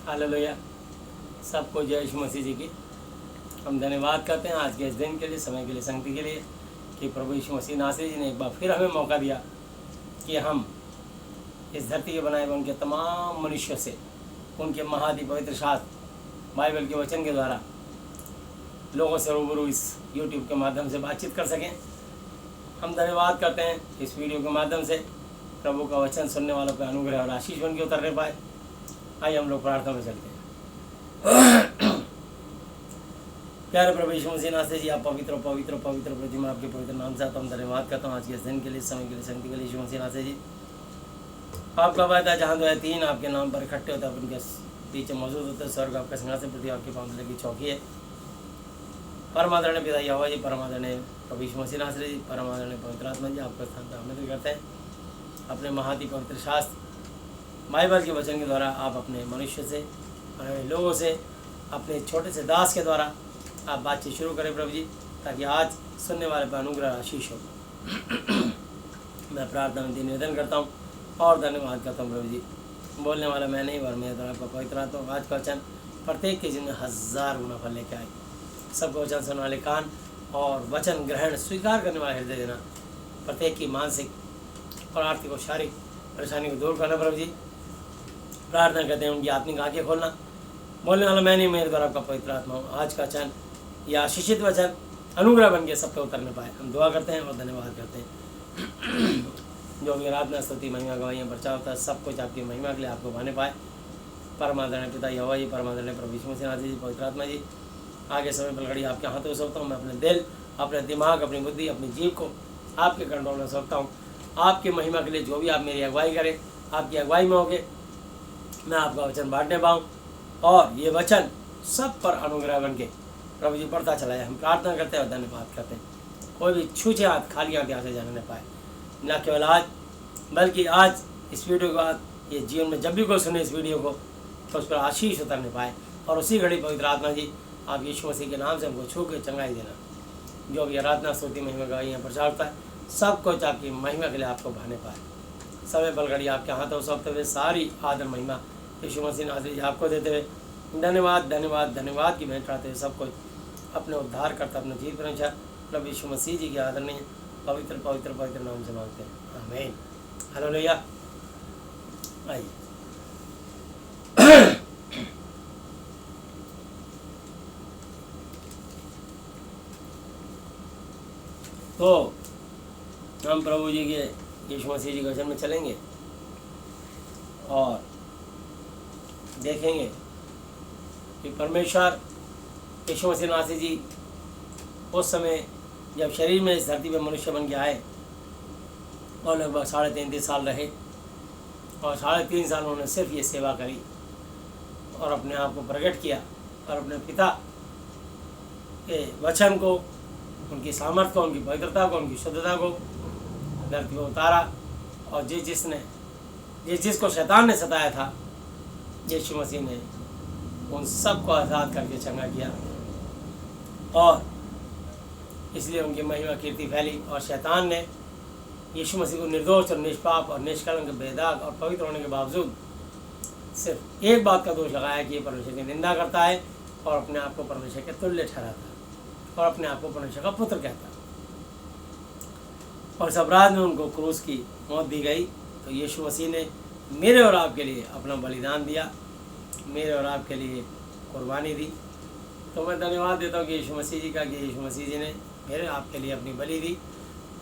Hallelujah. सबको जय यीशु मसीह जी की हम धन्यवाद करते हैं आज के इस दिन के लिए, समय के लिए, संगति के लिए कि प्रभु यीशु मसीह नासरी जी ने एक बार फिर हमें मौका दिया कि हम इस धरती के बनाए हुए उनके तमाम मनुष्यों से उनके महादि पवित्र शास्त्र बाइबल के वचन के द्वारा लोगों से रूबरू इस यूट्यूब के माध्यम से बातचीत कर सकें। हम धन्यवाद करते हैं इस वीडियो के माध्यम से प्रभु का वचन सुनने वालों पर अनुग्रह और आशीष बन के उतरने पाए। आइए हम लोग प्रार्थना में चलते हैं। प्यारे प्रभु यीशु मसीह नासरी जी, आप पवित्र पवित्र पवित्र प्रभु, मैं आपके पवित्र नाम से आता हूँ, धन्यवाद करता हूँ आज के इस दिन के लिए, समय के लिए, संगति के लिए। यीशु मसीह नासरी जी, आपका वायदा जहाँ 2 या 3 आपके नाम पर इकट्ठे होते हैं, आप उनके पीछे मौजूद होते हैं। स्वर्ग आपका सिंहासन, पृथ्वी आपकी पाँव की चौकी है। परमादरणीय पिता यहोवा जी, परमादरणीय प्रभु यीशु मसीह नासरी जी, परमादरणीय पवित्र आत्मा जी, आपका स्थान पर आमंत्रित करते हैं। अपने महादि पवित्र शास्त्र बाइबल के वचन के द्वारा आप अपने मनुष्य से, अपने लोगों से, अपने छोटे से दास के द्वारा आप बातचीत शुरू करें प्रभु जी, ताकि आज सुनने वाले पर अनुग्रह आशीष हो। मैं प्रार्थना में निवेदन करता हूँ और धन्यवाद करता हूँ प्रभु जी। बोलने वाला मैं नहीं, और मेरे द्वारा आपका पवित्र आत्मा हूँ। आज का वचन प्रत्येक के जिनमें 1000 गुना फल लेके आए। सबको वचन सुनने वाले कान और वचन ग्रहण स्वीकार करने वाला हृदय देना। प्रत्येक की मानसिक और आर्थिक और शारीरिक परेशानी को दूर करना प्रभु जी। प्रार्थना करते हैं उनकी आत्मिक आंखें खोलना। बोलने वाला मैं नहीं, मेरे द्वारा आपका पवित्र आत्मा हूँ। आज का वचन या आशीषित वचन अनुग्रह बन के सब पे उतरने पाए। हम दुआ करते हैं और धन्यवाद करते हैं। जो भी आराधना स्तुति महिमा गवाहियाँ बचा होता है, सब कुछ आपकी महिमा के लिए आपको पाने पाए। परमादरणीय पिता यहोवा जी, परमादरणीय प्रभु यीशु मसीह नासरी जी, पवित्र आत्मा जी, आगे समय पर घड़ी आपके हाथों में सौंपता हूँ। मैं अपने दिल, अपने दिमाग, अपनी बुद्धि, अपनी जीव को आपके कंट्रोल में सौंपता हूँ। आपकी महिमा के लिए जो भी आप मेरी अगुवाई करें, आपकी अगुवाई में होगे, मैं आपका वचन बांटने पाऊँ और ये वचन सब पर अनुग्रह बन के प्रभु जी बढ़ता चलाए। हम प्रार्थना करते हैं और धन्यवाद करते हैं। कोई भी छूछे हाथ, खाली हाथ यहाँ से जाने न पाए, न केवल आज बल्कि आज इस वीडियो के बाद ये जीवन में जब भी कोई सुने इस वीडियो को, तो उस पर आशीष उतरने पाए। और उसी घड़ी पवित्र आत्मा जी, आप यीशु मसीह के नाम से हमको छू के चंगाई देना। जो भी आराधना स्तुति महिमा गवाहियाँ प्रचार होता है, सब कुछ आपकी महिमा के लिए आपको भाने पाए। समय पल घड़ी आपके हाथों सौंपते हुए सारी आदर महिमा यीशु मसीह नासरी जी आपको देते हुए धन्यवाद धन्यवाद धन्यवाद की भेंट चढ़ाते हुए सब कुछ अपने उद्धार करता, अपने जीत पर प्रभु यीशु मसीह जी के आदरणीय पवित्र पवित्र पवित्र नाम से मांगते हैं, आमीन। हालेलुया। आइए तो हम प्रभु जी के यीशु मसीह जी के वचन में चलेंगे और देखेंगे कि परमेश्वर यीशु मसीह नासरी जी उस समय जब शरीर में इस धरती पर मनुष्य बन के आए और लगभग 3.5 साल रहे, और 3.5 साल उन्होंने सिर्फ ये सेवा करी और अपने आप को प्रकट किया और अपने पिता के वचन को, उनकी सामर्थ्य को, उनकी पवित्रता को, उनकी शुद्धता को धरती पर उतारा। और जिसको शैतान ने सताया था, यीशु मसीह ने उन सबको आज़ाद करके चंगा किया। और इसलिए उनकी महिमा कीर्ति फैली। और शैतान ने यीशु मसीह को निर्दोष और निष्पाप और निष्कलंक, बेदाग और पवित्र होने के बावजूद सिर्फ एक बात का दोष लगाया कि ये परमेश्वर की निंदा करता है और अपने आप को परमेश्वर के तुल्य ठहराता है और अपने आप को परमेश्वर का पुत्र कहता है। और इस अपराध में उनको क्रूस की मौत दी गई। तो यीशु मसीह ने मेरे और आपके लिए अपना बलिदान दिया, मेरे और आपके लिए कुर्बानी दी। तो मैं धन्यवाद देता हूँ कि यीशु मसीह जी का, कि यीशु मसीह जी ने मेरे आपके लिए अपनी बलि दी,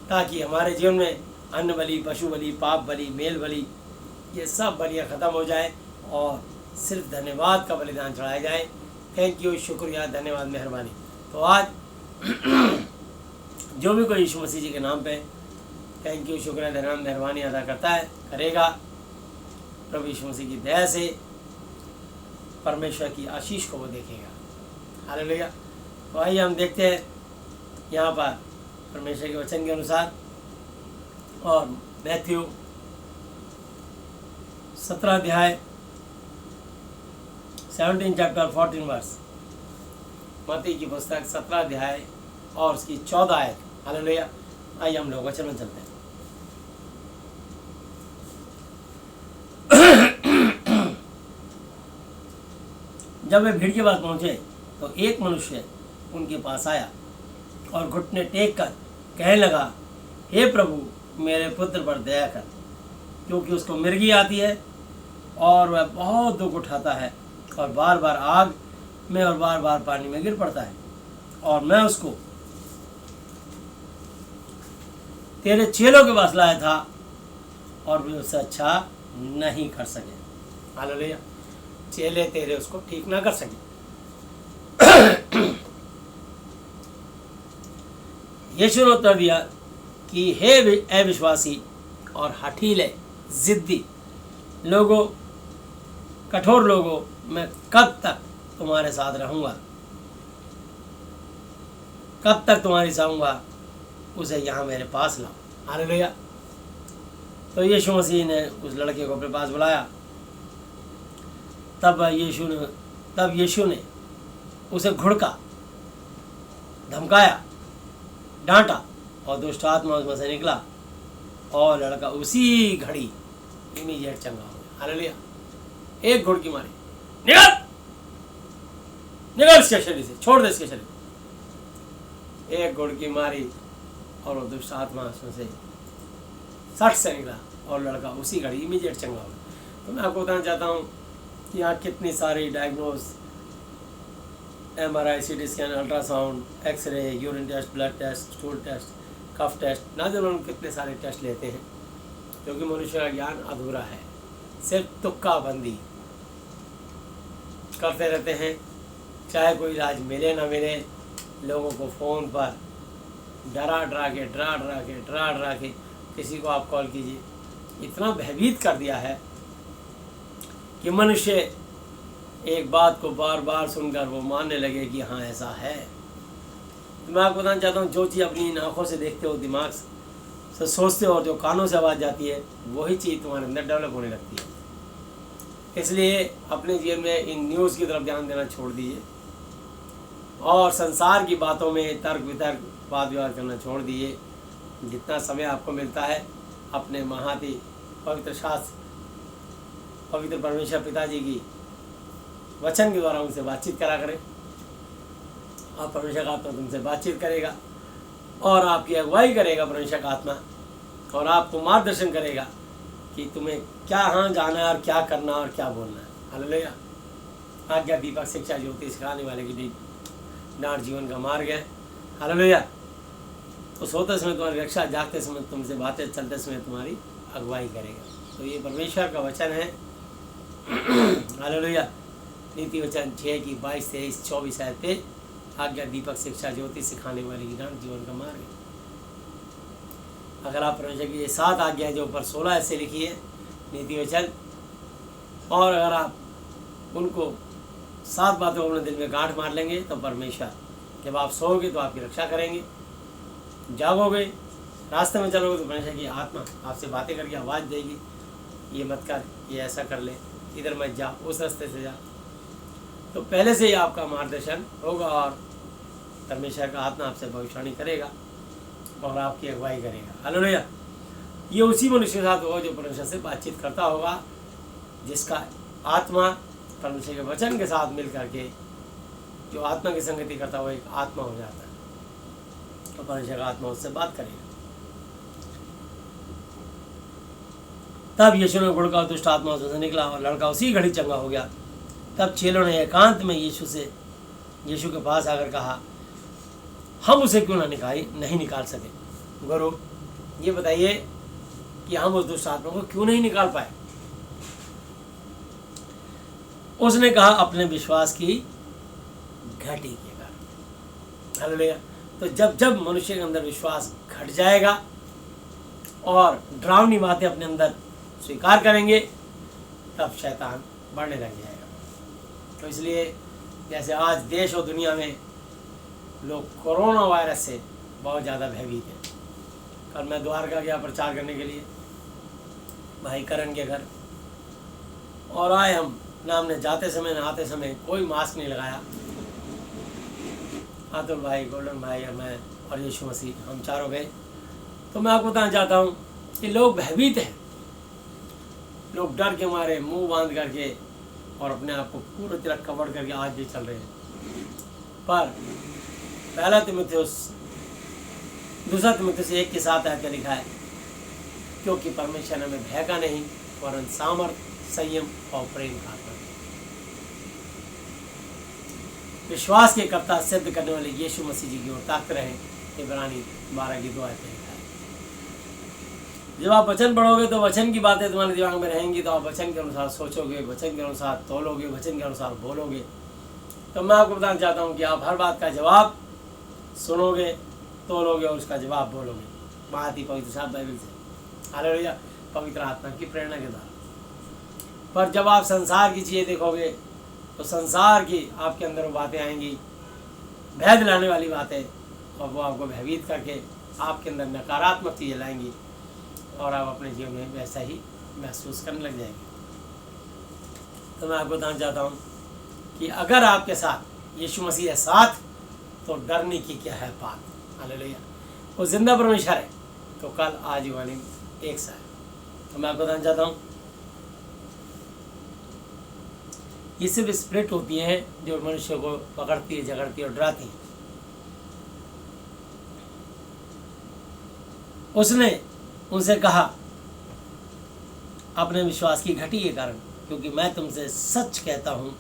ताकि हमारे जीवन में अन्न बलि, पशु बलि, पाप बलि, मेल बलि, ये सब बलियाँ ख़त्म हो जाए और सिर्फ धन्यवाद का बलिदान चढ़ाया जाए। थैंक यू, शुक्रिया, धन्यवाद, मेहरबानी। तो आज जो भी कोई यीशु मसीह जी के नाम पे थैंक यू, शुक्रिया, धन्यवाद, मेहरबानी अदा करता है, करेगा, प्रभु यीशु मसीह की दया से परमेश्वर की आशीष को वो देखेगा। हालेलुया। तो आइए हम देखते हैं यहाँ पर परमेश्वर के वचन के अनुसार, और मैथ्यू 17 अध्याय 17 चैप्टर 14 वर्स, मत्ती की पुस्तक 17 अध्याय और उसकी 14 आयत। हालेलुया। आइए हम लोग वचन में चलते हैं। जब वे भीड़ के पास पहुँचे तो एक मनुष्य उनके पास आया और घुटने टेक कर कहने लगा, हे प्रभु मेरे पुत्र पर दया कर, क्योंकि उसको मिर्गी आती है और वह बहुत दुख उठाता है और बार बार आग में और बार बार पानी में गिर पड़ता है, और मैं उसको तेरे चेलों के पास लाया था और वे उससे अच्छा नहीं कर सके। हालेलुया। चेले तेरे उसको ठीक ना कर सके। यीशु ने उत्तर दिया कि हे अविश्वासी और हठीले जिद्दी लोगों, कठोर लोगों, मैं कब तक तुम्हारे साथ रहूँगा, कब तक तुम्हारी साऊँगा, उसे यहाँ मेरे पास लाओ। हालेलुया। तो यीशु मसीह ने उस लड़के को अपने पास बुलाया। तब यीशु ने उसे घुड़का, धमकाया, डांटा और दुष्ट आत्मा उसमें से निकला और लड़का उसी घड़ी इमीडिएट चंगा हो गया। हालेलुया। एक घुड़की मारी, निकल निकल इसके शरीर से, छोड़ दे इसके शरीर। एक घुड़की मारी और वो दुष्ट आत्मा उसमें से सट से निकला और लड़का उसी घड़ी इमीडिएट चंगा हो गया। तो मैं आपको बताना चाहता हूँ कि यहाँ कितनी सारी diagnose, MRI, CT scan, ultrasound, x-ray, urine test, blood test, stool test, cough test, ना जाने कितने सारे टेस्ट लेते हैं, क्योंकि मनुष्य का ज्ञान अधूरा है। सिर्फ तुक्का बंदी करते रहते हैं, चाहे कोई इलाज मिले ना मिले, लोगों को फ़ोन पर डरा डरा के किसी को आप कॉल कीजिए, इतना भयभीत कर दिया है कि मनुष्य एक बात को बार बार सुनकर वो मानने लगे कि हाँ ऐसा है। तो मैं आपको बताना चाहता हूँ, जो चीज़ अपनी आँखों से देखते हो, दिमाग से सोचते हो और जो कानों से आवाज़ जाती है, वही चीज़ तुम्हारे अंदर डेवलप होने लगती है। इसलिए अपने जीवन में इन न्यूज़ की तरफ ध्यान देना छोड़ दीजिए और संसार की बातों में तर्क वितर्क, वाद विवाद करना छोड़ दीजिए। जितना समय आपको मिलता है अपने महाति पवित्र शास्त्र, पवित्र परमेश्वर पिताजी की वचन के द्वारा उनसे बातचीत करा करें, और परमेश्वर का आत्मा तुमसे बातचीत करेगा और आपकी अगुवाई करेगा परमेश्वर का आत्मा, और आपको मार्गदर्शन करेगा कि तुम्हें क्या हाँ जाना है और क्या करना और क्या बोलना है। हालेलुया। आज्ञा दीपक शिक्षा ज्योति सिखाने वाले की डांट जीवन का मार्ग है। हालेलुया। तो सोते समय तुम्हारी रक्षा, जागते समय तुमसे बातें, चलते समय तुम्हारी अगुवाई करेगा। तो ये परमेश्वर का वचन है। हालेलुया। नीति वचन 6 की 22, 23, 24 आयत पे आज्ञा दीपक शिक्षा ज्योति सिखाने वाली की डांट जीवन का मार्ग है। अगर आप परमेश्वर की ये 7 आज्ञाएं जो ऊपर 16 ऐसे लिखी है नीति वचन, और अगर आप उनको 7 बातों को अपने दिल में गांठ मार लेंगे तो परमेश्वर, जब आप सोओगे तो आपकी रक्षा करेंगे, जागोगे, रास्ते में चलोगे तो परमेश्वर की आत्मा आपसे बातें करके आवाज़ देगी, ये मत कर, ये ऐसा कर ले, इधर मत जा, उस रास्ते से जा। तो पहले से ही आपका मार्गदर्शन होगा और परमेश्वर का आत्मा आपसे भविष्यवाणी करेगा और आपकी अगुवाई करेगा। हालेलुया। ये उसी मनुष्य के साथ होगा जो परमेश्वर से बातचीत करता होगा, जिसका आत्मा परमेश्वर के वचन के साथ मिल करके जो आत्मा की संगति करता हुआ एक आत्मा हो जाता है, तो परमेश्वर का आत्मा उससे बात करेगा। तब यीशु ने घुड़का और दुष्ट आत्मा उससे निकला और लड़का उसी घड़ी चंगा हो गया। तब चेलों ने एकांत में यीशु के पास आकर कहा, हम उसे क्यों नहीं निकाल सके? गुरु, ये बताइए कि हम उस दुष्ट आत्मा को क्यों नहीं निकाल पाए? उसने कहा, अपने विश्वास की घटी के कारण। हालेलुया। तो जब जब मनुष्य के अंदर विश्वास घट जाएगा और डरावनी बातें अपने अंदर स्वीकार करेंगे, तब शैतान बढ़ने लग जाएगा। तो इसलिए जैसे आज देश और दुनिया में लोग कोरोना वायरस से बहुत ज़्यादा भयभीत हैं। कल मैं द्वारका गया प्रचार करने के लिए भाई करण के घर, और आए हम ना, हमने जाते समय ना आते समय कोई मास्क नहीं लगाया। अतुल भाई, गोल्डन भाई और मैं और यीशु मसीह, हम चारों गए। तो मैं आपको बताना चाहता हूँ कि लोग भयभीत हैं, लोग डर के मारे मुंह बांध करके और अपने आप को पूरी तरह कवर करके आज भी चल रहे हैं। पर पहला तीमुथियुस 2 तीमुथियुस 1 के 7 आयत लिखा है, क्योंकि परमेश्वर हमें भय का नहीं वरन सामर्थ, संयम और प्रेम का आत्मा दिया। विश्वास के कर्ता सिद्ध करने वाले यीशु मसीह जी की ओर ताकते रहें। इब्रानी 12 की 2 आयत लिखा है। जब आप वचन पढ़ोगे तो वचन की बातें तुम्हारे दिमाग में रहेंगी, तो आप वचन के अनुसार सोचोगे, वचन के अनुसार तोलोगे, वचन के अनुसार बोलोगे। तो मैं आपको बताना चाहता हूँ कि आप हर बात का जवाब सुनोगे, तोलोगे और उसका जवाब बोलोगे। बात ही पवित्र साहब बाइबल से, हालेलुया, पवित्र आत्मा की प्रेरणा के द्वारा। पर जब आप संसार की चीज़ें देखोगे तो संसार की आपके अंदर वो बातें आएंगी, भय दिलाने वाली बातें, और वो आपको भयभीत करके आपके अंदर नकारात्मक चीज़ें लाएंगी और आप अपने जीवन में वैसा ही महसूस करने लग जाएंगे। तो मैं आपको बताना चाहता हूँ कि अगर आपके साथ यीशु मसीह है साथ, तो डरने की क्या है बात। हालेलुया, वो जिंदा परमेश्वर है, तो कल आज वाणी एक सा है। तो मैं आपको बताना चाहता हूँ, ये सिर्फ स्पिरिट होती है जो मनुष्य को पकड़ती है, झगड़ती है और डराती है। उसने उनसे कहा अपने विश्वास की घटी के कारण, क्योंकि मैं तुमसे सच कहता हूँ,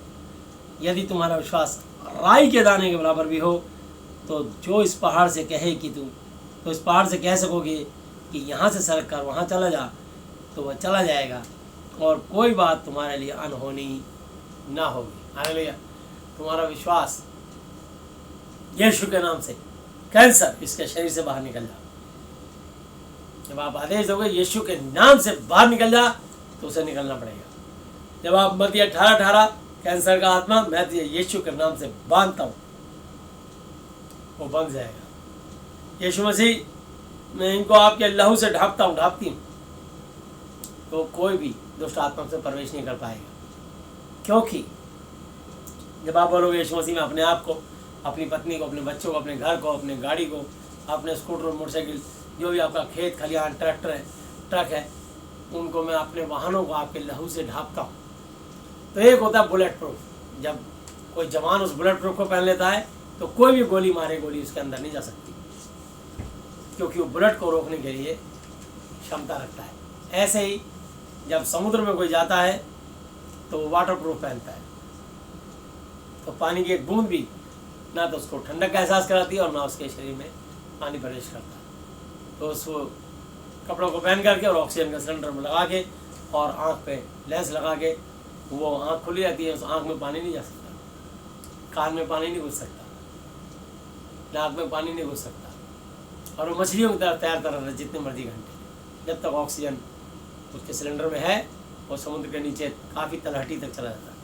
यदि तुम्हारा विश्वास राई के दाने के बराबर भी हो, तो जो इस पहाड़ से कहे कि तो इस पहाड़ से कह सकोगे कि यहाँ से सरक कर वहाँ चला जा, तो वह चला जाएगा, और कोई बात तुम्हारे लिए अनहोनी ना होगी। हालेलुया, तुम्हारा विश्वास यीशु के नाम से कैंसर इसके शरीर से बाहर निकल जा। जब आप आदेश दोगे यीशु के नाम से बाहर निकल जा, तो उसे निकलना पड़ेगा। जब आप मत्ती 18:18 कैंसर का आत्मा मैं तुझे यीशु के नाम से बांधता हूँ, वो बंध जाएगा। यीशु मसीह मैं इनको आपके लहू से ढांपता हूँ, ढांपती हूँ, तो कोई भी दुष्ट आत्मा से प्रवेश नहीं कर पाएगा। क्योंकि जब आप बोलोगे यीशु मसीह में अपने आप को, अपनी पत्नी को, अपने बच्चों को, अपने घर को, अपने गाड़ी को, अपने स्कूटर, मोटरसाइकिल, जो भी आपका खेत खलिहान, ट्रैक्टर है, ट्रक है, उनको मैं अपने वाहनों को आपके लहू से ढांपता हूँ। तो एक होता है बुलेट प्रूफ। जब कोई जवान उस बुलेट प्रूफ को पहन लेता है तो कोई भी गोली मारे, गोली उसके अंदर नहीं जा सकती, क्योंकि वो बुलेट को रोकने के लिए क्षमता रखता है। ऐसे ही जब समुद्र में कोई जाता है तो वो वाटर प्रूफ पहनता है, तो पानी की एक बूंद भी ना तो उसको ठंडक का एहसास कराती है और ना उसके शरीर में पानी प्रवेश करता है। तो उस कपड़ों को पहन करके और ऑक्सीजन का सिलेंडर में लगा के और आँख पे लेंस लगा के, वो आँख खुली रहती है, उस आँख में पानी नहीं जा सकता, कान में पानी नहीं घुस सकता, नाक में पानी नहीं घुस सकता, और वो मछलियों की तरह तैरता रहता है जितने मर्जी घंटे, जब तक ऑक्सीजन उसके सिलेंडर में है। और समुद्र के नीचे काफ़ी तलहटी तक चला जाता है,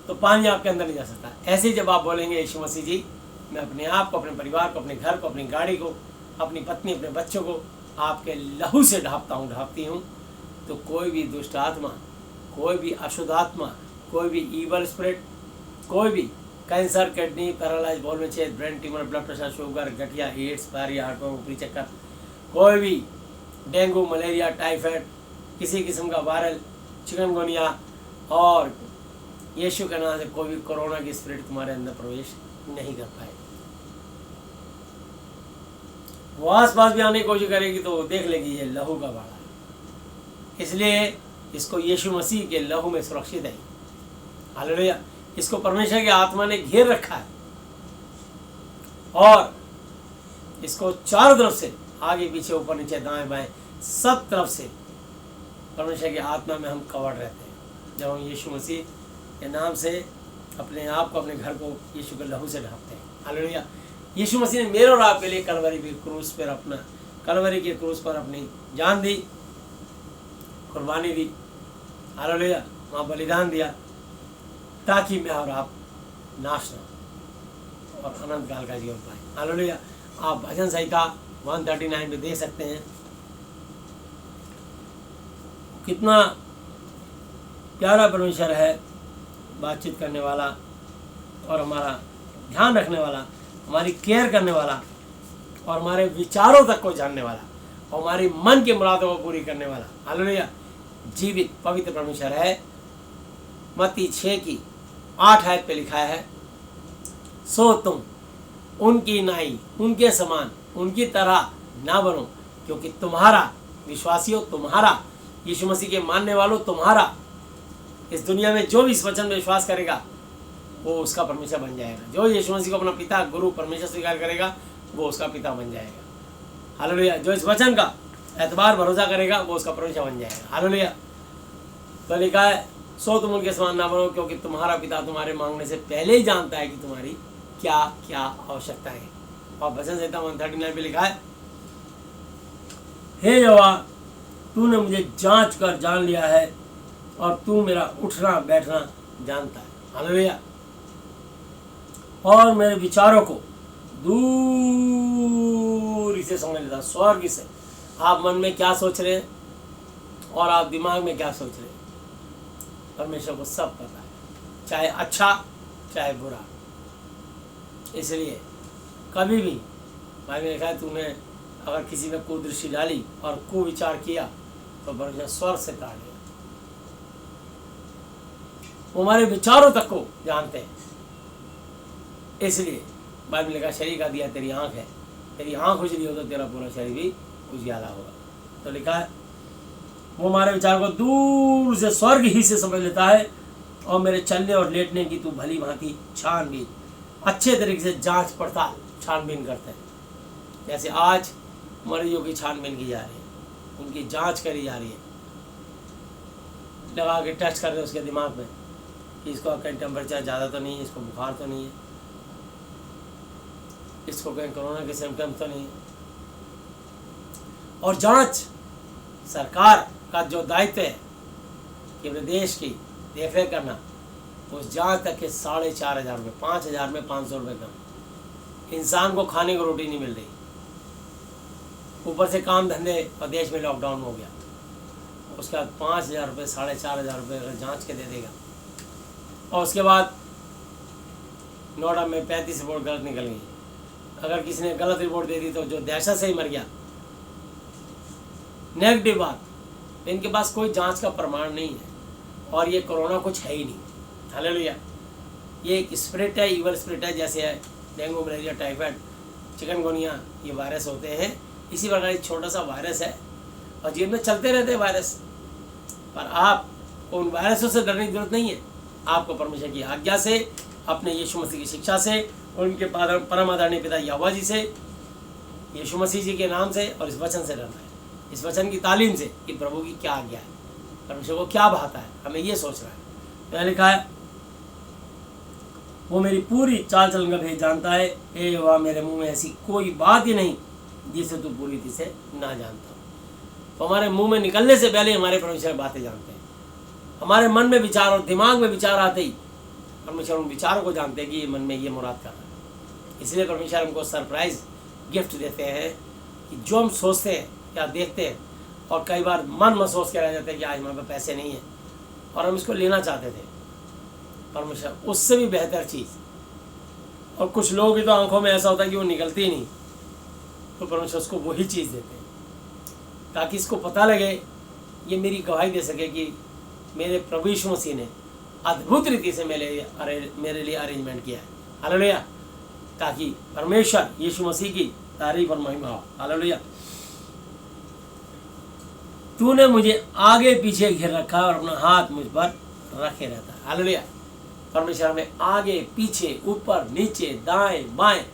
तो पानी आपके अंदर नहीं जा सकता। ऐसे ही जब आप बोलेंगे यीशु मसीह जी मैं अपने आप को, अपने परिवार को, अपने घर को, अपनी गाड़ी को, अपनी पत्नी, अपने बच्चों को आपके लहू से ढांपता हूँ, ढांपती हूँ, तो कोई भी दुष्ट आत्मा, कोई भी अशुद्ध आत्मा, कोई भी ईवल स्पिरिट, कोई भी कैंसर, किडनी, पैरालाइज, बॉल में छेद, brain tumour, blood pressure, sugar, गठिया, एड्स, पायरिया, हार्ट में ऊपरी चक्कर, कोई भी डेंगू, मलेरिया, टाइफाइड, किसी किस्म का वायरल, चिकनगुनिया, और यीशु के नाम से कोई भी कोरोना की स्पिरिट तुम्हारे अंदर प्रवेश नहीं कर पाए। वो आस पास भी आने की कोशिश करेगी तो देख लेगी ये लहू का बाड़ा है, इसलिए इसको यीशु मसीह के लहू में सुरक्षित है। हालेलुया, इसको परमेश्वर की आत्मा ने घेर रखा है और इसको चारों तरफ से, आगे पीछे, ऊपर नीचे, दाएं बाएं, सब तरफ से परमेश्वर की आत्मा में हम कवर रहते हैं जब हम यीशु मसीह के नाम से अपने आप को, अपने घर को यीशु के लहू से ढांपते हैं। हालेलुया, यीशु मसीह ने मेरे और आपके लिए कलवरी की क्रूस पर अपनी जान दी, कुर्बानी दी। हालेलुया, वहाँ बलिदान दिया ताकि मैं और आप नाश ना हो और अनंत काल का जीवन पाए। हालेलुया, आप भजन संहिता 139 में देख सकते हैं कितना प्यारा परमेश्वर है, बातचीत करने वाला और हमारा ध्यान रखने वाला, हमारी केयर करने वाला और हमारे विचारों तक को जानने वाला और हमारी मन की मुरादों को पूरी करने वाला। हालेलुया, जीवित पवित्र परमेश्वर है। मत्ती 6:8 आयत पे लिखा है, सो तुम उनकी नाई उनके समान उनकी तरह ना बनो, क्योंकि तुम्हारा विश्वासियों, तुम्हारा यीशु मसीह के मानने वालों, तुम्हारा इस दुनिया में जो भी इस वचन में विश्वास करेगा वो उसका परमेश्वर बन जाएगा। जो यीशु मसीह को अपना पिता गुरु परमेश्वर स्वीकार करेगा वो उसका पिता बन जाएगा। हालेलुया। जो इस वचन का एतबार भरोसा करेगा वो उसका परमेश्वर बन जाएगा। हालेलुया। तो लिखा है, सो तुम उनके समान ना बनो, क्योंकि तुम्हारा पिता तुम्हारे मांगने से पहले ही जानता है कि तुम्हारी क्या क्या आवश्यकता है। और भजन संहिता 139 पे लिखा है, हे यहोवा, तूने मुझे जांच कर जान लिया है और तू मेरा उठना बैठना जानता है। हालेलुया। और मेरे विचारों को दूर से समझ लेता, स्वर्ग से। आप मन में क्या सोच रहे हैं और आप दिमाग में क्या सोच रहे हैं, परमेश्वर को सब पता है, चाहे अच्छा चाहे बुरा। इसलिए कभी भी भाई ने लिखा है, तूने अगर किसी में कुदृष्टि डाली और कुविचार किया तो परमेश्वर स्वर्ग से काट लिया। वो हमारे विचारों तक को जानते हैं। इसलिए बाइबल में लिखा, शरीर का दिया तेरी आंख है, तेरी आंख उजली हो तो तेरा पूरा शरीर भी उजियाला होगा। तो लिखा है, वो हमारे विचार को दूर से स्वर्ग ही से समझ लेता है और मेरे चलने और लेटने की तू भली भांति छानबीन, अच्छे तरीके से जांच पड़ताल छानबीन करते हैं। जैसे आज मरीजों की छानबीन की जा रही है, उनकी जांच करी जा रही है, लगा के टेस्ट कर रहे हैं उसके दिमाग में कि इसको कहीं टेम्परेचर ज़्यादा तो नहीं है, इसको बुखार तो नहीं है, इसको कहीं कोरोना के सिम्टम्स तो नहीं है। और जांच सरकार का जो दायित्व है कि अपने देश की देखरेख करना, उस जांच तक के 4,500 रुपये, 5,000 में 500 रुपये कम। इंसान को खाने को रोटी नहीं मिल रही, ऊपर से काम धंधे और देश में लॉकडाउन हो गया, उसके बाद 5,000 रुपये, 4,500 रुपये अगर जांच के दे देगा, और उसके बाद नोएडा में 35 रिपोर्ट गलत निकल गई। अगर किसी ने गलत रिपोर्ट दे दी तो जो दहशत से ही मर गया, नेगेटिव बात। इनके पास कोई जांच का प्रमाण नहीं है और ये कोरोना कुछ है ही नहीं। हालेलुया। ये एक स्पिरिट है, इवल स्पिरिट है, जैसे है डेंगू, मलेरिया, टाइफाइड, चिकनगुनिया, ये वायरस होते हैं। इसी प्रकार एक छोटा सा वायरस है और जीवन में चलते रहते हैं वायरस। पर आप उन वायरसों से डरने की जरूरत नहीं है। आपको परमेश्वर की आज्ञा से, अपने यीशु मसीह की शिक्षा से, उनके परम आदरणीय पिता यहोवा जी से, यीशु मसीह जी के नाम से और इस वचन से डरना है। इस वचन की तालीम से कि प्रभु की क्या आज्ञा है, परमेश्वर को क्या भाता है, हमें ये सोचना है। मैंने लिखा है, वो मेरी पूरी चाल चलन का भेद जानता है, हे यहोवा, मेरे मुंह में ऐसी कोई बात ही नहीं जिसे तू पूरी रीति से ना जानता हो। तो हमारे मुंह में निकलने से पहले हमारे परमेश्वर बातें जानते हैं। हमारे मन में विचार और दिमाग में विचार आते ही परमेश्वर उन विचारों को जानते हैं कि ये मन में ये मुराद कर रहा है। इसलिए परमेश्वर हमको सरप्राइज गिफ्ट देते हैं कि जो हम सोचते हैं या देखते हैं, और कई बार मन में सोच के रह जाते हैं कि आज हमारे पास पैसे नहीं है और हम इसको लेना चाहते थे, परमेश्वर उससे भी बेहतर चीज़। और कुछ लोग की तो आंखों में ऐसा होता है कि वो निकलती ही नहीं, तो परमेश्वर उसको वही चीज़ देते हैं ताकि इसको पता लगे, ये मेरी गवाही दे सके कि मेरे प्रभु यीशु मसीह ने अद्भुत रीति से मेरे लिए अरेंजमेंट किया है। हालेलुया। ताकि परमेश्वर यीशु मसीह की तारीफ और महिमा हो। हालेलुया। तूने मुझे आगे पीछे घेर रखा और अपना हाथ मुझ पर रखे रहता है। हालेलुया। परमेश्वर हमें आगे पीछे, ऊपर नीचे, दाएं बाएं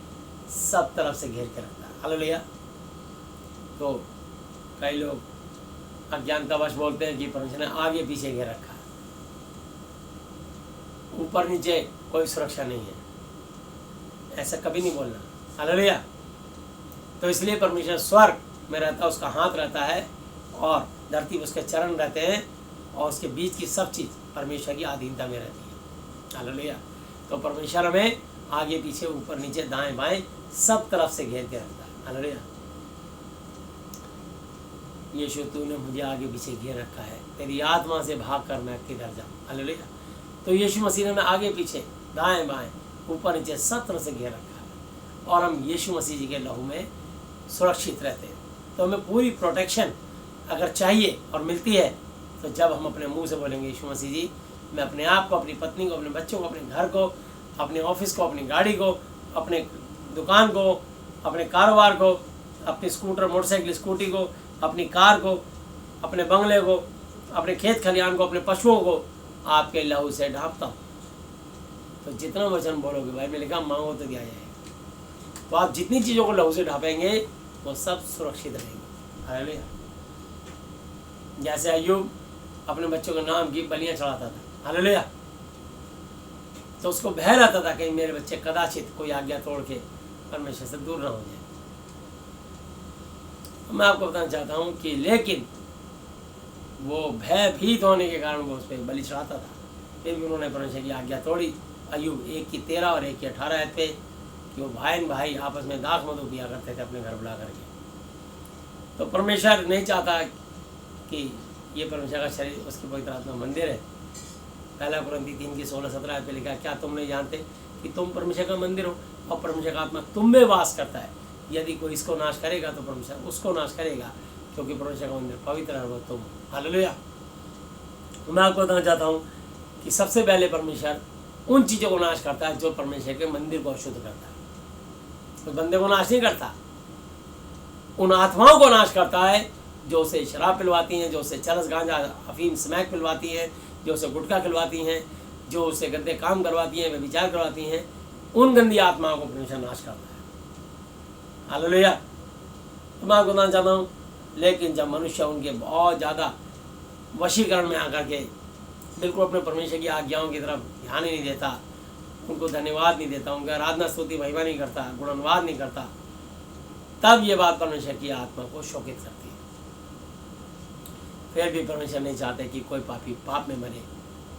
सब तरफ से घेर के रखता है। हालेलुया। तो कई लोग अज्ञानतावश बोलते हैं कि परमेश्वर ने आगे पीछे घेर रखा है, ऊपर नीचे कोई सुरक्षा नहीं है। ऐसा कभी नहीं बोलना। हालेलुया। तो इसलिए परमेश्वर स्वर्ग में रहता है, उसका हाथ रहता है और धरती में उसके चरण रहते हैं और उसके बीच की सब चीज़ परमेश्वर की अधीनता में रहती है। हालेलुया। तो परमेश्वर हमें आगे पीछे, ऊपर नीचे, दाएं बाएं सब तरफ से घेर के रखता है। हालेलुया। यीशु, तूने मुझे आगे पीछे घेर रखा है, तेरी आत्मा से भाग कर मैं किधर जाऊँ। हालेलुया। तो यीशु मसीह ने हमें आगे पीछे, दाएं बाएं, ऊपर नीचे सब तरह से घेर रखा है और हम यीशु मसीह जी के लहू में सुरक्षित रहते हैं। तो हमें पूरी प्रोटेक्शन अगर चाहिए और मिलती है तो जब हम अपने मुंह से बोलेंगे यीशु मसीह जी, मैं अपने आप को, अपनी पत्नी को, अपने बच्चों को, अपने घर को, अपने ऑफिस को, अपनी गाड़ी को, अपने दुकान को, अपने कारोबार को, अपनी स्कूटर, मोटरसाइकिल, स्कूटी को, अपनी कार को, अपने बंगले को, अपने खेत खलिहान को, अपने पशुओं को आपके लहू से ढांपता हूँ। तो जितना वचन बोलोगे, भाई में लिखा मांगो तो दिया जाएगा। तो आप जितनी चीज़ों को लहू से ढांपेंगे वो सब सुरक्षित रहेंगे। हालेलुया। जैसे अय्यूब अपने बच्चों के नाम की बलियां चढ़ाता था, हालेलुया, तो उसको भय रहता था कि मेरे बच्चे कदाचित कोई आज्ञा तोड़ के परमेश्वर से दूर ना हो जाए। मैं आपको बताना चाहता हूँ कि लेकिन वो भयभीत होने के कारण वो उस पर बलि चढ़ाता था, फिर भी उन्होंने परमेश्वर की आज्ञा तोड़ी। अय्यूब 1:13 और 1:18 पे कि वो भाई आपस में दाख मधु पिया करते थे अपने घर बुला करके। तो परमेश्वर नहीं चाहता कि ये परमेश्वर का शरीर, उसकी पवित्र आत्मा मंदिर है। 1 कुरिन्थी 3:16-17 पे लिखा, क्या तुम नहीं जानते कि तुम परमेश्वर का मंदिर हो और परमेश्वर का आत्मा तुम में वास करता है। यदि कोई इसको नाश करेगा तो परमेश्वर उसको नाश करेगा, क्योंकि परमेश्वर का मंदिर पवित्र है वो तुम। हालेलुया। मैं आपको बताना चाहता हूँ कि सबसे पहले परमेश्वर उन चीज़ों को नाश करता है जो परमेश्वर के मंदिर को अशुद्ध करता है। तो बंदे को नाश नहीं करता, उन आत्माओं को नाश करता है जो उसे शराब पिलवाती हैं, जो उसे चरस, गांजा, अफीम, स्मैक पिलवाती हैं, जो उसे गुटखा खिलवाती हैं, जो उसे गंदे काम करवाती हैं, व्यभिचार करवाती हैं। उन गंदी आत्माओं को परमेश्वर नाश करता है। हालेलुया। तो मैं आपको बताना चाहता हूँ, लेकिन जब मनुष्य उनके बहुत ज़्यादा वशीकरण में आकर के बिल्कुल अपने परमेश्वर की आज्ञाओं की तरफ ध्यान ही नहीं देता, उनको धन्यवाद नहीं देता, उनका आराधना स्तुति महिमा नहीं करता, गुणानुवाद नहीं करता, तब ये बात परमेश्वर की आत्मा को शोकित करती है। फिर भी परमेश्वर नहीं चाहते कि कोई पापी पाप में मरे,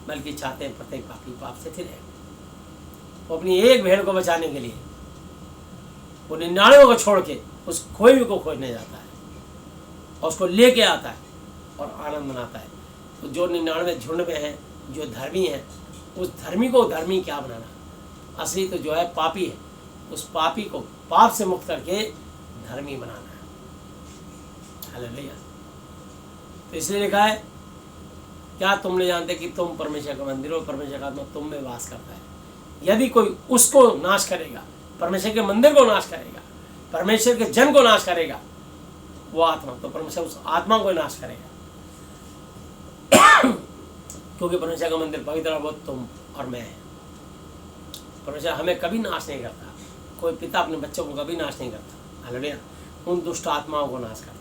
बल्कि चाहते हैं प्रत्येक पापी पाप से फिरे। वो अपनी एक भेड़ को बचाने के लिए वो 99 को छोड़ के उस खोई को खोजने जाता है और उसको लेके आता है और आनंद मनाता है। तो जो 99 झुंड में हैं, जो धर्मी हैं, उस धर्मी को धर्मी क्या बनाना, असली तो जो है पापी है, उस पापी को पाप से मुक्त करके धर्मी बनाना है। हालेलुया। तो इसलिए लिखा है, क्या तुम नहीं जानते कि तुम परमेश्वर का मंदिर हो, परमेश्वर का आत्मा तुम में वास करता है। यदि कोई उसको नाश करेगा, परमेश्वर के मंदिर को नाश करेगा, परमेश्वर के जन को नाश करेगा, वो आत्मा, तो परमेश्वर उस आत्मा को नाश करेगा। क्योंकि परमेश्वर का मंदिर पवित्र है, वो तुम और मैं है। परमेश्वर हमें कभी नाश नहीं करता, कोई पिता अपने बच्चों को कभी नाश नहीं करता। हालेलुया। उन दुष्ट आत्माओं को नाश करता है।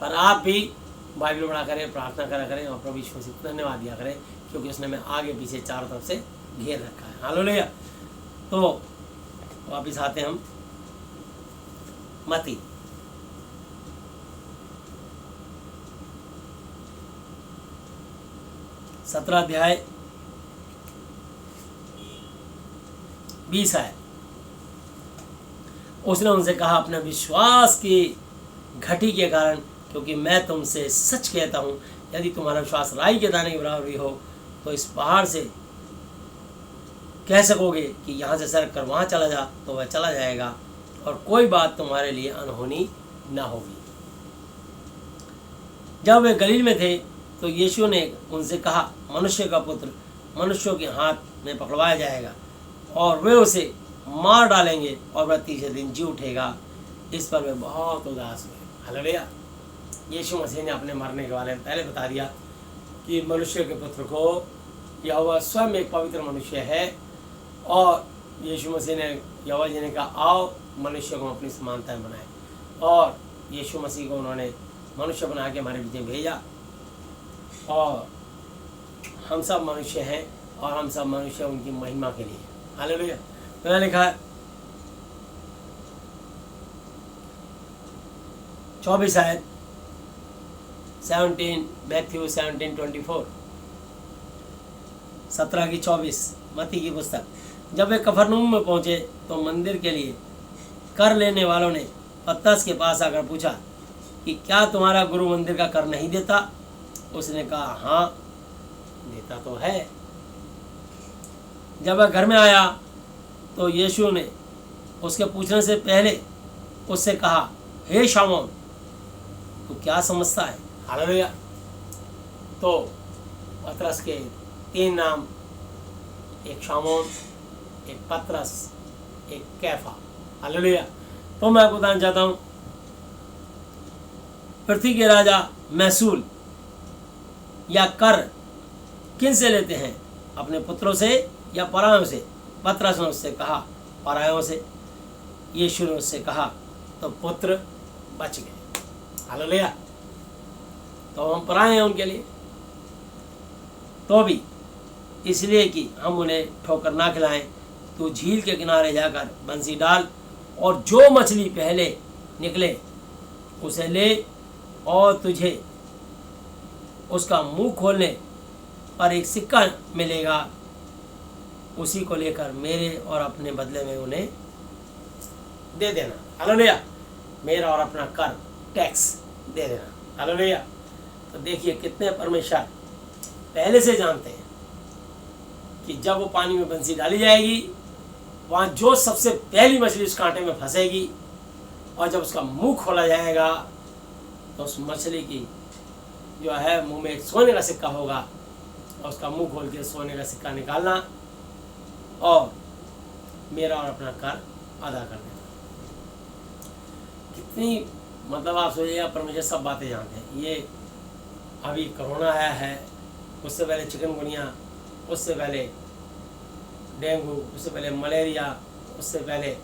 पर आप भी बाइबल पढ़ा करें, प्रार्थना करा करें और प्रभु यीशु मसीह को धन्यवाद दिया करें, क्योंकि उसने हमें आगे पीछे चारों तरफ से घेर रखा है। हालेलुया। तो वापिस आते हम मत्ती 17 अध्याय 20 है। उसने उनसे कहा, अपने विश्वास की घटी के कारण, क्योंकि मैं तुमसे सच कहता हूँ, यदि तुम्हारा विश्वास राई के दाने के बराबर भी हो तो इस पहाड़ से कह सकोगे कि यहाँ से सरक कर वहाँ चला जा, तो वह चला जाएगा और कोई बात तुम्हारे लिए अनहोनी ना होगी। जब वे गलील में थे तो यीशु ने उनसे कहा, मनुष्य का पुत्र मनुष्यों के हाथ में पकड़वाया जाएगा और वे उसे मार डालेंगे और वह तीसरे दिन जी उठेगा। इस पर वे बहुत उदास हुए। हालेलुया। यीशु मसीह ने अपने मरने के बारे में पहले बता दिया कि मनुष्य के पुत्र को, यहोवा स्वयं एक पवित्र मनुष्य है, और यीशु मसीह ने, यहोवा जी ने कहा, आओ मनुष्य को अपनी समानता में बनाए, और यीशु मसीह को उन्होंने मनुष्य बना के हमारे बीच में भेजा। और हम सब मनुष्य हैं और हम सब मनुष्य उनकी महिमा के लिए। हालेलुया। मैंने लिखा है 24 आयत 17, मैथ्यू 17:24, 17 की 24 मत्ती की पुस्तक। जब वे कफरनहूम में पहुंचे तो मंदिर के लिए कर लेने वालों ने पतरस के पास आकर पूछा कि क्या तुम्हारा गुरु मंदिर का कर नहीं देता? उसने कहा, हाँ देता तो है। जब वह घर में आया तो यीशु ने उसके पूछने से पहले उससे कहा, हे शामौन, तू क्या समझता है? हालेलुया। तो पतरस के 3 नाम, एक शामोन, एक पतरस, एक कैफा। हालेलुया। तो मैं आपको बताना चाहता हूँ, पृथ्वी के राजा महसूल या कर किन से लेते हैं? अपने पुत्रों से या परायों से? पतरस ने उससे कहा परायों से। यीशु ने उससे कहा तो पुत्र बच गए। हालेलुया। तो हम पराए हैं उनके लिए, तो भी इसलिए कि हम उन्हें ठोकर ना खिलाएं, तो झील के किनारे जाकर बंसी डाल और जो मछली पहले निकले उसे ले, और तुझे उसका मुंह खोलने पर एक सिक्का मिलेगा, उसी को लेकर मेरे और अपने बदले में उन्हें दे देना। हालेलुया। मेरा और अपना कर, टैक्स दे देना। हालेलुया। तो देखिए कितने परमेश्वर पहले से जानते हैं कि जब वो पानी में बंसी डाली जाएगी, वहाँ जो सबसे पहली मछली उस कांटे में फंसेगी, और जब उसका मुंह खोला जाएगा तो उस मछली की जो है मुंह में एक सोने का सिक्का होगा, और उसका मुंह खोल के सोने का सिक्का निकालना और मेरा और अपना कर अदा कर देना। कितनी मतलब आप सोचिएगा, परमेश्वर सब बातें जानते हैं। ये अभी कोरोना आया है, उससे पहले चिकनगुनिया, उससे पहले डेंगू, उससे पहले मलेरिया, उससे पहले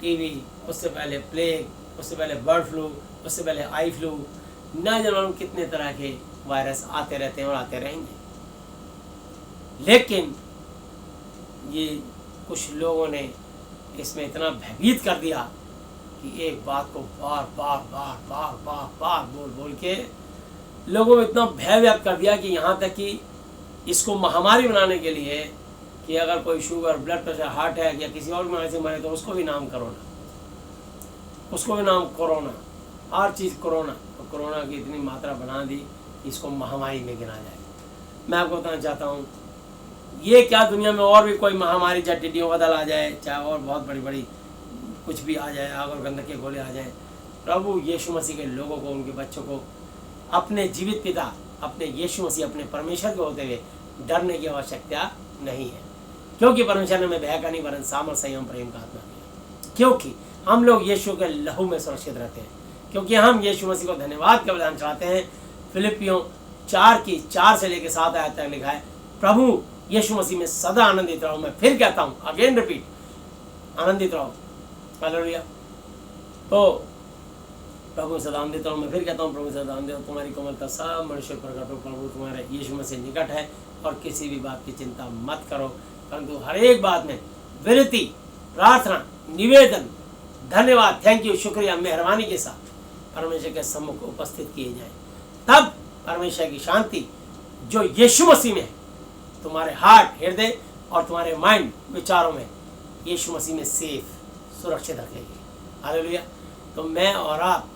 टीबी, उससे पहले प्लेग, उससे पहले बर्ड फ्लू, उससे पहले आई फ्लू, न जाने कितने तरह के वायरस आते रहते हैं और आते रहेंगे। लेकिन ये कुछ लोगों ने इसमें इतना भयभीत कर दिया कि एक बात को बार बार बार बार बार बार बोल बोल के लोगों में इतना भय व्यक्त कर दिया कि यहाँ तक कि इसको महामारी बनाने के लिए कि अगर कोई sugar, blood pressure, heart attack या किसी और बीमारी से मरे तो उसको भी नाम कोरोना, उसको भी नाम कोरोना, हर चीज़ कोरोना। तो कोरोना की इतनी मात्रा बना दी कि इसको महामारी में गिना जाए। मैं आपको बताना चाहता हूँ, ये क्या दुनिया में और भी कोई महामारी, चाहे टिड्डियों का दल आ जाए, चाहे और बहुत बड़ी बड़ी कुछ भी आ जाए, आग और गंधक के गोले आ जाए, प्रभु यीशु मसीह के लोगों को, उनके बच्चों को अपने जीवित पिता, अपने यीशु मसीह, अपने परमेश्वर के होते हुए डरने की आवश्यकता नहीं है, क्योंकि परमेश्वर ने हमें भय का नहीं वरन सामर्थ, संयम, प्रेम का आत्मा दिया। क्योंकि हम लोग यीशु के लहू में सुरक्षित रहते हैं, क्योंकि हम यीशु मसीह को धन्यवाद का बलिदान चढ़ाते हैं। फिलिपियों 4 से लेकर 7 आयत तक लिखा है, प्रभु यीशु मसीह में सदा आनंदित रहो। मैं फिर कहता हूँ, अगेन रिपीट, आनंदित रहो। हालेलुया। तो प्रभु सदा आनंदित रहो। मैं फिर कहता हूँ, प्रभु सदा आनंदित रहो। तुम्हारी कोमलता सब मनुष्य प्रकट हो, प्रभु तुम्हारे यीशु मसीह निकट है, और किसी भी बात की चिंता मत करो, परंतु हर एक बात में विनती, प्रार्थना, निवेदन, धन्यवाद, थैंक यू, शुक्रिया, मेहरबानी के साथ परमेश्वर के सम्मुख उपस्थित किए जाए। तब परमेश्वर की शांति जो यीशु मसीह में है, तुम्हारे हार्ट, हृदय और तुम्हारे माइंड, विचारों में यीशु मसीह में सेफ, सुरक्षित रखेगी। हालेलुया। तो मैं और आप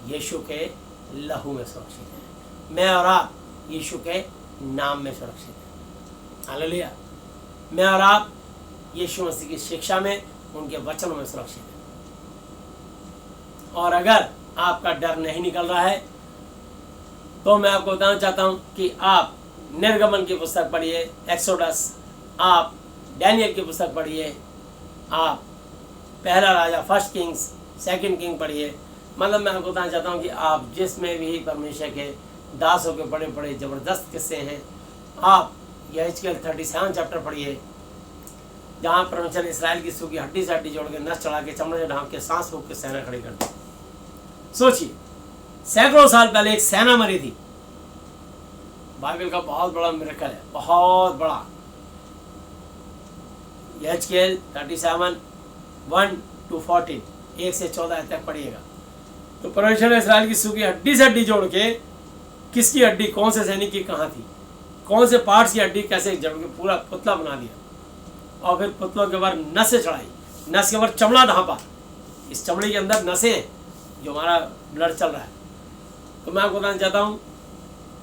यीशु के लहू में सुरक्षित हैं, मैं और आप यीशु के नाम में सुरक्षित हैं। हालेलुया। मैं और आप यीशु मसीह की शिक्षा में, उनके वचनों में सुरक्षित हैं। और अगर आपका डर नहीं निकल रहा है तो मैं आपको बताना चाहता हूं कि आप निर्गमन की पुस्तक पढ़िए, एक्सोडस, आप डैनियल की पुस्तक पढ़िए, आप पहला राजा, फर्स्ट किंग्स, सेकंड किंग पढ़िए। मतलब मैं आपको बताना चाहता हूं कि आप जिसमें भी परमेश्वर के दासों के बड़े बड़े ज़बरदस्त किस्से हैं, आप यहेजकेल 37 चैप्टर पढ़िए, जहाँ परमेश्वर ने इसराइल की सूखी हड्डी से हड्डी जोड़ के, नस चढ़ा के, चमड़े से ढांक के, सांस फूंक के सेना खड़ी कर दी। सोचिए, सैकड़ों साल पहले एक सेना मरी थी। बाइबल का बहुत बड़ा मिरेकल है, बहुत बड़ा। यहेजकेल 37 1-14, 1 से 14 तक पढ़िएगा। तो परमेश्वर ने इसराइल की सूखी हड्डी से हड्डी जोड़ के, किसकी हड्डी, कौन से सैनिक की कहाँ थी, कौन से पार्ट्स की हड्डी कैसे जोड़ के पूरा पुतला बना दिया, और फिर पुतलों के ऊपर नसें चढ़ाई, नस के ऊपर चमड़ा ढांपा, इस चमड़े के अंदर नसें जो हमारा ब्लड चल रहा है। तो मैं आपको बताना चाहता हूँ,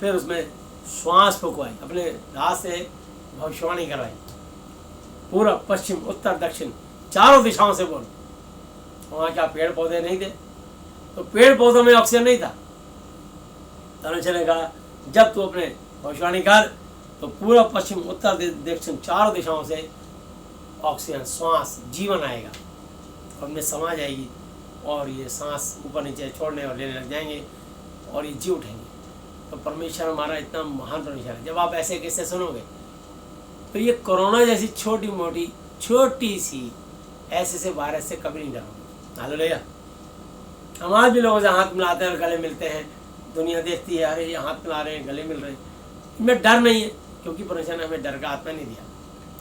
फिर उसमें श्वास फुकवाई, अपने हाथ से भविष्यवाणी करवाई, पूर्व, पश्चिम, उत्तर, दक्षिण, चारों दिशाओं से बोल। वहाँ क्या पेड़ पौधे नहीं थे, तो पेड़ पौधों में ऑक्सीजन नहीं था। परमेश्वर ने कहा जब तू अपने भविष्यवाणी कर तो पूरा पश्चिम उत्तर दक्षिण चारों दिशाओं से ऑक्सीजन श्वास जीवन आएगा और उनमें समा जाएगी और ये सांस ऊपर नीचे छोड़ने और लेने लग जाएंगे और ये जी उठेंगे। तो परमेश्वर हमारा इतना महान परमेश्वर है। जब आप ऐसे किस्से सुनोगे तो ये कोरोना जैसी छोटी मोटी छोटी सी ऐसे से वायरस से कभी नहीं डरोगे। हालेलुया। हम आज भी लोगों से हाथ मिलाते हैं और गले मिलते हैं, दुनिया देखती है अरे ये हाथ मिला रहे हैं गले मिल रहे हैं, इनमें डर नहीं है क्योंकि परमेश्वर ने हमें डर का आत्मा नहीं दिया।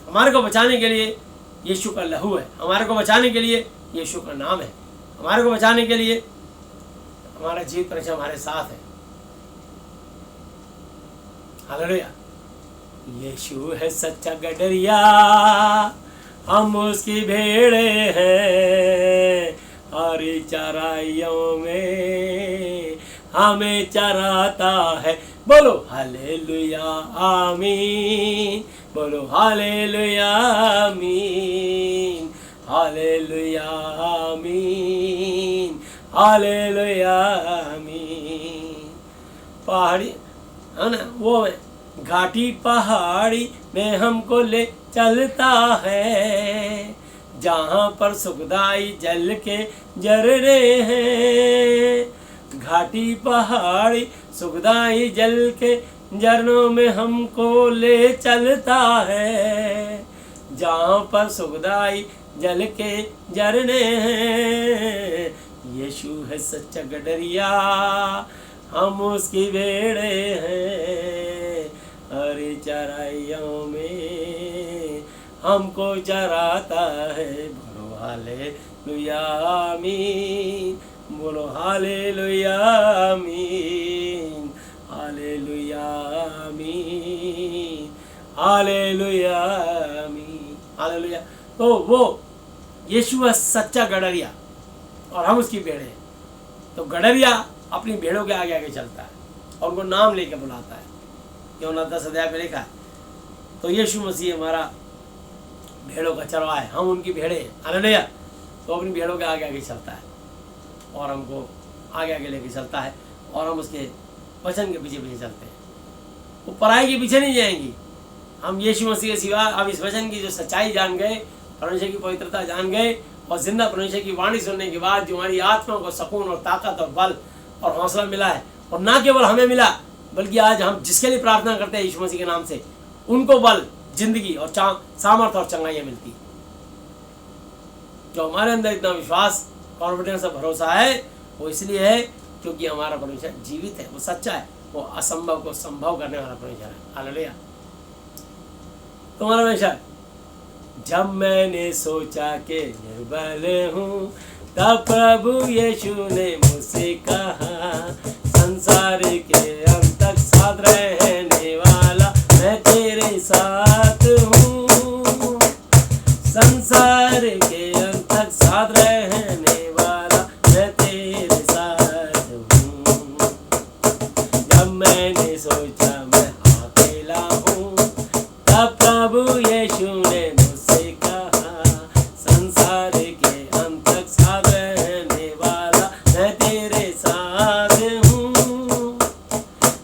हमारे को बचाने के लिए यीशु का लहू है, हमारे को बचाने के लिए यीशु का नाम है, हमारे को बचाने के लिए हमारा जीवित परमेश्वर हमारे साथ है। हालेलुया। यीशु है सच्चा गडरिया, हम उसकी भेड़े हैं, हरी चराइयों में हमें चराता है। बोलो हालेलुया आमीन, बोलो हालेलुया आमीन, हालेलुया आमीन, हालेलुया आमीन। पहाड़ी है ना, वो घाटी पहाड़ी में हमको ले चलता है, जहाँ पर सुखदाई जल के झरने हैं। घाटी पहाड़ी सुखदाई जल के झरनों में हमको ले चलता है, जहाँ पर सुखदाई जल के झरने हैं। यीशु है सच्चा गडरिया, हम उसकी भेड़े हैं, हरी चराइयों में हमको चराता है। बोलो हालेलुया आमीन, बोलो हालेलुया आमीन, हालेलुया आमीन, हालेलुया आमीन, हालेलुया। तो वो यीशु है सच्चा गडरिया और हम उसकी भेड़े हैं। तो गडरिया अपनी भेड़ों के आगे आगे चलता है और उनको नाम लेके बुलाता है। यूहन्ना 10 अध्याय में लिखा है। तो यीशु मसीह हमारा भेड़ों का चरवाहा है, हम उनकी भेड़े हैं। हालेलुया। तो अपनी भेड़ों के आगे आगे चलता है और हमको आगे आगे लेके चलता है और हम उसके वचन के पीछे पीछे चलते हैं। वो पराई के पीछे नहीं जाएंगी। हम यीशु मसीह के सिवा अब इस वचन की जो सच्चाई जान गए, परमेश्वर की पवित्रता जान गए और जिंदा परमेश्वर की वाणी सुनने के बाद जो हमारी आत्मा को सुकून और ताकत और बल और हौसला मिला है, और ना केवल हमें मिला बल्कि आज हम जिसके लिए प्रार्थना करते हैं यीशु मसीह के नाम से, उनको बल, जिंदगी और सामर्थ और चंगाइयाँ मिलती। जो हमारे अंदर इतना विश्वास, कॉन्फिडेंस और भरोसा है वो इसलिए है क्योंकि हमारा परमेश्वर जीवित है, वो सच्चा है, वो असंभव को संभव करने वाला परमेश्वर है। हालेलुया। तुम्हारा परमेश्वर, जब मैंने सोचा कि निर्बल हूँ तब प्रभु यीशु ने मुझसे कहा, संसार के अंत तक साथ रहने वाला मैं तेरे साथ हूँ, संसार के अंत तक साथ रहने वाला मैं तेरे साथ हूँ। जब मैंने सोचा मैं अकेला हूँ तब प्रभु यीशु ने मुझसे कहा, संसार के अंत तक साथ रहने वाला मैं तेरे साथ हूँ,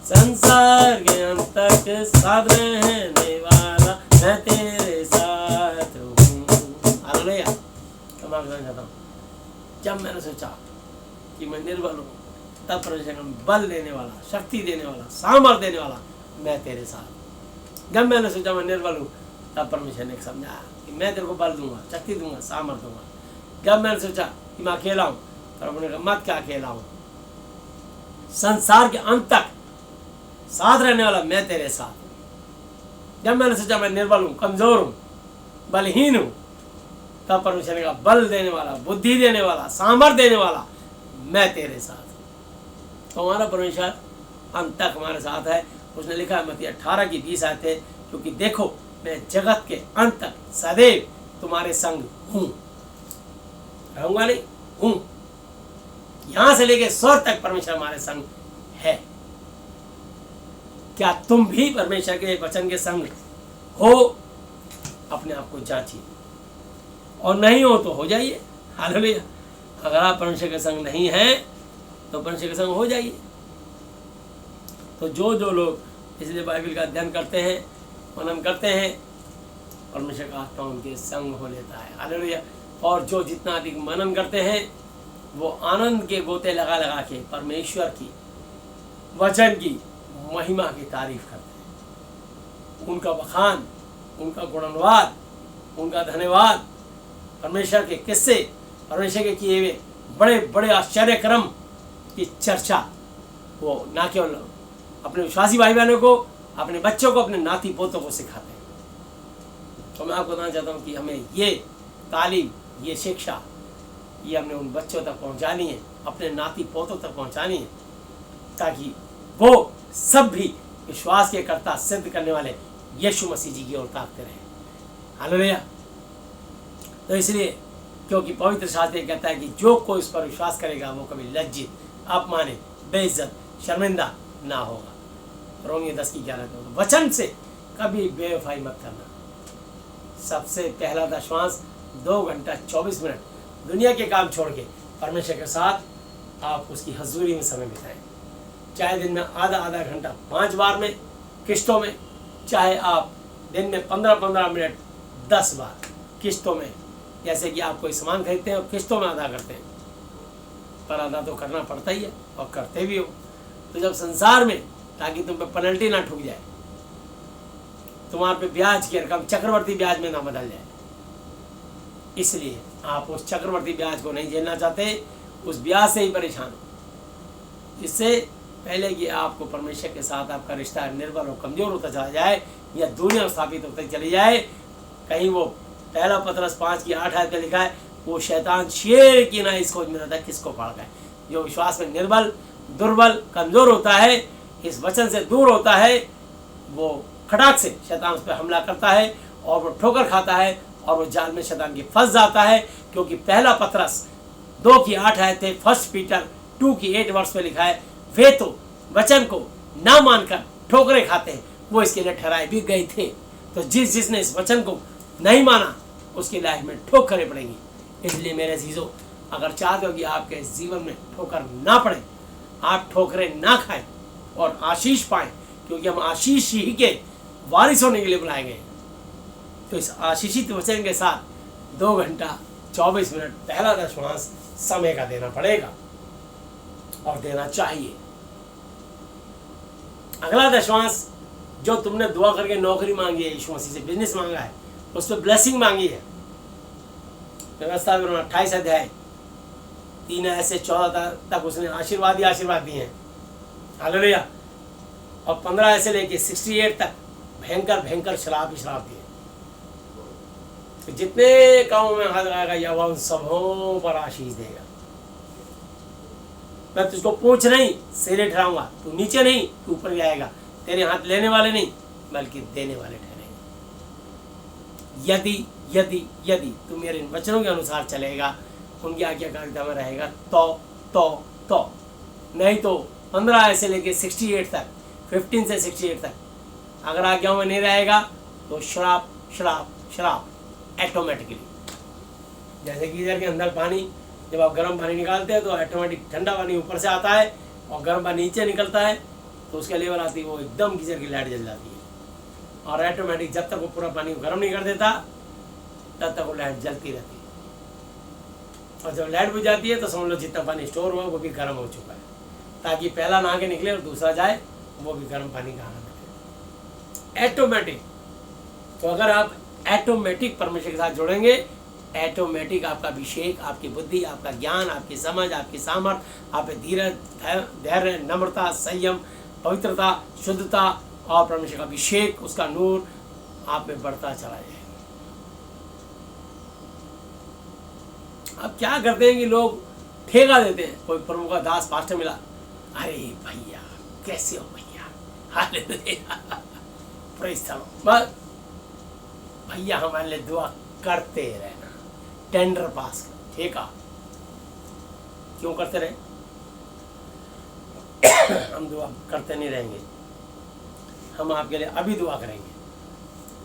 संसार के अंत तक साथ रहने वाला मैं तेरे साथ हूँ। हालेलुया। मैं बताना चाहता हूँ, जब मैंने सोचा कि मैं निर्बल हूँ तब परमेश्वर बल देने वाला, शक्ति देने वाला, सामर्थ देने वाला मैं तेरे साथ। जब मैंने सोचा मैं निर्बल हूँ तब परमेश्वर ने समझाया कि मैं तेरे को बल दूंगा, शक्ति दूंगा, सामर्थ दूंगा। जब मैंने सोचा कि मैं अकेला हूँ प्रभु ने कहा मत क्या अकेला हूँ, संसार के अंत तक साथ रहने वाला मैं तेरे साथ हूँ। जब मैंने सोचा मैं निर्बल हूँ, कमजोर हूँ, बलहीन हूँ, तब परमेश्वर ने कहा बल देने वाला, बुद्धि देने वाला, सामर्थ देने वाला मैं तेरे साथ हूँ। तो हमारा परमेश्वर अंत तक हमारे साथ है। उसने लिखा है मत्ती 18:20 आते, क्योंकि देखो मैं जगत के अंत तक सदैव तुम्हारे संग हूँ। रहूंगा नहीं, हूँ। यहां से लेके स्वर्ग तक परमेश्वर हमारे संग है। क्या तुम भी परमेश्वर के वचन के संग हो? अपने आप को जांचिए, और नहीं हो तो हो जाइए। हालेलुया। अगर आप परमेश्वर के संग नहीं हैं तो परमेश्वर के संग हो जाइए। तो जो जो लोग इसलिए बाइबल का अध्ययन करते हैं, मनन करते हैं, परमेश्वर का आत्मा उनके संग हो लेता है। हालेलुया। और जो जितना अधिक मनन करते हैं वो आनंद के गोते लगा लगा के परमेश्वर की वचन की महिमा की तारीफ करते हैं, उनका बखान, उनका गुणवाद, उनका धन्यवाद, परमेश्वर के किस्से, परमेश्वर के किए हुए बड़े बड़े आश्चर्य क्रम की चर्चा वो ना केवल अपने विश्वासी भाई बहनों को, अपने बच्चों को, अपने नाती पोतों को सिखाते हैं। तो मैं आपको बताना चाहता हूँ कि हमें ये तालीम, ये शिक्षा, ये हमने उन बच्चों तक पहुँचानी है, अपने नाती पोतों तक पहुँचानी है, ताकि वो सब भी विश्वास के कर्ता सिद्ध करने वाले यीशु मसीह जी की ओर ताकते रहे। हालेलुया। तो इसलिए क्योंकि पवित्र शास्त्र कहता है कि जो कोई इस पर विश्वास करेगा वो कभी लज्जित, अपमानित, बेइज्जत, शर्मिंदा ना होगा। रोमियो 10:11 में वचन से कभी बेवफाई मत करना। सबसे पहला दशमांश 2 घंटा 24 मिनट दुनिया के काम छोड़ के परमेश्वर के साथ आप उसकी हजूरी में समय बिताएं। चाहे दिन में आधा आधा घंटा 5 बार में किस्तों में, चाहे आप दिन में 15-15 मिनट 10 बार किस्तों में, जैसे कि आप कोई सामान खरीदते हैं और किस्तों में अदा करते हैं, पर अदा तो करना पड़ता ही है और करते भी हो। तो जब संसार में, ताकि तुम पे पेनल्टी ना ठुक जाए, तुम्हारे पे ब्याज की रकम चक्रवर्ती ब्याज में ना बदल जाए, इसलिए आप उस चक्रवर्ती ब्याज को नहीं झेलना चाहते, उस ब्याज से ही परेशान हो। इससे पहले कि आपको परमेश्वर के साथ आपका रिश्ता निर्बल और कमजोर होता चला जाए या दूरियां स्थापित होती चली जाए, कहीं वो पहला पतरस 5:8 में लिखा है, वो शैतान शेर की ना इस खोज में रहता है किसको फाड़ खाए। जो विश्वास में निर्बल, दुर्बल, कमजोर होता है, इस वचन से दूर होता है, वो खटाक से शैतान उस पर हमला करता है और वो ठोकर खाता है और वो जाल में शैतान की फंस जाता है। क्योंकि पहला पतरस 2:8 फर्स्ट पीटर 2:8 में लिखा है, वे तो वचन को ना मानकर ठोकरें खाते हैं, वो इसके लिए ठहराए भी गए थे। तो जिसने इस वचन को नहीं माना उसकी लाइफ में ठोकरें पड़ेंगी। इसलिए मेरे अजीजों, अगर चाहते हो कि आपके जीवन में ठोकर ना पड़े, आप ठोकरें ना खाएं और आशीष पाएं, क्योंकि हम आशीष ही के वारिस होने के लिए बुलाए गए। तो इस आशीषित वचन के साथ 2 घंटा 24 मिनट पहला दशमांश समय का देना पड़ेगा और देना चाहिए। अगला दशमांश जो तुमने दुआ करके नौकरी मांगी है, यीशु मसीह से बिजनेस मांगा है, उस पर ब्लेसिंग मांगी है। व्यवस्था 28 अध्याय 3 से 14 तक उसने आशीर्वाद ही आशीर्वाद दिए हैं। हालेलुया। और 15 से लेके 68 तक भयंकर भयंकर श्राप ही श्राप दिए। तो जितने कामों में हाथ लगाएगा यहोवा उन सबों पर आशीष देगा। मैं तुझको पूछ नहीं सिरे ठहराऊंगा, तू नीचे नहीं तू ऊपर जाएगा। तेरे हाथ लेने वाले नहीं बल्कि देने वाले ठहरेंगे। यदि यदि यदि तू मेरे इन वचनों के अनुसार चलेगा, उनकी आज्ञाकारिता में रहेगा, तो नहीं तो 15 से लेके 68 तक, 15 से 68 तक अगर आज्ञाओं में नहीं रहेगा तो श्राप श्राप श्राप ऑटोमेटिकली। जैसे गीजर के अंदर पानी, जब आप गर्म पानी निकालते हैं तो ऑटोमेटिक ठंडा पानी ऊपर से आता है और गर्म पानी नीचे निकलता है, तो उसका लेवल आती है, वो एकदम गीजर की लाइट जल जाती है। और ऑटोमेटिक जब तक वो पूरा पानी को गर्म नहीं कर देता तब तक वो लाइट जलती रहती है। और जब लाइट बुझ जाती है तो समझ लो जितना पानी स्टोर हुआ वो भी गर्म हो चुका है, ताकि पहला नहा के निकले और दूसरा जाए वो भी गर्म पानी का आनंद ले। ऑटोमेटिक। तो अगर आप ऑटोमेटिक परमेश्वर के साथ जुड़ेंगे, ऑटोमेटिक आपका अभिषेक, आपकी बुद्धि, आपका ज्ञान, आपकी समझ, आपकी सामर्थ्य, आप धीरज, धैर्य, नम्रता, संयम, पवित्रता, शुद्धता और परमेश्वर का अभिषेक, उसका नूर आप में बढ़ता चला जाएगा। अब क्या करते हैं कि लोग ठेका देते हैं। कोई प्रभु का दास पास्टर मिला, अरे भैया कैसे हो भैया, हालेलुया, प्रेज़ द लॉर्ड, बस भैया हमारे लिए दुआ करते रहना, टेंडर पास कर, ठेका क्यों करते रहे? हम दुआ करते नहीं रहेंगे, हम आपके लिए अभी दुआ करेंगे,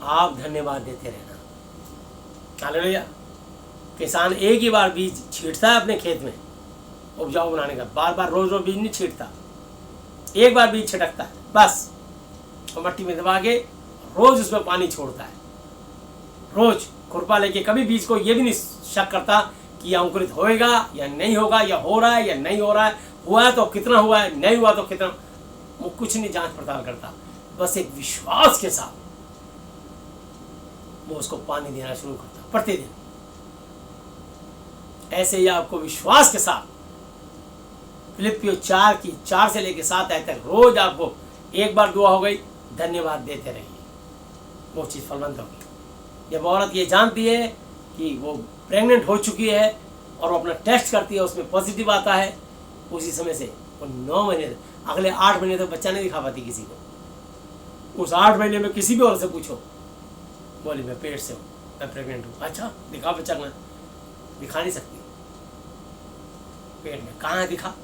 आप धन्यवाद देते रहना। हालेलुया। किसान एक ही बार बीज छींटता है अपने खेत में उपजाऊ बनाने का, बार बार रोज रोज बीज नहीं छींटता। एक बार बीज छिटकता है बस, और मट्टी में दबा के रोज उसमें पानी छोड़ता है, रोज खुरपा लेके। कभी बीज को ये भी नहीं शक करता कि यह अंकुरित होएगा या नहीं होगा, या हो रहा है या नहीं हो रहा है, हुआ है तो कितना हुआ है, नहीं हुआ तो कितना, वो कुछ नहीं जांच पड़ताल करता। बस एक विश्वास के साथ वो उसको पानी देना शुरू करता प्रतिदिन। ऐसे ही आपको विश्वास के साथ फिलिपियो 4 से लेकर 7 आयत तक रोज आपको एक बार दुआ हो गई, धन्यवाद देते रहिए, वो चीज़ फलवंत होगी। जब औरत ये जानती है कि वो प्रेग्नेंट हो चुकी है और वो अपना टेस्ट करती है, उसमें पॉजिटिव आता है, उसी समय से वो 9 महीने तक, अगले 8 महीने तक बच्चा नहीं दिखा पाती किसी को। उस 8 महीने में किसी भी औरत से पूछो, बोली मैं पेट से हूँ, मैं प्रेग्नेंट हूँ। अच्छा दिखा बच्चा में, दिखा नहीं सकती, पेट में कहाँ है, दिखा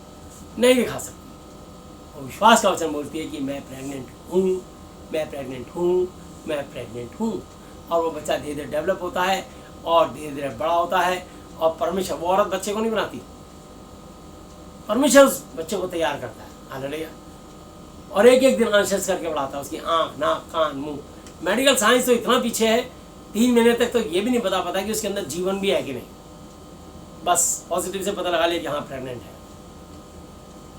नहीं दिखा सकती। और विश्वास का वचन बोलती है कि मैं प्रेग्नेंट हूँ, मैं प्रेग्नेंट हूँ, मैं प्रेग्नेंट हूँ। और वो बच्चा धीरे धीरे डेवलप होता है और धीरे धीरे बड़ा होता है। और परमेश्वर, वो औरत बच्चे को नहीं बनाती, परमेश्वर उस बच्चे को तैयार करता है। हालेलुया। और एक एक दिन अंश करके बढ़ाता है, उसकी आँख, नाक, कान, मुंह। मेडिकल साइंस तो इतना पीछे है, 3 महीने तक तो ये भी नहीं पता कि उसके अंदर जीवन भी है कि नहीं। बस पॉजिटिव से पता लगा लिया कि हाँ प्रेग्नेंट है।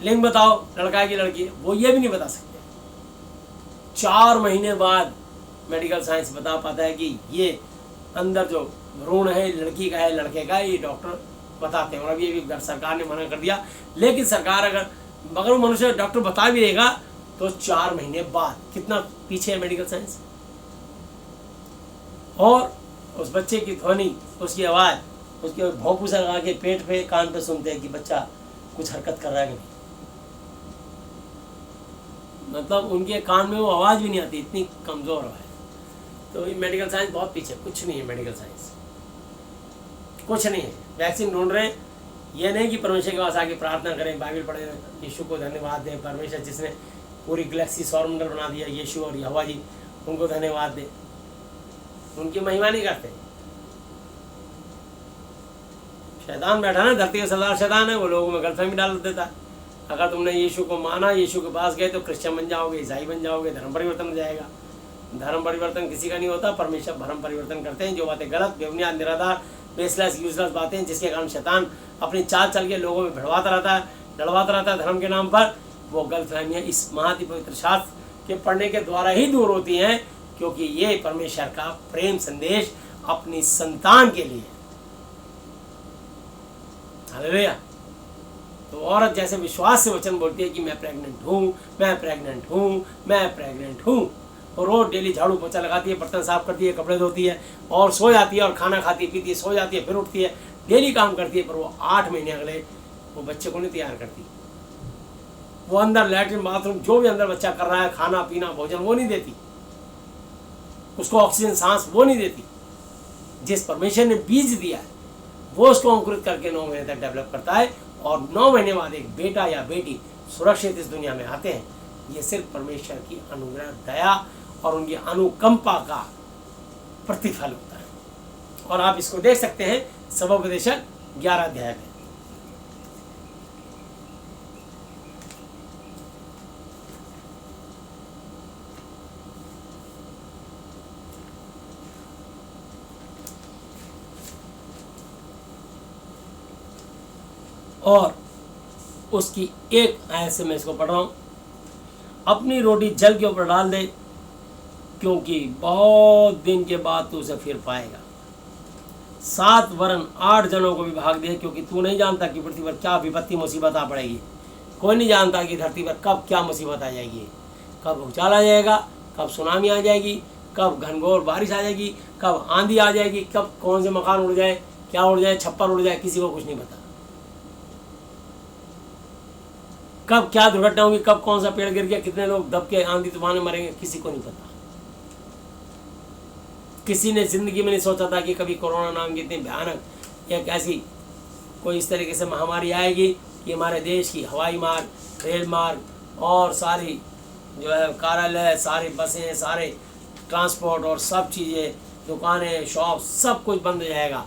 लिंग बताओ, लड़का है कि लड़की है, वो ये भी नहीं बता सकते। 4 महीने बाद मेडिकल साइंस बता पाता है कि ये अंदर जो भ्रूण है लड़की का है लड़के का है, ये डॉक्टर बताते हैं। और अभी भी सरकार ने मना कर दिया, लेकिन सरकार अगर वो मनुष्य डॉक्टर बता भी देगा तो 4 महीने बाद, कितना पीछे है मेडिकल साइंस। और उस बच्चे की ध्वनि, उसकी आवाज़, उसके भौंपूसा लगा के पेट पे, कान पे सुनते हैं कि बच्चा कुछ हरकत कर रहा है कि नहीं। मतलब उनके कान में वो आवाज़ भी नहीं आती, इतनी कमज़ोर है। तो ये मेडिकल साइंस बहुत पीछे, कुछ नहीं है मेडिकल साइंस, कुछ नहीं है। वैक्सीन ढूंढ रहे हैं, ये नहीं कि परमेश्वर के पास आके प्रार्थना करें, बाइबल पढ़ें, यीशु को धन्यवाद दें, परमेश्वर जिसने पूरी गैलेक्सी सौरमंडल बना दिया, यीशु और यहोवा जी, उनको धन्यवाद दें। उनकी महिमा नहीं करते। शैतान बैठा ना, धरती का सरदार शैतान है, वो लोगों में गलतफहमी डाल देता है। अगर तुमने यीशु को माना, यीशु के पास गए तो क्रिश्चियन बन जाओगे, ईसाई बन जाओगे, धर्म परिवर्तन हो जाएगा। धर्म परिवर्तन किसी का नहीं होता, परमेश्वर धर्म परिवर्तन करते हैं। जो बातें गलत, बेबुनियाद, निराधार, बेसलेस, यूजलेस बातें, जिसके कारण शैतान अपनी चाल चल के लोगों में भिड़वाता रहता है, लड़वाता रहता है धर्म के नाम पर, वो गलतफहमियाँ इस महाति पवित्र शास्त्र के पढ़ने के द्वारा ही दूर होती हैं, क्योंकि ये परमेश्वर का प्रेम संदेश अपनी संतान के लिए। हालेलुया। तो औरत जैसे विश्वास से वचन बोलती है कि मैं प्रेग्नेंट हूँ, मैं प्रेग्नेंट हूँ, मैं प्रेग्नेंट हूँ, और रोज डेली झाड़ू पोछा लगाती है, बर्तन साफ करती है, कपड़े धोती है, और सो जाती है, और खाना खाती पीती है, सो जाती है, फिर उठती है, डेली काम करती है। पर वो 8 महीने अगले वो बच्चे को नहीं तैयार करती। वो अंदर लैट्रिन बाथरूम जो भी अंदर बच्चा कर रहा है, खाना पीना भोजन, वो नहीं देती उसको, ऑक्सीजन सांस वो नहीं देती। जिस परमेश्वर ने बीज दिया है वो उसको अंकुरित करके 9 महीने तक डेवलप करता है, और 9 महीने बाद एक बेटा या बेटी सुरक्षित इस दुनिया में आते हैं। ये सिर्फ परमेश्वर की अनुग्रह, दया और उनकी अनुकंपा का प्रतिफल होता है। और आप इसको देख सकते हैं सबोपदेशक 11 अध्याय में। और उसकी एक आयत से मैं इसको पढ़ रहा हूँ, अपनी रोटी जल के ऊपर डाल दे, क्योंकि बहुत दिन के बाद तू उसे फिर पाएगा। 7 वरन 8 जनों को भी भाग दे, क्योंकि तू नहीं जानता कि पृथ्वी पर क्या विपत्ति मुसीबत आ पड़ेगी। कोई नहीं जानता कि धरती पर कब क्या मुसीबत आ जाएगी, कब भूचाल आ जाएगा, कब सुनामी आ जाएगी, कब घनघोर बारिश आ जाएगी, कब आंधी आ जाएगी, कब कौन से मकान उड़ जाए, क्या उड़ जाए, छप्पर उड़ जाए, किसी को कुछ नहीं पता। कब क्या दुर्घटना होगी, कब कौन सा पेड़ गिर गया, कितने लोग दब के आंधी तूफान में मरेंगे, किसी को नहीं पता। किसी ने जिंदगी में नहीं सोचा था कि कभी कोरोना नाम की इतनी भयानक एक ऐसी कोई इस तरीके से महामारी आएगी कि हमारे देश की हवाई मार्ग, रेल मार्ग और सारी जो है कार्यालय, सारी बसें, सारे ट्रांसपोर्ट और सब चीज़ें, दुकानें, शॉप, सब कुछ बंद हो जाएगा।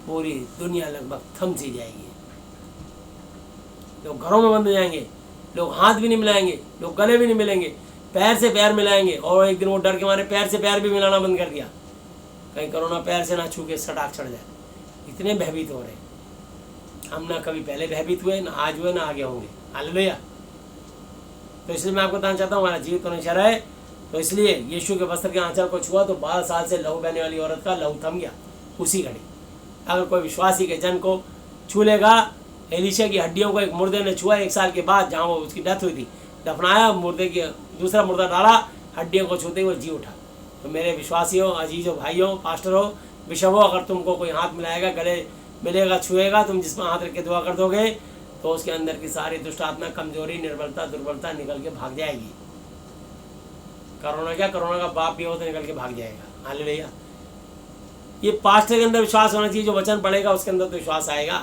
पूरी दुनिया लगभग थम सी जाएगी। तो घरों में बंद हो जाएंगे, लोग हाथ भी नहीं मिलाएंगे, लोग गले भी नहीं मिलेंगे, पैर से पैर मिलाएंगे। और एक दिन वो डर के मारे पैर से पैर भी मिलाना बंद कर दिया, कहीं कोरोना पैर से ना छू के सटाक चढ़ जाए। इतने भयभीत हो रहे हैं। हम ना कभी पहले भयभीत हुए, ना आज हुए, ना आगे होंगे। हालेलुया। तो इसलिए मैं आपको बताना चाहता हूँ, हमारा जीवित होना चाहिए। तो इसलिए यीशु के वस्त्र के आंचल को छुआ तो 12 साल से लहू बहने वाली औरत का लहू थम गया उसी घड़ी। अगर कोई विश्वासी के जन को छू लेगा, एलीशा की हड्डियों को एक मुर्दे ने छुआ 1 साल के बाद, जहाँ वो उसकी डेथ हुई थी, दफनाया, मुर्दे की दूसरा मुर्दा डाला, हड्डियों को छूते हुए जी उठा। तो मेरे विश्वासियों, अजीजों, भाइयों, पास्टरों, बिशपों, अगर तुमको कोई हाथ मिलाएगा, गले मिलेगा, छुएगा, तुम जिसमें हाथ रख के दुआ कर दोगे तो उसके अंदर की सारी दुष्ट आत्मा, कमजोरी, निर्बलता, दुर्बलता निकल के भाग जाएगी। कोरोना क्या, कोरोना का बाप भी हो तो निकल के भाग जाएगा। हालेलुया। ये पास्टर के अंदर विश्वास होना चाहिए, जो वचन पढ़ेगा उसके अंदर तो विश्वास आएगा।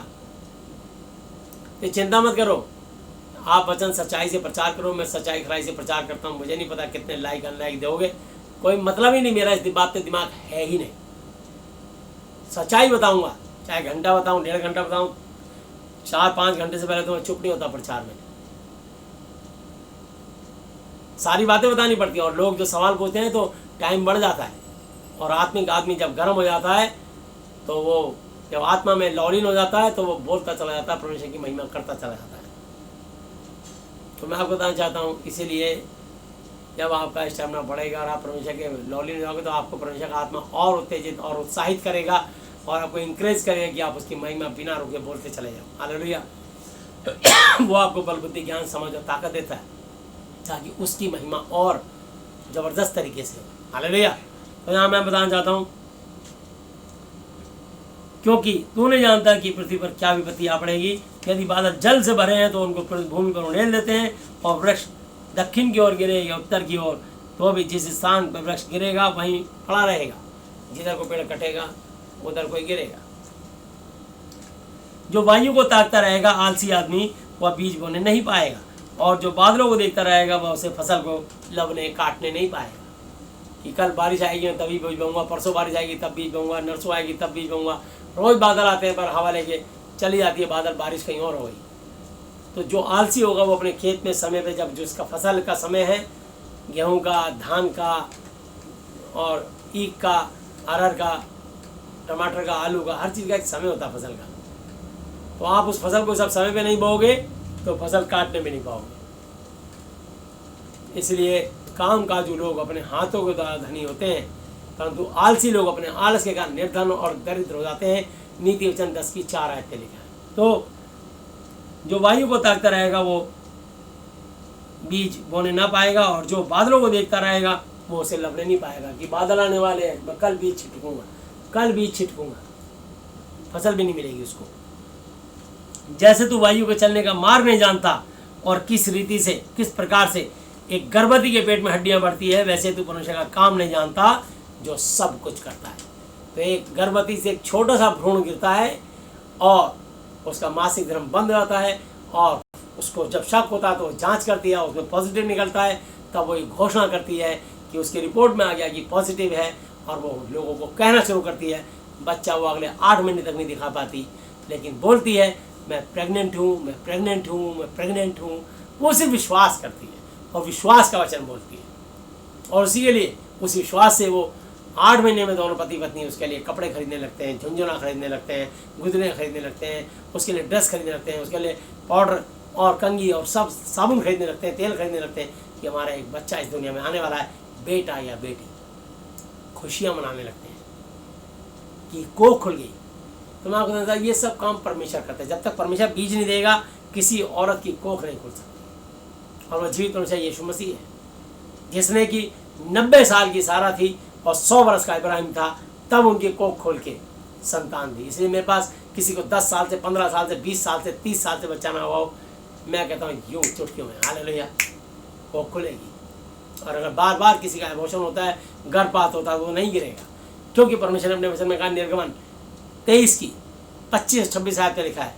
तो चिंता मत करो, आप वचन सच्चाई से प्रचार करो। मैं सच्चाई खराई से प्रचार करता हूँ। मुझे नहीं पता कितने लाइक अनलाइक दोगे, कोई मतलब ही नहीं, मेरा इस बात पे दिमाग है ही नहीं। सच्चाई बताऊंगा, चाहे घंटा बताऊं, 1.5 घंटा बताऊं, 4-5 घंटे से पहले तो मैं चुप नहीं होता प्रचार में। सारी बातें बतानी पड़ती हैं, और लोग जो सवाल पूछते हैं तो टाइम बढ़ जाता है। और आत्मिक आदमी जब गर्म हो जाता है तो वो, जब आत्मा में लौलीन हो जाता है तो वो बोलता चला जाता है, परमेश्वर की महिमा करता चला जाता है। तो मैं आपको बताना चाहता हूँ, इसीलिए जब आपका स्टेमिना बढ़ेगा और आप परमेश्वर के लौलीन हो जाओगे तो आपको परमेश्वर का आत्मा और उत्तेजित और उत्साहित करेगा और आपको इंकरेज करेगा कि आप उसकी महिमा बिना रुके बोलते चले जाओ। हालेलुया। वो आपको बल, बुद्धि, ज्ञान, समझ और ताकत देता है ताकि उसकी महिमा और जबरदस्त तरीके से हो। हालेलुया। तो यहाँ मैं बताना चाहता हूँ, क्योंकि तू नहीं जानता कि पृथ्वी पर क्या विपत्ति आ पड़ेगी। यदि बादल जल से भरे हैं तो उनको भूमि पर उड़ेल देते हैं, और वृक्ष दक्षिण की ओर गिरे या उत्तर की ओर, तो भी जिस स्थान पर वृक्ष गिरेगा वहीं खड़ा रहेगा। जिधर को पेड़ कटेगा उधर कोई गिरेगा। जो वायु को ताकता रहेगा, आलसी आदमी, वह बीज बोने नहीं पाएगा, और जो बादलों को देखता रहेगा वह उसे फसल को लवने काटने नहीं पाएगा। कि कल बारिश आएगी तभी बीज बोऊंगा, परसों बारिश आएगी तब बीज बोऊंगा, नरसों आएगी तब बीज बोऊंगा। रोज बादल आते हैं पर हवा लेके चली जाती है बादल, बारिश कहीं और हो गई। तो जो आलसी होगा वो अपने खेत में समय पे, जब जिसका फसल का समय है, गेहूं का, धान का और ईख का, अरहर का, टमाटर का, आलू का, हर चीज़ का एक समय होता है फसल का। तो आप उस फसल को सब समय पे नहीं बोओगे तो फसल काटने में नहीं पाओगे। इसलिए काम काजू लोग अपने हाथों के द्वारा धनी होते हैं, परंतु आलसी लोग अपने आलस के कारण निर्धन और दरिद्र हो जाते हैं। नीति वचन 10:4 लिखा है। तो जो वायु को ताकता रहेगा वो बीज बोने ना पाएगा, और जो बादलों को देखता रहेगा वो उसे लवने नहीं पाएगा। कि बादल आने वाले हैं, मैं कल बीज छिटकूंगा, कल बीज छिटकूंगा, फसल भी नहीं मिलेगी उसको। जैसे तू वायु के चलने का मार्ग नहीं जानता और किस रीति से, किस प्रकार से एक गर्भवती के पेट में हड्डियां बढ़ती है, वैसे तू परमेश्वर का काम नहीं जानता जो सब कुछ करता है। तो एक गर्भवती से एक छोटा सा भ्रूण गिरता है और उसका मासिक धर्म बंद हो जाता है, और उसको जब शक होता है तो वो जांच करती है, उसमें पॉजिटिव निकलता है, तब वो ये घोषणा करती है कि उसकी रिपोर्ट में आ गया कि पॉजिटिव है, और वो लोगों को कहना शुरू करती है। बच्चा वो अगले 8 महीने तक नहीं दिखा पाती, लेकिन बोलती है मैं प्रेग्नेंट हूँ, मैं प्रेग्नेंट हूँ, मैं प्रेग्नेंट हूँ। वो सिर्फ विश्वास करती है और विश्वास का वचन बोलती है, और उसी के लिए, उस विश्वास से वो 8 महीने में दोनों पति पत्नी उसके लिए कपड़े खरीदने लगते हैं, झुंझुना खरीदने लगते हैं, गुदने खरीदने लगते हैं, उसके लिए ड्रेस खरीदने लगते हैं, उसके लिए पाउडर और कंघी और सब साबुन खरीदने लगते हैं, तेल खरीदने लगते हैं कि हमारा एक बच्चा इस दुनिया में आने वाला है, बेटा या बेटी। खुशियाँ मनाने लगते हैं कि कोख खुल गई। तो मैं आपको बताता हूं, ये सब काम परमेश्वर करते हैं। जब तक परमेश्वर बीज नहीं देगा किसी औरत की कोख नहीं खुल सकती। और वह जीवित परमेश्वर यीशु मसीह है, जिसने कि 90 साल की सारा थी और 100 वर्ष का इब्राहिम था, तब उनकी कोख खोल के संतान दी। इसलिए मेरे पास किसी को 10 साल से, 15 साल से, 20 साल से, 30 साल से बच्चा ना हुआ हो, मैं कहता हूँ यूँ चुटकियों में हालेलुया कोख खुलेगी। और अगर बार बार किसी का इमोशन होता है, गर्भपात होता है, वो नहीं गिरेगा, क्योंकि परमेश्वर ने अपने वचन में कहा, निर्गमन 23 की 25-26 आयत पे लिखा है,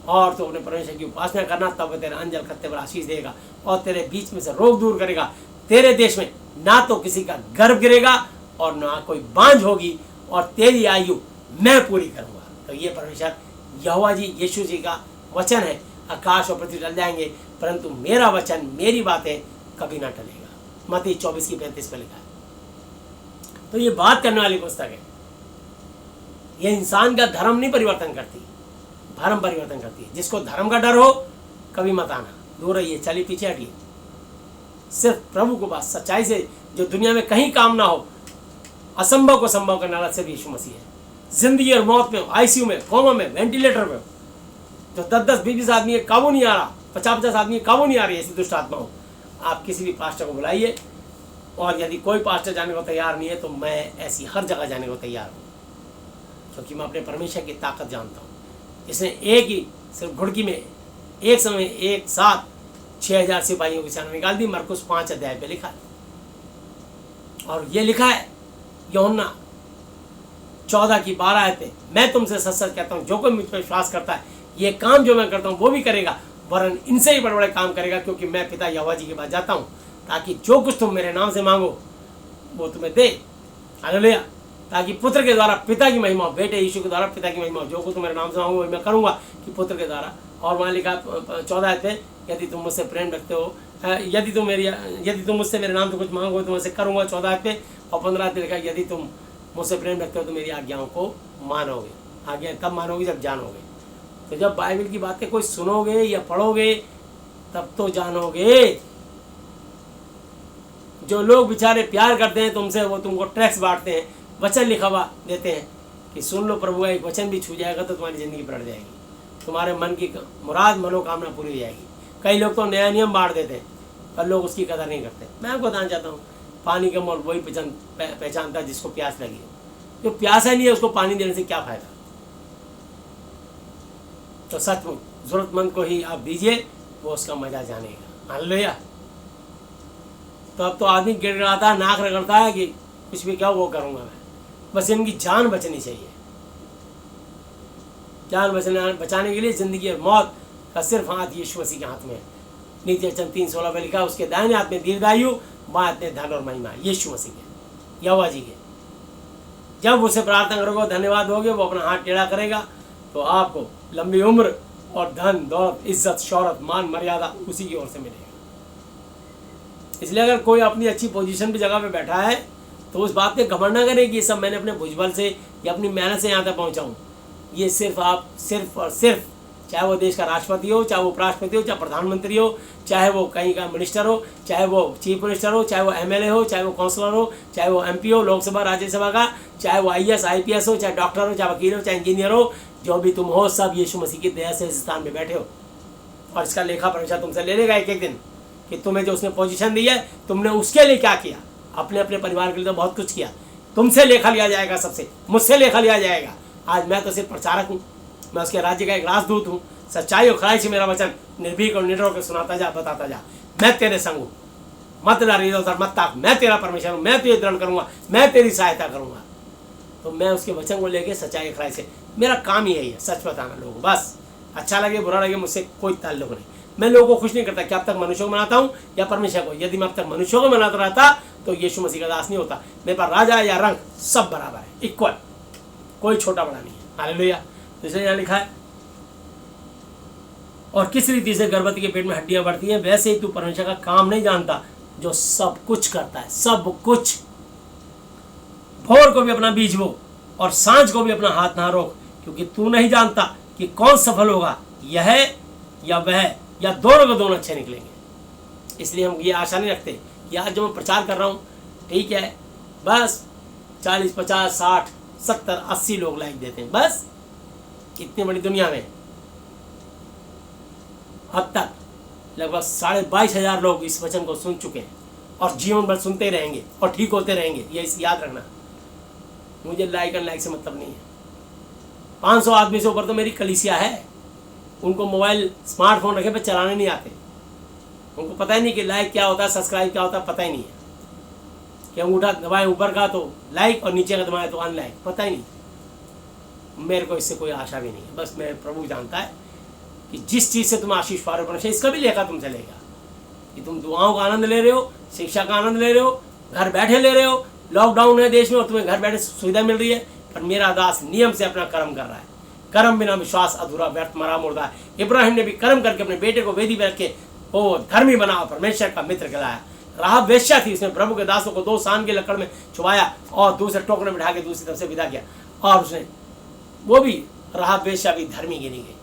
और तो अपने परमेश्वर की उपासना करना, तब तेरे अंजल खत्ते पर आशीष देगा और तेरे बीच में से रोग दूर करेगा। तेरे देश में ना तो किसी का गर्भ गिरेगा और ना कोई बांझ होगी, और तेरी आयु मैं पूरी करूंगा। तो ये परमेश्वर यहोवा जी, यीशु जी का वचन है। आकाश और पृथ्वी टल जाएंगे परंतु मेरा वचन, मेरी बातें कभी ना टलेगा। मत्ती 24:35 पे लिखा है। तो ये बात करने वाली पुस्तक है। ये इंसान का धर्म नहीं परिवर्तन करती, धर्म परिवर्तन करती है। जिसको धर्म का डर हो कभी मत आना, दूर रहिए, चलिए पीछे हटिए। सिर्फ प्रभु को बात सच्चाई से, जो दुनिया में कहीं काम ना हो, असंभव को संभव करने वाला सिर्फ यीशु मसीह है। जिंदगी और मौत में, आईसीयू में, कोमा में, वेंटिलेटर में, जो 10-10, 20-20 आदमी के काबू नहीं आ रहा, 50-50 आदमी के काबू नहीं आ रही, ऐसी दुष्ट आत्मा हो, आप किसी भी पास्टर को बुलाइए। और यदि कोई पास्टर जाने को तैयार नहीं है तो मैं ऐसी हर जगह जाने को तैयार हूँ, क्योंकि मैं अपने परमेश्वर की ताकत जानता हूँ। इसने एक ही सिर्फ घुड़की में एक समय एक साथ 6000 सिपाहियों की सेना निकाल दी। मरकुस 5 अध्याय पे लिखा है। और ये लिखा है यूहन्ना 14:12 पे, मैं तुमसे सच सच कहता हूँ, जो कोई मुझ पर विश्वास करता है ये काम जो मैं करता हूँ वो भी करेगा, वरन इनसे ही बड़े बड़े काम करेगा, क्योंकि मैं पिता यहोवा जी के पास जाता हूँ, ताकि जो कुछ तुम मेरे नाम से मांगो वो तुम्हें दे। हालेलुया। ताकि पुत्र के द्वारा पिता की महिमा हो, बेटे यीशु के द्वारा पिता की महिमा हो। जो कुछ तुम मेरे नाम से मांगो वही मैं करूँगा, कि पुत्र के द्वारा। और वहाँ लिखा 14 पे, यदि तुम मुझसे प्रेम रखते हो, यदि तुम मुझसे मेरे नाम से कुछ मांगो तो मैं उसे करूँगा, 14 पे। और 15 पे लिखा, यदि तुम मुझसे प्रेम रखते हो तो मेरी आज्ञाओं को मानोगे। आज्ञा तब मानोगे जब जानोगे। तो जब बाइबल की बातें कोई सुनोगे या पढ़ोगे तब तो जानोगे। जो लोग बेचारे प्यार करते हैं तुमसे, वो तुमको टैक्स बांटते हैं, वचन लिखा हुआ देते हैं कि सुन लो प्रभु का एक वचन भी छू जाएगा तो तुम्हारी ज़िंदगी पलट जाएगी, तुम्हारे मन की मुराद मनोकामना पूरी हो जाएगी। कई लोग तो नया नियम बांट देते हैं पर लोग उसकी कदर नहीं करते। मैं आपको बताना चाहता हूँ, पानी का मोल वही पहचानता है जिसको प्यास लगी हो। जो प्यासा नहीं है उसको पानी देने से क्या फ़ायदा। तो सचमुच ज़रूरतमंद को ही आप दीजिए, वो उसका मजा जानेगा। हालेलुया। तो अब तो आदमी गिड़गिड़ाता है, नाक रगड़ता है कि कुछ भी क्या वो करूँगा मैं, बस इनकी जान बचनी चाहिए। जान बचाने के लिए ज़िंदगी और मौत का सिर्फ हाथ यीशु मसीह के हाथ में है। नीति वचन 3:16 में लिखा, उसके दाहिने हाथ में दीर्घायु, बाएं हाथ में धन और महिमा। यीशु मसीह के, यहोवा जी के। जब उसे प्रार्थना करोगे, धन्यवाद दोगे, वो अपना हाथ टेढ़ा करेगा तो आपको लंबी उम्र और धन दौलत, इज्जत, शौहरत, मान मर्यादा उसी की ओर से मिलेगा। इसलिए अगर कोई अपनी अच्छी पोजीशन पे जगह पे बैठा है तो उस बात पे घमंड ना करें कि ये सब मैंने अपने भुजबल से या अपनी मेहनत से यहाँ तक पहुँचा हूँ। ये सिर्फ और सिर्फ, चाहे वो देश का राष्ट्रपति हो, चाहे वो उपराष्ट्रपति हो, चाहे प्रधानमंत्री हो, चाहे वो कहीं का मिनिस्टर हो, चाहे वो चीफ मिनिस्टर हो, चाहे वो MLA हो, चाहे वो काउंसलर हो, चाहे वो MP हो लोकसभा राज्यसभा का, चाहे वो IAS IPS हो, चाहे डॉक्टर हो, चाहे वकील हो, चाहे इंजीनियर हो, जो भी तुम हो सब यीशु मसीह की दया से इस स्थान में बैठे हो। और इसका लेखा परीक्षा तुमसे ले लेगा एक एक दिन कि तुम्हें जो उसने पोजीशन दी है तुमने उसके लिए क्या किया। अपने अपने परिवार के लिए तो बहुत कुछ किया, तुमसे लेखा लिया जाएगा, सबसे मुझसे लेखा लिया जाएगा। आज मैं तो सिर्फ प्रचारक हूँ, मैं उसके राज्य का एक राजदूत हूँ। सच्चाई और खराई से मेरा वचन निर्भीक और निडर होकर सुनाता जा, बताता जा। मैं तेरे संग हूँ, मत डर इधर उधर मत ताक, मैं तेरा परमेश्वर हूँ, मैं तुझे दृढ़ करूँगा, मैं तेरी सहायता करूँगा। तो मैं उसके वचन को लेके सच्चाई खराई से, मेरा काम ही यही है, सच बताना लोगों को। बस अच्छा लगे बुरा लगे मुझसे कोई ताल्लुक नहीं। मैं लोगों को खुश नहीं करता कि अब तक मनुष्यों को मनाता हूँ या परमेश्वर को। यदि मैं अब तक मनुष्यों को मनाता रहता तो यीशु मसीह का दास नहीं होता। मेरे पास राजा या रंग सब बराबर है, इक्वल, कोई छोटा बड़ा नहीं है। हालेलुया। तो इसलिए यहाँ लिखा है, और किस रीति से गर्भवती के पेट में हड्डियां बढ़ती हैं, वैसे ही तू परमेश्वर का काम नहीं जानता जो सब कुछ करता है, सब कुछ। भोर को भी अपना बीज बो और सांझ को भी अपना हाथ ना रोक, क्योंकि तू नहीं जानता कि कौन सफल होगा, यह या वह, या दोनों के दोनों अच्छे निकलेंगे। इसलिए हम ये आशा नहीं रखते कि आज जो मैं प्रचार कर रहा हूँ ठीक है, बस 40, 50, 60, 70, 80 लोग लाइक देते हैं, बस। इतनी बड़ी दुनिया में अब तक लगभग 22,500 लोग इस वचन को सुन चुके हैं और जीवन भर सुनते रहेंगे और ठीक होते रहेंगे। ये याद रखना। मुझे लाइक अनलाइक से मतलब नहीं है। 500 आदमी से ऊपर तो मेरी कलीसिया है, उनको मोबाइल स्मार्टफोन रखे पे चलाने नहीं आते। उनको पता ही नहीं कि लाइक क्या होता है, सब्सक्राइब क्या होता है, पता ही नहीं है। कि अंगूठा दबाए ऊपर का तो लाइक और नीचे का दबाए तो अनलाइक, पता ही नहीं। मेरे को इससे कोई आशा भी नहीं है। बस मैं प्रभु जानता है कि जिस चीज़ से तुम आशीष पा रहे हो परमेश्वर इसका भी लेखा तुमसे लेगा। कि तुम दुआओं का आनंद ले रहे हो, शिक्षा का आनंद ले रहे हो, घर बैठे ले रहे हो। लॉकडाउन है देश में और तुम्हें घर बैठे सुविधा मिल रही है, पर मेरा दास नियम से अपना कर्म कर रहा है। कर्म बिना विश्वास अधूरा व्यर्थ मरा मुर्दा है। इब्राहिम ने भी कर्म करके अपने बेटे को वेदी पर रख के वो धर्मी बना, परमेश्वर का मित्र कहलाया। राहब वेश्या थी, उसने प्रभु के दासों को 2 सान के लकड़ में छुपाया और दूसरे टोकरे में बिठा के दूसरी तरफ से विदा किया, और उसने वो भी राहब वेश्या भी धर्मी गिनी गई।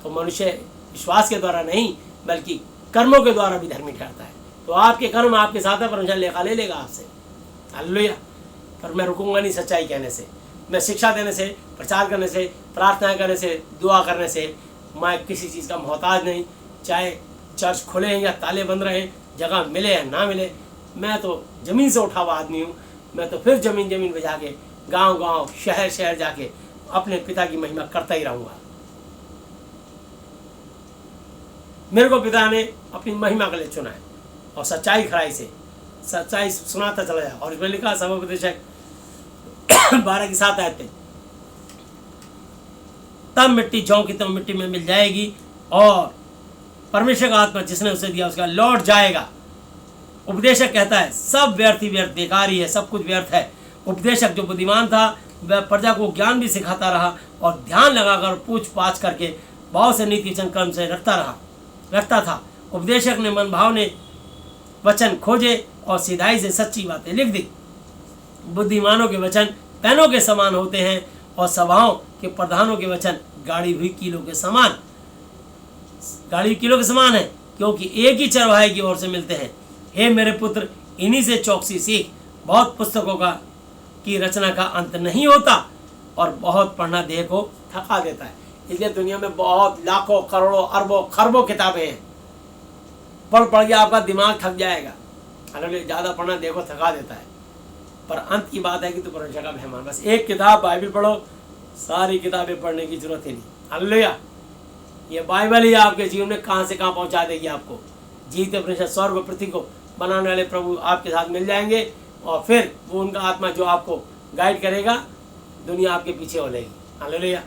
तो मनुष्य विश्वास के द्वारा नहीं बल्कि कर्मों के द्वारा भी धर्मी ठहरता है। तो आपके कर्म आपके साथ है, परमेश्वर लेखा ले लेगा आपसे। हालेलुया। पर मैं रुकूंगा नहीं सच्चाई कहने से, मैं शिक्षा देने से, प्रचार करने से, प्रार्थना करने से, दुआ करने से। मैं किसी चीज़ का मोहताज नहीं, चाहे चर्च खुले हैं या ताले बंद रहे, जगह मिले या ना मिले। मैं तो ज़मीन से उठा हुआ आदमी हूँ। मैं तो फिर ज़मीन पे जाके, गांव शहर शहर जाके अपने पिता की महिमा करता ही रहूँगा। मेरे को पिता ने अपनी महिमा के लिए चुना है और सच्चाई खराई से सच्चाई सुनाता चला जाए। और इसमें लिखा समोपदेशक 12 की 7 आयत पे, तब मिट्टी जौ की तब मिट्टी में मिल जाएगी और परमेश्वर का आत्मा जिसने उसे दिया उसका लौट जाएगा। उपदेशक कहता है सब व्यर्थ ही व्यर्थ, बेकार ही है, सब कुछ व्यर्थ है। उपदेशक जो बुद्धिमान था वह प्रजा को ज्ञान भी सिखाता रहा और ध्यान लगाकर पूछ पाछ करके बहुत से नीति वचन कर्म से रखता था। उपदेशक ने मन भाव ने वचन खोजे और सीधाई से सच्ची बातें लिख दी। बुद्धिमानों के वचन पेनों के समान होते हैं और सभाओं के प्रधानों के वचन गाड़ी हुई कीलों के समान है, क्योंकि एक ही चरवाहे की ओर से मिलते हैं। हे मेरे पुत्र, इन्हीं से चौकसी सीख। बहुत पुस्तकों की रचना का अंत नहीं होता और बहुत पढ़ना देह को थका देता है। इसलिए दुनिया में बहुत लाखों करोड़ों अरबों खरबों किताबें हैं, पढ़ के आपका दिमाग थक जाएगा। हालांकि ज़्यादा पढ़ना देह को थका देता है, पर अंत की बात है कि तो परमेश्वर का मेहमान। बस एक किताब बाइबल पढ़ो, सारी किताबें पढ़ने की जरूरत ही नहीं। हालेलुया। ये बाइबल ही आपके जीवन में कहाँ से कहाँ पहुँचा देगी आपको। जीते परमेश्वर स्वर्ग और पृथ्वी को बनाने वाले प्रभु आपके साथ मिल जाएंगे और फिर वो उनका आत्मा जो आपको गाइड करेगा, दुनिया आपके पीछे हो लेगी। हालेलुया।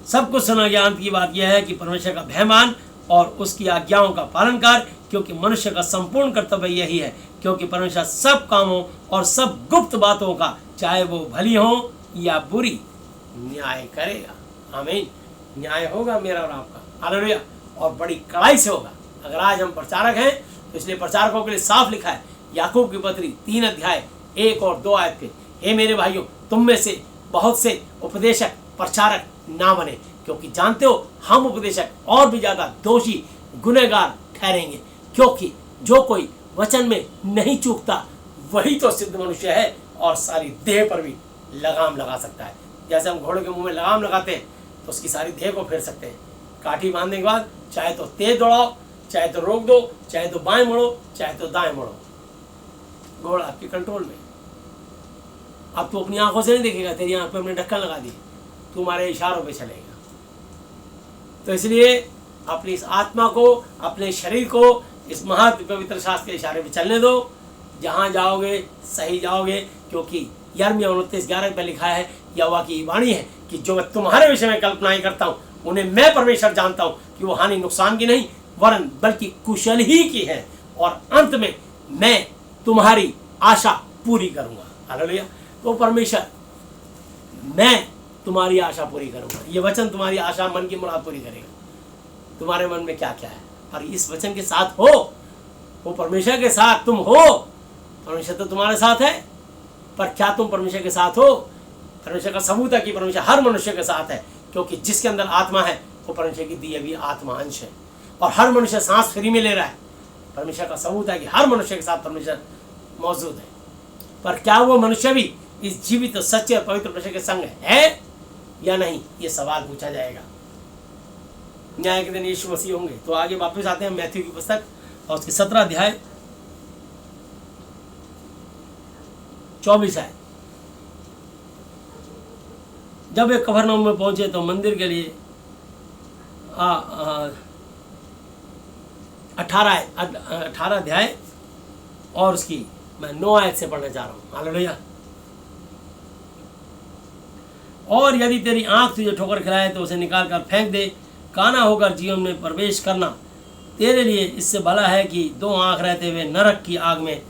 सब कुछ सुना गया। अंत की बात यह है कि परमेश्वर का भयमान और उसकी आज्ञाओं का पालन कर, क्योंकि मनुष्य का संपूर्ण कर्तव्य यही है। क्योंकि परमेश्वर सब कामों और सब गुप्त बातों का, चाहे वो भली हो या बुरी, न्याय करेगा। आमीन। न्याय होगा मेरा और आपका। हालेलुया। और बड़ी कड़ाई से होगा। अगर आज हम प्रचारक हैं तो इसलिए प्रचारकों के लिए साफ लिखा है याकूब की पत्री 3 अध्याय 1 और 2 आयत पे, हे मेरे भाइयों, तुम में से बहुत से उपदेशक प्रचारक ना बने, क्योंकि जानते हो हम उपदेशक और भी ज्यादा दोषी गुनहगार ठहरेंगे। क्योंकि जो कोई वचन में नहीं चूकता वही तो सिद्ध मनुष्य है और सारी देह पर भी लगाम लगा सकता है। जैसे हम घोड़े के मुंह में लगाम लगाते हैं तो उसकी सारी देह को फेर सकते हैं। काठी बांधने के बाद चाहे तो तेज दौड़ाओ, चाहे तो रोक दो, चाहे तो बाएं मुड़ो, चाहे तो दाएं मुड़ो, घोड़ा आपके कंट्रोल में। अब तू अपनी आंखों से नहीं देखेगा, तेरी आंख पे अपने ढक्कन लगा दिए, तुम्हारे इशारों पे चलेगा। तो इसलिए अपनी इस आत्मा को, अपने शरीर को इस महत् पवित्र शास्त्र के इशारे पे चलने दो। जहाँ जाओगे सही जाओगे, क्योंकि यिर्मयाह 29:11 पे लिखा है, यहोवा की वाणी है कि जो मैं तुम्हारे विषय में कल्पनाएं करता हूँ उन्हें मैं परमेश्वर जानता हूँ कि वो हानि नुकसान की नहीं वरन बल्कि कुशल ही की है, और अंत में मैं तुम्हारी आशा पूरी करूँगा। हालेलुया। तो परमेश्वर, मैं तुम्हारी आशा पूरी करूँगा। ये वचन तुम्हारी आशा, मन की मुराद पूरी करेगा। तुम्हारे मन में क्या क्या है और इस वचन के साथ हो, वो परमेश्वर के साथ तुम हो। परमेश्वर तो तुम्हारे साथ है, पर क्या तुम परमेश्वर के साथ हो? परमेश्वर का सबूत है कि परमेश्वर हर मनुष्य के साथ है, क्योंकि जिसके अंदर आत्मा है वो परमेश्वर की दी हुई आत्मा अंश है, और हर मनुष्य सांस फ्री में ले रहा है। परमेश्वर का सबूत है कि हर मनुष्य के साथ परमेश्वर मौजूद है। पर क्या वो मनुष्य भी इस जीवित और सच्चे और पवित्र परमेश्वर के संग है या नहीं, ये सवाल पूछा जाएगा। न्याय के दिन यीशु मसीह होंगे। तो आगे वापस आते हैं मैथ्यू की पुस्तक और उसके 17 अध्याय 24 है। जब वे कफरनहूम में पहुंचे तो मंदिर के लिए 18 अध्याय और उसकी मैं 9 आयत से पढ़ना चाह रहा हूँ। हालेलुया। और यदि तेरी आंख तुझे ठोकर खिलाए तो उसे निकाल कर फेंक दे। काना होकर जीवन में प्रवेश करना तेरे लिए इससे भला है कि 2 आंख रहते हुए नरक की आग में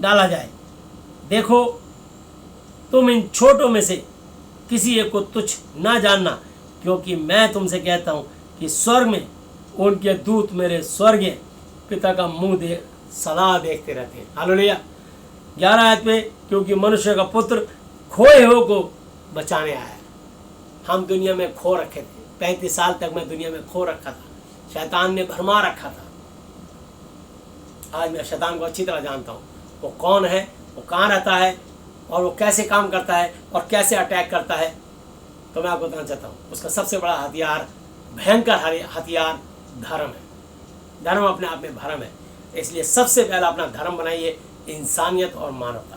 डाला जाए। देखो, तुम इन छोटों में से किसी एक को तुच्छ ना जानना, क्योंकि मैं तुमसे कहता हूँ कि स्वर्ग में उनके दूत मेरे स्वर्गीय पिता का मुंह सदा देखते रहते हैं। हालेलुया। 11 आयत पे, क्योंकि मनुष्य का पुत्र खोए हुए को बचाने आया है। हम दुनिया में खो रखे थे, 35 साल तक मैं दुनिया में खो रखा था, शैतान ने भरमा रखा था। आज मैं शैतान को अच्छी तरह जानता हूँ, वो कौन है, वो कहाँ रहता है और वो कैसे काम करता है और कैसे अटैक करता है। तो मैं आपको बताना चाहता हूँ, उसका सबसे बड़ा हथियार, भयंकर हथियार धर्म है। धर्म अपने आप में भरम है, इसलिए सबसे पहला अपना धर्म बनाइए, इंसानियत और मानवता।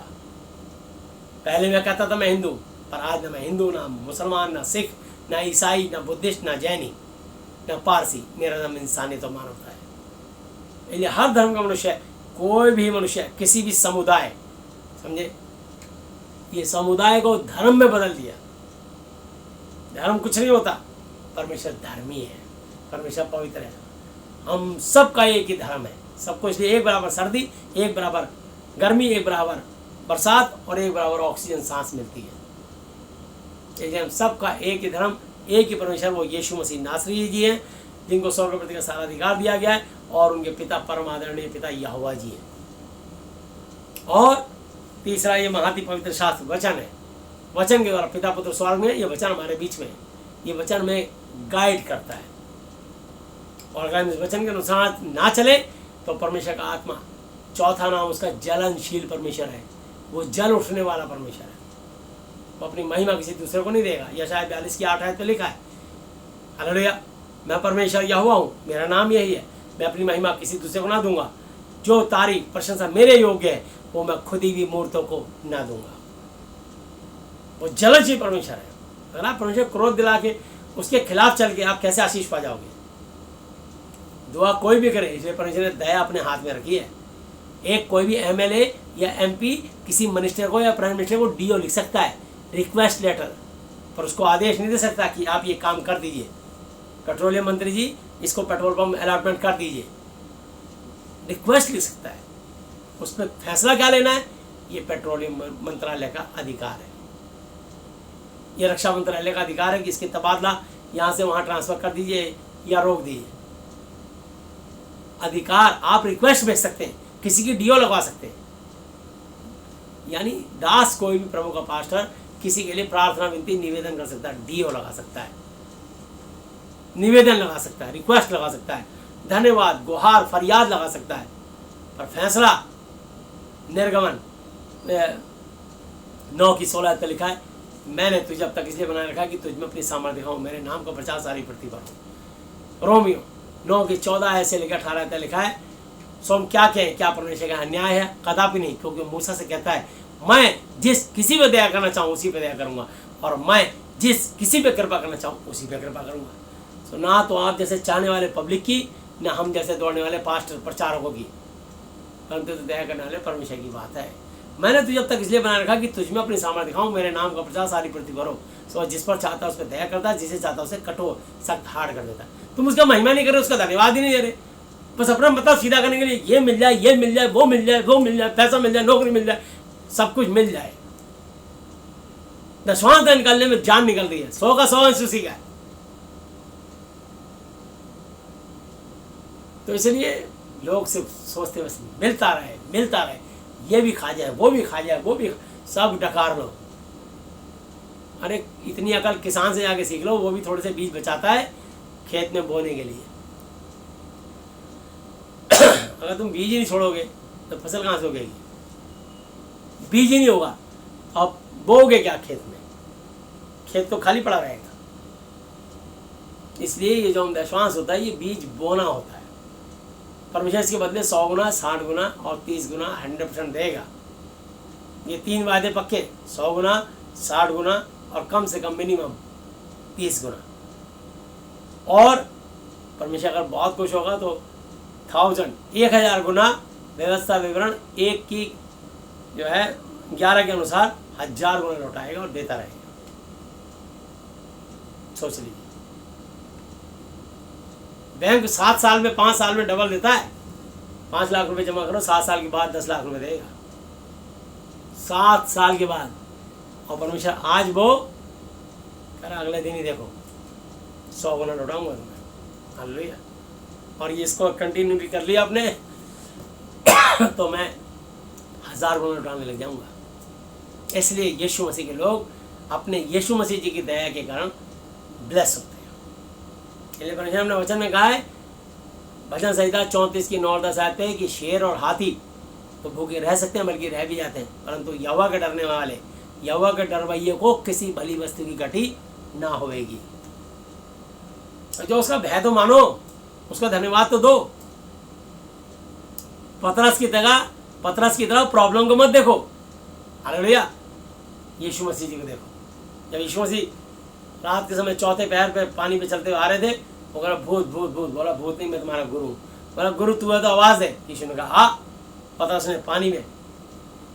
पहले मैं कहता था मैं हिंदू, पर आज ना मैं हिंदू, ना मुसलमान, ना सिख, ना ईसाई, ना बुद्धिस्ट, ना जैनी, ना पारसी, मेरा नाम इंसानियत और मानवता है। इसलिए हर धर्म का मनुष्य, कोई भी मनुष्य, किसी भी समुदाय, समझे, ये समुदाय को धर्म में बदल दिया। धर्म कुछ नहीं होता, परमेश्वर धर्मी है, परमेश्वर पवित्र है। हम सबका एक ही धर्म है, सबको इसलिए एक बराबर सर्दी, एक बराबर गर्मी, एक बराबर बरसात और एक बराबर ऑक्सीजन सांस मिलती है। इसलिए हम सबका एक ही धर्म, एक ही परमेश्वर, वो यीशु मसीह नासरी जी हैं, जिनको स्वर्ग प्रति का सारा अधिकार दिया गया है, और उनके पिता परम आदरणीय पिता यहोवा जी हैं। और तीसरा ये महाति पवित्र शास्त्र वचन है। वचन के द्वारा पिता पुत्र स्वर्ग में, ये वचन हमारे बीच में है, ये वचन में गाइड करता है। और अगर इस वचन के अनुसार ना चले तो परमेश्वर का आत्मा, चौथा नाम उसका जलनशील परमेश्वर है, वो जल उठने वाला परमेश्वर है। वो अपनी महिमा किसी दूसरे को नहीं देगा। यशायाह 42 की 8 आयत पे लिखा है, हालेलुया, मैं परमेश्वर यहोवा हूँ, मेरा नाम यही है, मैं अपनी महिमा किसी दूसरे को ना दूंगा। जो तारीफ प्रशंसा मेरे योग्य है वो मैं खुद ही भी मूर्तों को ना दूंगा। वो जलनशील परमेश्वर है। अगर आप परमेश्वर क्रोध दिला के उसके खिलाफ चल के आप कैसे आशीष पा जाओगे? दुआ कोई भी करे, इसलिए परमेश्वर ने दया अपने हाथ में रखी है। एक कोई भी एमएलए या एमपी किसी मिनिस्टर को या प्राइम मिनिस्टर को डीओ लिख सकता है, रिक्वेस्ट लेटर, पर उसको आदेश नहीं दे सकता कि आप ये काम कर दीजिए, पेट्रोलियम मंत्री जी इसको पेट्रोल पंप अलॉटमेंट कर दीजिए। रिक्वेस्ट लिख सकता है, उस पर फैसला क्या लेना है ये पेट्रोलियम मंत्रालय का अधिकार है, ये रक्षा मंत्रालय का अधिकार है कि इसके तबादला यहाँ से वहाँ ट्रांसफर कर दीजिए या रोक दीजिए। अधिकार, आप रिक्वेस्ट भेज सकते हैं, किसी की डीओ लगवा सकते हैं। यानी दास, कोई भी प्रभु का पास्टर किसी के लिए प्रार्थना विनती निवेदन कर सकता है, डीओ लगा सकता है, निवेदन लगा सकता है, रिक्वेस्ट लगा सकता है, धन्यवाद, गुहार, फरियाद लगा सकता है। पर फैसला, निर्गमन 9 की 16 पे लिखा है, मैंने तुझे अब तक इसलिए बनाए रखा कि तुझ में अपनी सामर्थ्य दिखाऊं, मेरे नाम का प्रचार सारी पृथ्वी पर हो। रोमियो 9 की 14 से लेकर 18 तक लिखा है, सो हम क्या कहें, क्या परमेश्वर का अन्याय है? कदापि नहीं, क्योंकि मूसा से कहता है मैं जिस किसी पे दया करना चाहूँ उसी पे दया करूँगा, और मैं जिस किसी पे कृपा करना चाहूँ उसी पे कृपा करूँगा। सो ना तो आप जैसे चाहने वाले पब्लिक की, ना हम जैसे दौड़ने वाले पास्टर प्रचारकों की, परंतु तो दया करने वाले परमेश्वर की बात है। मैंने तुझे अब तक इसलिए बना रखा कि तुझ में अपनी सामर्थ्य दिखाऊं, मेरे नाम का प्रचार सारी पृथ्वी पर हो। सो जिस पर चाहता है उस पर दया करता है, जिसे चाहता है उसे कठोर सख्त हार्ड कर देता है। तुम उसका महिमा नहीं कर रहे, उसका धन्यवाद ही नहीं दे रहे, बस अपना मतलब सीधा करने के लिए ये मिल जाए, ये मिल जाए, वो मिल जाए, वो मिल जाए, पैसा मिल जाए, नौकरी मिल जाए, सब कुछ मिल जाए। दशवांश निकालने में जान निकल रही है, 100 का 100 अंश उसी का है। तो इसलिए लोग सिर्फ सोचते बस मिलता रहे, मिलता रहे, ये भी खा जाए, वो भी खा जाए, वो भी, सब डकार लो। अरे इतनी अकल किसान से जाके सीख लो, वो भी थोड़े से बीज बचाता है खेत में बोने के लिए। अगर तुम बीज ही नहीं छोड़ोगे तो फसल कहाँ से उगेगी? बीज ही नहीं होगा, अब बोओगे क्या खेत में? खेत तो खाली पड़ा रहेगा। इसलिए ये जो दशवांश होता है ये बीज बोना होता है। परमेश्वर इसके बदले 100 गुना, 60 गुना और 30 गुना 100% देगा। ये 3 वादे पक्के, 100 गुना, 60 गुना और कम से कम मिनिमम 30 गुना। और परमेश्वर अगर बहुत खुश होगा तो 1000 गुना व्यवस्था विवरण 1 की जो है 11 के अनुसार 1000 गुना लौटाएगा और देता रहेगा। सोच लीजिए, बैंक 7 साल में 5 साल में डबल देता है। 5 लाख रुपए जमा करो, 7 साल के बाद 10 लाख रुपए देगा, 7 साल के बाद। और परमेश्वर आज वो कह रहा अगले दिन ही देखो 100 गुना लौटाऊंगा तुम्हें। हालेलुया। और ये इसको कंटिन्यू कर लिया आपने तो मैं 1000 गुना लौटाने लग जाऊंगा। इसलिए यीशु मसीह के लोग अपने यीशु मसीह जी की दया के कारण ब्लेस होते हैं। इसलिए परमेश्वर ने वचन में कहा है, भजन संहिता 34 की 9-10 आते हैं कि शेर और हाथी तो भूखे रह सकते हैं, बल्कि रह भी जाते हैं, परंतु यहोवा के डरने वाले, यहोवा के डरवैये को किसी भली वस्तु की घटी ना होएगी। जो उसका भय तो मानो, उसका धन्यवाद तो दो। पतरस की तरह प्रॉब्लम को मत देखो। हालेलुया। यीशु मसीह जी को देखो। जब यीशु मसीह रात के समय चौथे पैर पे पानी पे चलते हुए आ रहे थे, वो कहा भूत भूत भूत। बोला भूत नहीं, मैं तुम्हारा गुरु। बोला गुरु तू है तो आवाज़ दे। यीशु ने कहा हाँ। पतरस ने पानी में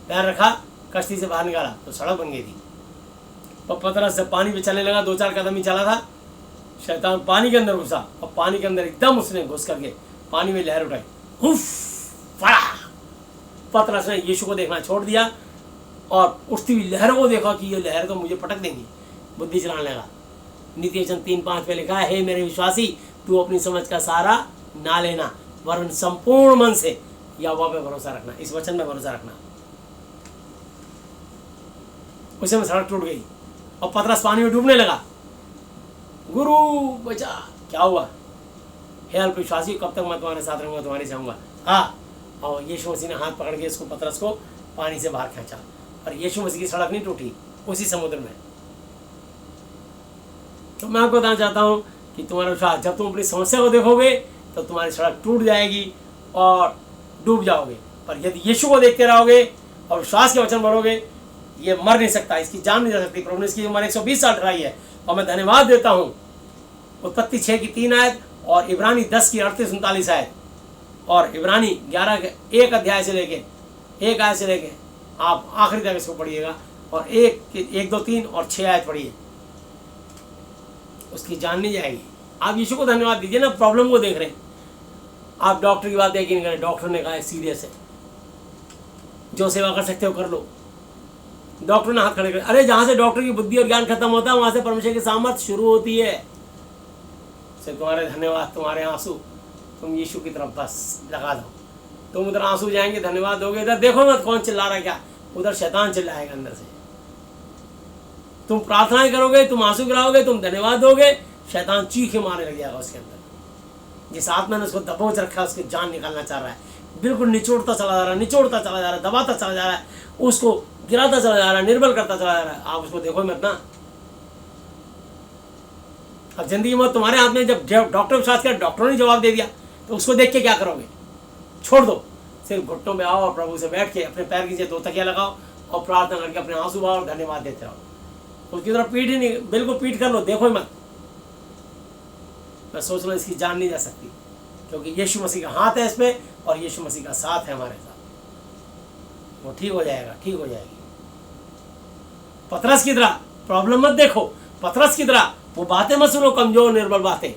पैर रखा, कश्ती से बाहर निकाला तो सड़क बन गई थी। और पतरस जब पानी पे चलने लगा, 2-4 कदम ही चला था, शैतान पानी के अंदर घुसा और पानी के अंदर एकदम उसने घुस करके पानी में लहर उठाई। हुफ फड़ा। पतरस ने यीशु को देखना छोड़ दिया और उठती हुई लहरों को देखा कि ये लहर तो मुझे पटक देंगी। बुद्धि चलाने लगा। नीति वचन 3:5 में लिखा है, हे मेरे विश्वासी, तू अपनी समझ का सहारा ना लेना, वरन संपूर्ण मन से यहोवा पे भरोसा रखना। इस वचन में भरोसा रखना। उसे में सड़क टूट गई और पतरस पानी में डूबने लगा। गुरु बचा। क्या हुआ? हे अल्प विश्वासी, कब तक मैं तुम्हारे साथ रहूंगा, तुम्हारे जाऊंगा। हाँ। और यीशु मसीह ने हाथ पकड़ के इसको, पतरस को पानी से बाहर खींचा और यीशु मसीह की सड़क नहीं टूटी उसी समुद्र में। तो मैं आपको बताना चाहता हूँ कि तुम्हारा विश्वास, जब तुम अपनी समस्या को देखोगे तो तुम्हारी सड़क टूट जाएगी और डूब जाओगे। पर यदि यीशु को देखते रहोगे और विश्वास के वचन भरोगे, ये मर नहीं सकता, इसकी जान नहीं जा सकती। प्रभु ने इसकी उम्र 120 साल ठहराई है और मैं धन्यवाद देता हूँ। उत्पत्ति 6 की 3 आयत और इब्रानी 10 की 38-39 आयत और इब्रानी 11 के 1 अध्याय से लेके 1 आयत से लेके आप आखिरी तक इसको पढ़िएगा और 1, 2, 3 और 6 आयत पढ़िए। उसकी जान नहीं जाएगी। आप यीशु को धन्यवाद दीजिए ना। प्रॉब्लम को देख रहे हैं आप, डॉक्टर की बात देख नहीं करें। डॉक्टर ने कहा है सीरियस है, जो सेवा कर सकते हो कर लो। डॉक्टर ने हाथ खड़े कर, अरे जहां से डॉक्टर की बुद्धि और ज्ञान खत्म होता है वहां से परमेश्वर की सामर्थ शुरू होती है। से तुम्हारे धन्यवाद, तुम्हारे आंसू तुम यीशु की तरफ बस लगा दो। तुम उधर आंसू जाएंगे, धन्यवाद दोगे, इधर देखो मत कौन चिल्ला रहा है क्या, उधर शैतान चिल्लाएगा अंदर से। तुम प्रार्थनाएं करोगे, तुम आंसू गिराओगे, तुम धन्यवाद दोगे, शैतान चीखे मारने लग जाएगा उसके अंदर। जिस आत्मा ने उसको दबोच रखा है उसकी जान निकालना चाह रहा है, बिल्कुल निचोड़ता चला जा रहा है, निचोड़ता चला जा रहा है, दबाता चला जा रहा है, उसको गिराता चला जा रहा है, निर्बल करता चला जा रहा है। आप उसको देखो मत ना। अब जिंदगी में तुम्हारे हाथ में। जब डॉक्टर विश्वास किया, डॉक्टरों ने जवाब दे दिया, तो उसको देख के क्या करोगे? छोड़ दो। सिर्फ घुट्टों में आओ और प्रभु से बैठ के अपने पैर की 2 तकिया लगाओ और प्रार्थना करके अपने आंसू बहाओ और धन्यवाद देते रहो। उसकी तरफ पीठ ही नहीं, बिल्कुल पीठ कर लो, देखो ही मत। मैं सोच रहा हूँ इसकी जान नहीं जा सकती, क्योंकि यीशु मसीह का हाथ है इसमें और यीशु मसीह का साथ है हमारे साथ। वो ठीक हो जाएगा, ठीक हो जाएगी। पतरस की तरह प्रॉब्लम मत देखो, पतरस की तरह वो बातें मत सुनो, कमजोर निर्बल बातें।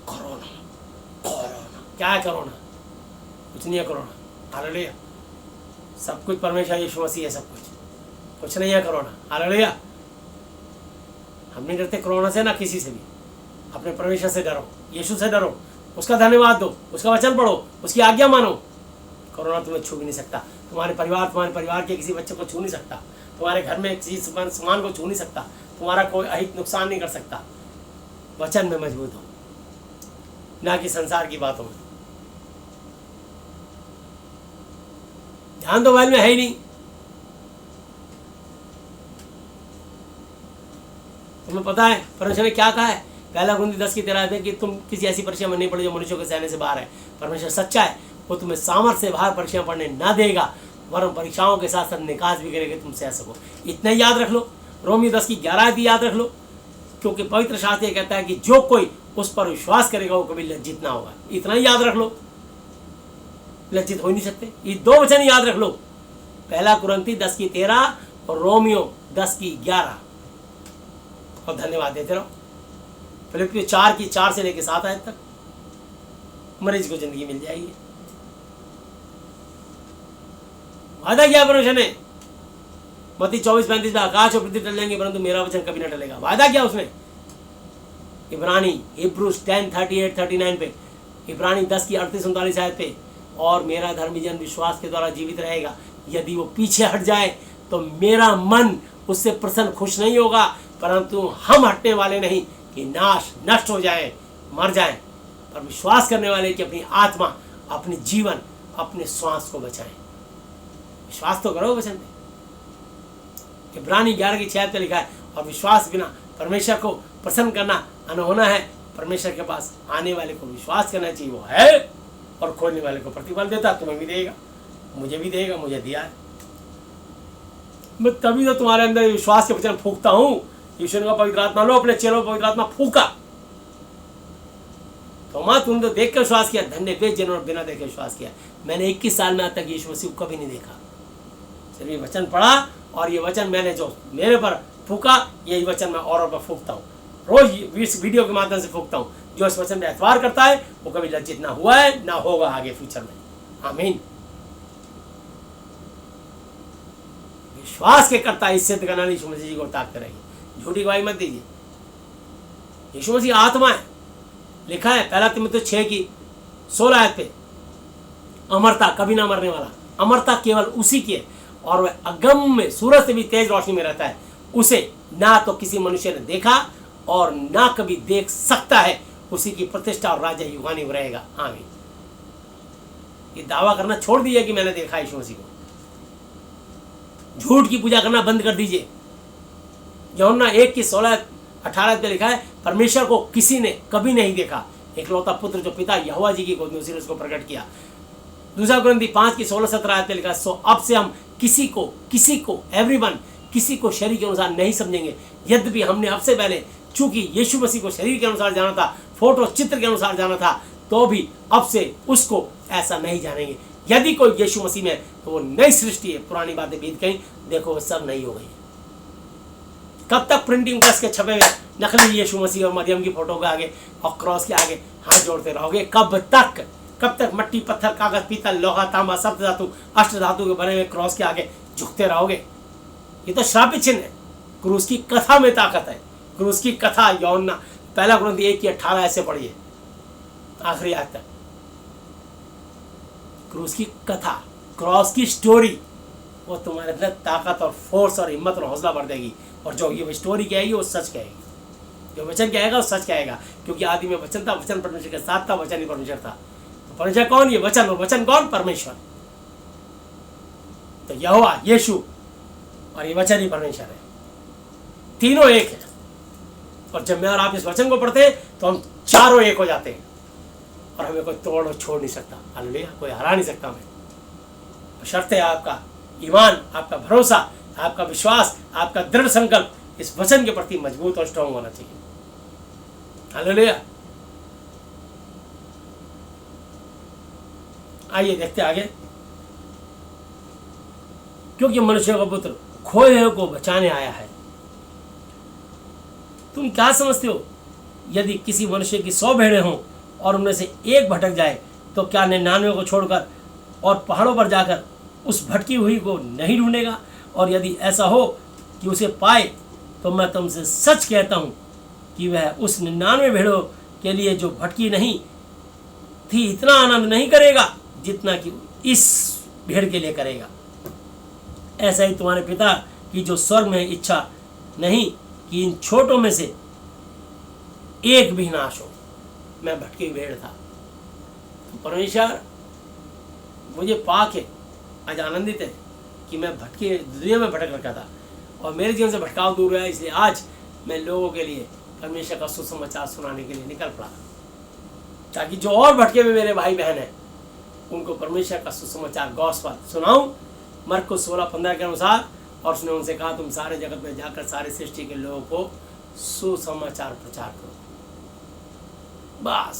कोरोना, कोरोना क्या है? कोरोना कुछ नहीं है। कोरोना हालेलुया, सब कुछ परमेश्वर यीशु मसीह है, सब कुछ नहीं है कोरोना। हालेलुया। हम नहीं डरते कोरोना से, ना किसी से भी। अपने परमेश्वर से डरो, यीशु से डरो, उसका धन्यवाद दो, उसका वचन पढ़ो, उसकी आज्ञा मानो। कोरोना तुम्हें छू भी नहीं सकता। तुम्हारे परिवार के किसी बच्चे को छू नहीं सकता। तुम्हारे घर में किसी सामान को छू नहीं सकता। तुम्हारा कोई अहित नुकसान नहीं कर सकता। वचन में मजबूत हो, ना कि संसार की बातों में। ध्यान तो मोबाइल में है ही नहीं। तुम्हें पता है परमेश्वर ने क्या कहा है? 1 कुरिन्थियों 10:13 है कि तुम किसी ऐसी परीक्षा में नहीं पड़े जो मनुष्यों के सहने से बाहर है। परमेश्वर सच्चा है, वो तुम्हें सामर्थ्य से बाहर परीक्षा पढ़ने ना देगा, वरन परीक्षाओं के साथ साथ निकास भी करेगा, तुम सह सको। इतना याद रख लो। रोमियो 10:11 याद रख लो, क्योंकि पवित्र शास्त्र ये कहता है कि जो कोई उस पर विश्वास करेगा वो कभी लज्जित ना होगा। इतना ही याद रख लो, लज्जित हो नहीं सकते। ये 2 वचन याद रख लो, 1 कुरिन्थियों 10:13 और रोमियो 10:11, और धन्यवाद देते रहो। फिलिप्पियों 4:4 से लेकर 7 आयत तक मरीज को जिंदगी मिल जाएगी। वादा किया परमेश्वर ने, मत्ती 24:35 में आकाश और पृथ्वी टल जाएंगे परंतु मेरा वचन कभी न टलेगा। वादा किया उसने। इब्रानी हिब्रूस 10:38-39 पे, इब्रानी 10 की 38-39 आयत पे, और मेरा धर्मी जन विश्वास के द्वारा जीवित रहेगा। यदि वो पीछे हट जाए तो मेरा मन उससे प्रसन्न खुश नहीं होगा, परंतु हम हटने वाले नहीं कि नाश नष्ट हो जाए, मर जाए, पर विश्वास करने वाले कि अपनी आत्मा, अपने जीवन, अपने श्वास को बचाएं। विश्वास तो करो वचन पे। इब्रानी 11:6 पे लिखा है, और विश्वास बिना परमेश्वर को प्रसन्न करना अनहोना है। परमेश्वर के पास आने वाले को विश्वास करना चाहिए, वो है, और खोलने वाले को प्रतिफल देता। तुम्हें भी देगा, मुझे भी देगा, मुझे दिया है। मैं तभी तो तुम्हारे अंदर विश्वास के वचन फूंकता हूं। यीशु का पवित्र आत्मा लो, अपने चेलों पवित्र आत्मा फूंका। तो तुमने तो देख कर विश्वास किया, धन्य वे जिन्होंने बिना देखे विश्वास किया। मैंने 21 साल में आज तक यीशु मसीह को कभी नहीं देखा, सिर्फ ये वचन पढ़ा, और ये वचन मैंने जो मेरे पर फूका, यही वचन मैं औरों पर फूकता हूँ। रोज इस वीडियो के माध्यम से फूकता हूँ। जो इस वचन में एतबार करता है वो कभी लज्जित ना हुआ है, ना होगा आगे फ्यूचर में। आमीन। विश्वास के करता है, इस सिद्ध करना यीशु मसीह जी को ताकते रहिए, झूठी गवाही मत दीजिए। यीशु मसीह आत्मा है, लिखा है 1 तीमुथियुस 6:16 पे, अमरता, कभी ना मरने वाला, अमरता केवल उसी की है, और वह अगम में सूरज से भी तेज रोशनी में रहता है। उसे ना तो किसी मनुष्य ने देखा और ना कभी देख सकता है। उसी की प्रतिष्ठा और राज्य युगानुयुग रहेगा। आमीन। ये दावा करना छोड़ दीजिए कि मैंने देखा यीशु मसीह को। झूठ की पूजा करना बंद कर दीजिए। यूहन्ना 1:16-18 पे लिखा है, परमेश्वर को किसी ने कभी नहीं देखा, एकलौता पुत्र जो पिता यहोवा जी की गोद में, उसी ने उसको प्रकट किया। दूसरा कुरिन्थी 5:16-17 पे लिखा है, सो अब से हम किसी को एवरीवन, किसी को शरीर के अनुसार नहीं समझेंगे। यद्यपि हमने अब से पहले चूंकि यीशु मसीह को शरीर के अनुसार जाना था, फोटो चित्र के अनुसार जाना था, तो भी अब से उसको ऐसा नहीं जानेंगे। यदि कोई यीशु मसीह में, तो वो नई सृष्टि है, पुरानी बातें बीत गई, देखो वो सब नई हो गई। कब तक प्रिंटिंग प्रेस के छपे हुए नकली यीशु मसीह और मरियम की फोटो के आगे और क्रॉस के आगे हाथ जोड़ते रहोगे? कब तक मट्टी, पत्थर, कागज, पीतल, लोहा, तांबा, सप्त धातु, अष्ट धातु के बने हुए क्रॉस के आगे झुकते रहोगे? ये तो श्रापित चिन्ह है। क्रूस की कथा में ताकत है। क्रूस की कथा, यूहन्ना 1 कुरिन्थी 1:18 ऐसे पढ़िए आखिरी आयत तक। क्रूस की कथा, क्रॉस की स्टोरी, वो तुम्हारे अंदर ताकत और फोर्स और हिम्मत और हौसला भर देगी। और जो ये स्टोरी कहेगी वो सच कहेगी, जो वचन कहेगा वो सच कहेगा, क्योंकि आदि में वचन था, वचन परमेश्वर के साथ था, वचन ही परमेश्वर था। तो परमेश्वर कौन? ये वचन, और वचन कौन? परमेश्वर। तो यहोवा, यीशु और ये वचन ही परमेश्वर है, तीनों एक है। और जब मैं और आप इस वचन को पढ़ते हैं तो हम चारों एक हो जाते हैं, और हमें कोई तोड़ और छोड़ नहीं सकता। हालेलुया, कोई हरा नहीं सकता हमें। शर्त है आपका ईमान, आपका भरोसा, आपका विश्वास, आपका दृढ़ संकल्प इस वचन के प्रति मजबूत और स्ट्रांग होना चाहिए। हालेलुया। आइए देखते आगे। क्योंकि मनुष्य का पुत्र खोए हुए को बचाने आया है। तुम क्या समझते हो? यदि किसी मनुष्य की 100 भेड़ें हों और उनमें से एक भटक जाए, तो क्या 99 को छोड़कर और पहाड़ों पर जाकर उस भटकी हुई को नहीं ढूंढेगा? और यदि ऐसा हो कि उसे पाए, तो मैं तुमसे सच कहता हूँ कि वह उस 99 भेड़ों के लिए जो भटकी नहीं थी इतना आनंद नहीं करेगा जितना कि इस भेड़ के लिए करेगा। ऐसा ही तुम्हारे पिता की जो स्वर्ग में इच्छा नहीं कि इन छोटों में से एक भी नाश हो। मैं भटकी भेड़ था, तो परमेश्वर मुझे पाक है, आज आनंदित है कि मैं भटकी दुनिया में भटक रखा था और मेरे जीवन से भटकाव दूर हुआ। इसलिए आज मैं लोगों के लिए परमेश्वर का सुसमाचार सुनाने के लिए निकल पड़ा, ताकि जो और भटके हुए मेरे भाई बहन हैं उनको परमेश्वर का सुसमाचार गॉस्पेल सुनाऊं मरकुस 16:15 के अनुसार। और उसने उनसे कहा, तुम सारे जगत में जाकर सारे सृष्टि के लोगों को सुसमाचार प्रचार करो। बस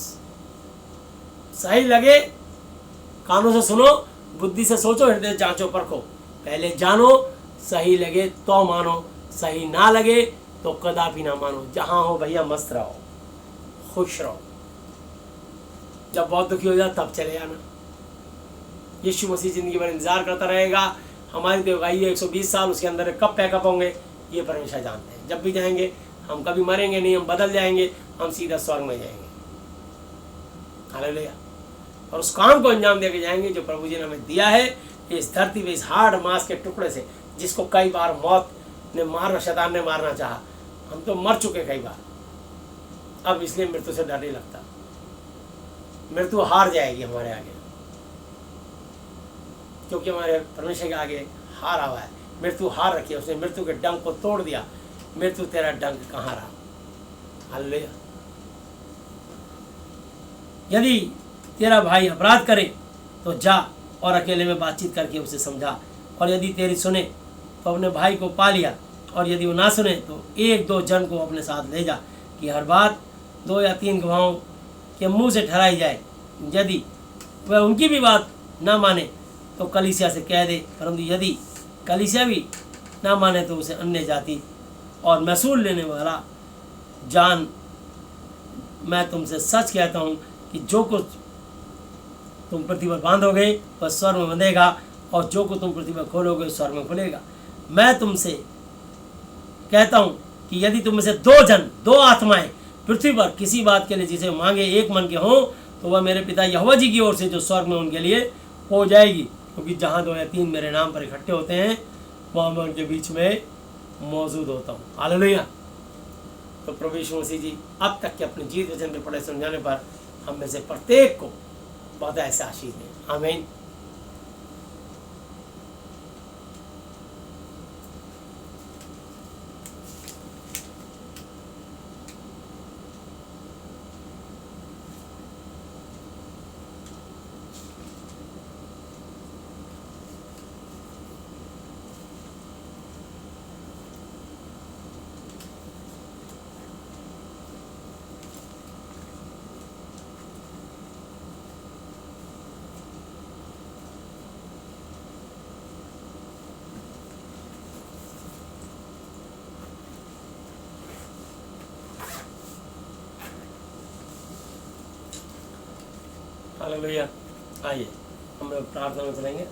सही लगे कानों से सुनो, बुद्धि से सोचो, हृदय जांचो परखो। पहले जानो, सही लगे तो मानो, सही ना लगे तो कदापि ना मानो। जहां हो भैया मस्त रहो, खुश रहो। जब बहुत दुखी हो जाए तब चले जाना। यीशु मसीह जिंदगी भर इंतजार करता रहेगा, हमारी तो आयु 120 साल, उसके अंदर कब पैकअप होंगे ये परमेश्वर जानते हैं। जब भी जाएंगे हम कभी मरेंगे नहीं, हम बदल जाएंगे, हम सीधा स्वर्ग में जाएंगे। हालेलुया। और उस काम को अंजाम देके जाएंगे जो प्रभु जी ने हमें दिया है इस धरती पे, इस हार्ड मांस के टुकड़े से, जिसको कई बार मौत ने मारना, शैतान ने मारना चाहा। हम तो मर चुके कई बार, अब इसलिए मृत्यु से डर नहीं लगता। मृत्यु हार जाएगी हमारे आगे, क्योंकि हमारे परमेश्वर के आगे हार हुआ है। मृत्यु हार रखी है, उसने मृत्यु के डंक को तोड़ दिया। मृत्यु तेरा डंक कहाँ रहा। हालेलुया। यदि तेरा भाई अपराध करे तो जा और अकेले में बातचीत करके उसे समझा, और यदि तेरी सुने तो अपने भाई को पा लिया, और यदि वो ना सुने तो 1-2 जन को अपने साथ ले जा, कि हर बात 2 या 3 गवाहों के मुंह से ठहराई जाए। यदि वह उनकी भी बात ना माने तो कलीसिया से कह दे, परंतु यदि कलीसिया भी ना माने तो उसे अन्य जाति और महसूल लेने वाला जान। मैं तुमसे सच कहता हूँ कि जो कुछ तुम पृथ्वी पर बांधोगे वह स्वर्ग में बंधेगा, और जो कुछ तुम पृथ्वी पर खोलोगे स्वर्ग में खुलेगा। मैं तुमसे कहता हूँ कि यदि तुम में से 2 जन, 2 आत्माएं पृथ्वी पर किसी बात के लिए जिसे मांगे एक मन के हों, तो वह मेरे पिता यहोवा जी की ओर से जो स्वर्ग में उनके लिए हो जाएगी। क्योंकि जहाँ 2 या 3 मेरे नाम पर इकट्ठे होते हैं वहाँ मैं उनके बीच में मौजूद होता हूँ। हालेलुया। तो प्रभु यीशु मसीह जी अब तक के अपने जीवित वचन के पढ़े समझाने पर हम में से प्रत्येक को बहुत ऐसे आशीष दें। आमीन। हालेलुया। आइए हम लोग प्रार्थना में चलेंगे।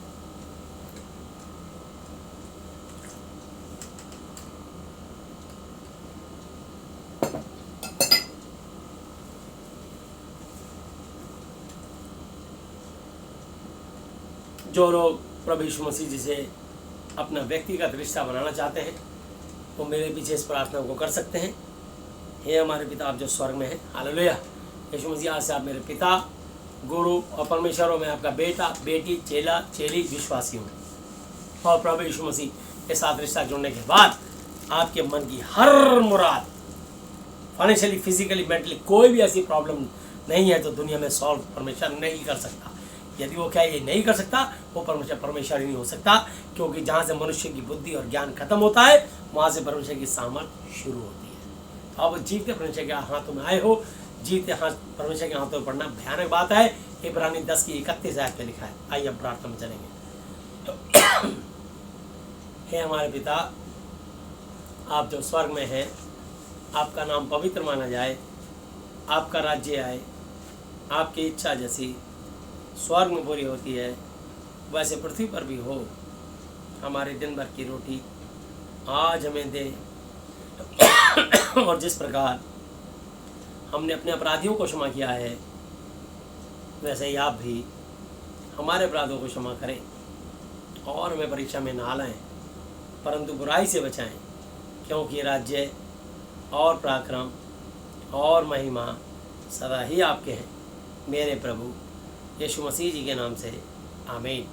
जो लोग प्रभु यीशु मसीह जी से अपना व्यक्तिगत रिश्ता बनाना चाहते हैं वो मेरे पीछे इस प्रार्थना को कर सकते हैं। हे हमारे पिता आप जो स्वर्ग में हैं। हालेलुया। यीशु मसीह आज से आप मेरे पिता, गुरु और परमेश्वर हो। मैं आपका बेटा, बेटी, चेला, चेली, विश्वासी हूँ। और प्रभु यीशु मसीह के साथ रिश्ता जुड़ने के बाद आपके मन की हर मुराद, फाइनेंशियली, फिजिकली, मेंटली कोई भी ऐसी प्रॉब्लम नहीं है तो दुनिया में सॉल्व परमेश्वर नहीं कर सकता। यदि वो क्या ये नहीं कर सकता, वो परमेश्वर ही नहीं हो सकता, क्योंकि जहाँ से मनुष्य की बुद्धि और ज्ञान खत्म होता है वहाँ से परमेश्वर की सामर्थ शुरू होती है। तो आप जीवते परमेश्वर के हाथों में आए हो। जीते हाथ परमेश्वर के हाथों में पढ़ना भयानक बात है। इब्रानी 10:31 आयत पे लिखा है। आइए हम प्रार्थना में चलेंगे। तो हे हमारे पिता आप जो स्वर्ग में हैं, आपका नाम पवित्र माना जाए, आपका राज्य आए, आपकी इच्छा जैसी स्वर्ग में पूरी होती है वैसे पृथ्वी पर भी हो। हमारे दिन भर की रोटी आज हमें दे, और जिस प्रकार हमने अपने अपराधियों को क्षमा किया है वैसे ही आप भी हमारे अपराधों को क्षमा करें, और हमें परीक्षा में ना लाएं परंतु बुराई से बचाएं, क्योंकि राज्य और पराक्रम और महिमा सदा ही आपके हैं मेरे प्रभु यीशु मसीह जी के नाम से। आमीन।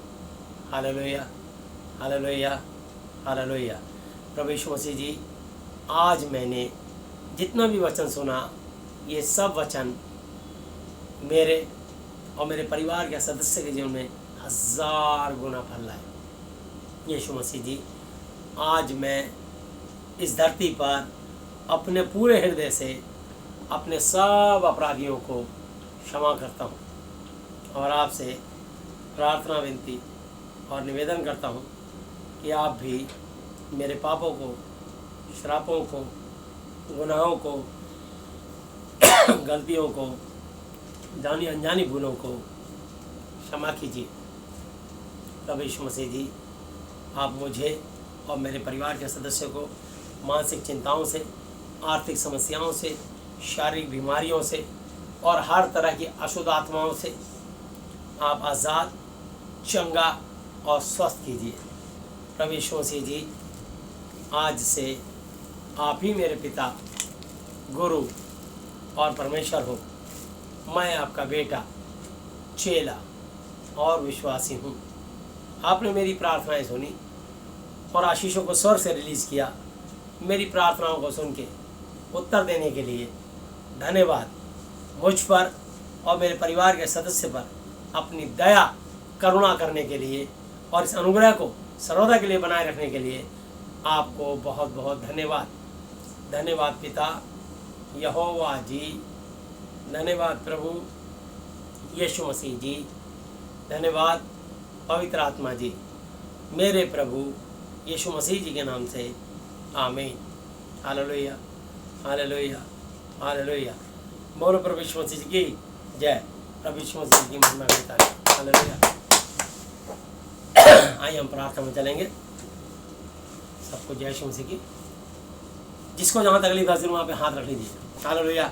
Hallelujah, hallelujah, hallelujah. प्रभु यीशु मसीह जी आज मैंने जितना भी वचन सुना ये सब वचन मेरे और मेरे परिवार के सदस्य के जीवन में 1000 गुना फल लाए। यीशु मसीह जी आज मैं इस धरती पर अपने पूरे हृदय से अपने सब अपराधियों को क्षमा करता हूँ, और आपसे प्रार्थना, विनती और निवेदन करता हूँ कि आप भी मेरे पापों को, श्रापों को, गुनाहों को, गलतियों को, जानी अनजानी भूलों को क्षमा कीजिए। प्रभु यीशु मसीह जी आप मुझे और मेरे परिवार के सदस्यों को मानसिक चिंताओं से, आर्थिक समस्याओं से, शारीरिक बीमारियों से और हर तरह की अशुद्ध आत्माओं से आप आज़ाद, चंगा और स्वस्थ कीजिए। प्रभु यीशु मसीह जी, आज से आप ही मेरे पिता, गुरु और परमेश्वर हो। मैं आपका बेटा, चेला और विश्वासी हूँ। आपने मेरी प्रार्थनाएं सुनी और आशीषों को स्वर से रिलीज़ किया। मेरी प्रार्थनाओं को सुन के उत्तर देने के लिए धन्यवाद। मुझ पर और मेरे परिवार के सदस्य पर अपनी दया, करुणा करने के लिए और इस अनुग्रह को सर्वदा के लिए बनाए रखने के लिए आपको बहुत बहुत धन्यवाद। धन्यवाद पिता यहोवा जी, धन्यवाद प्रभु यीशु मसीह जी, धन्यवाद पवित्र आत्मा जी, मेरे प्रभु यीशु मसीह जी के नाम से आमीन। Hallelujah, hallelujah, hallelujah. बोलो प्रभु यीशु मसीह जी की जय। प्रभु यीशु मसीह जी की महिमा करता है। हालेलुया। आइए हम प्रार्थना में चलेंगे। सबको जय यीशु मसीह की। जिसको जहाँ तकलीफ हाजिर वहाँ पे हाथ रख लीजिए। हालेलुया।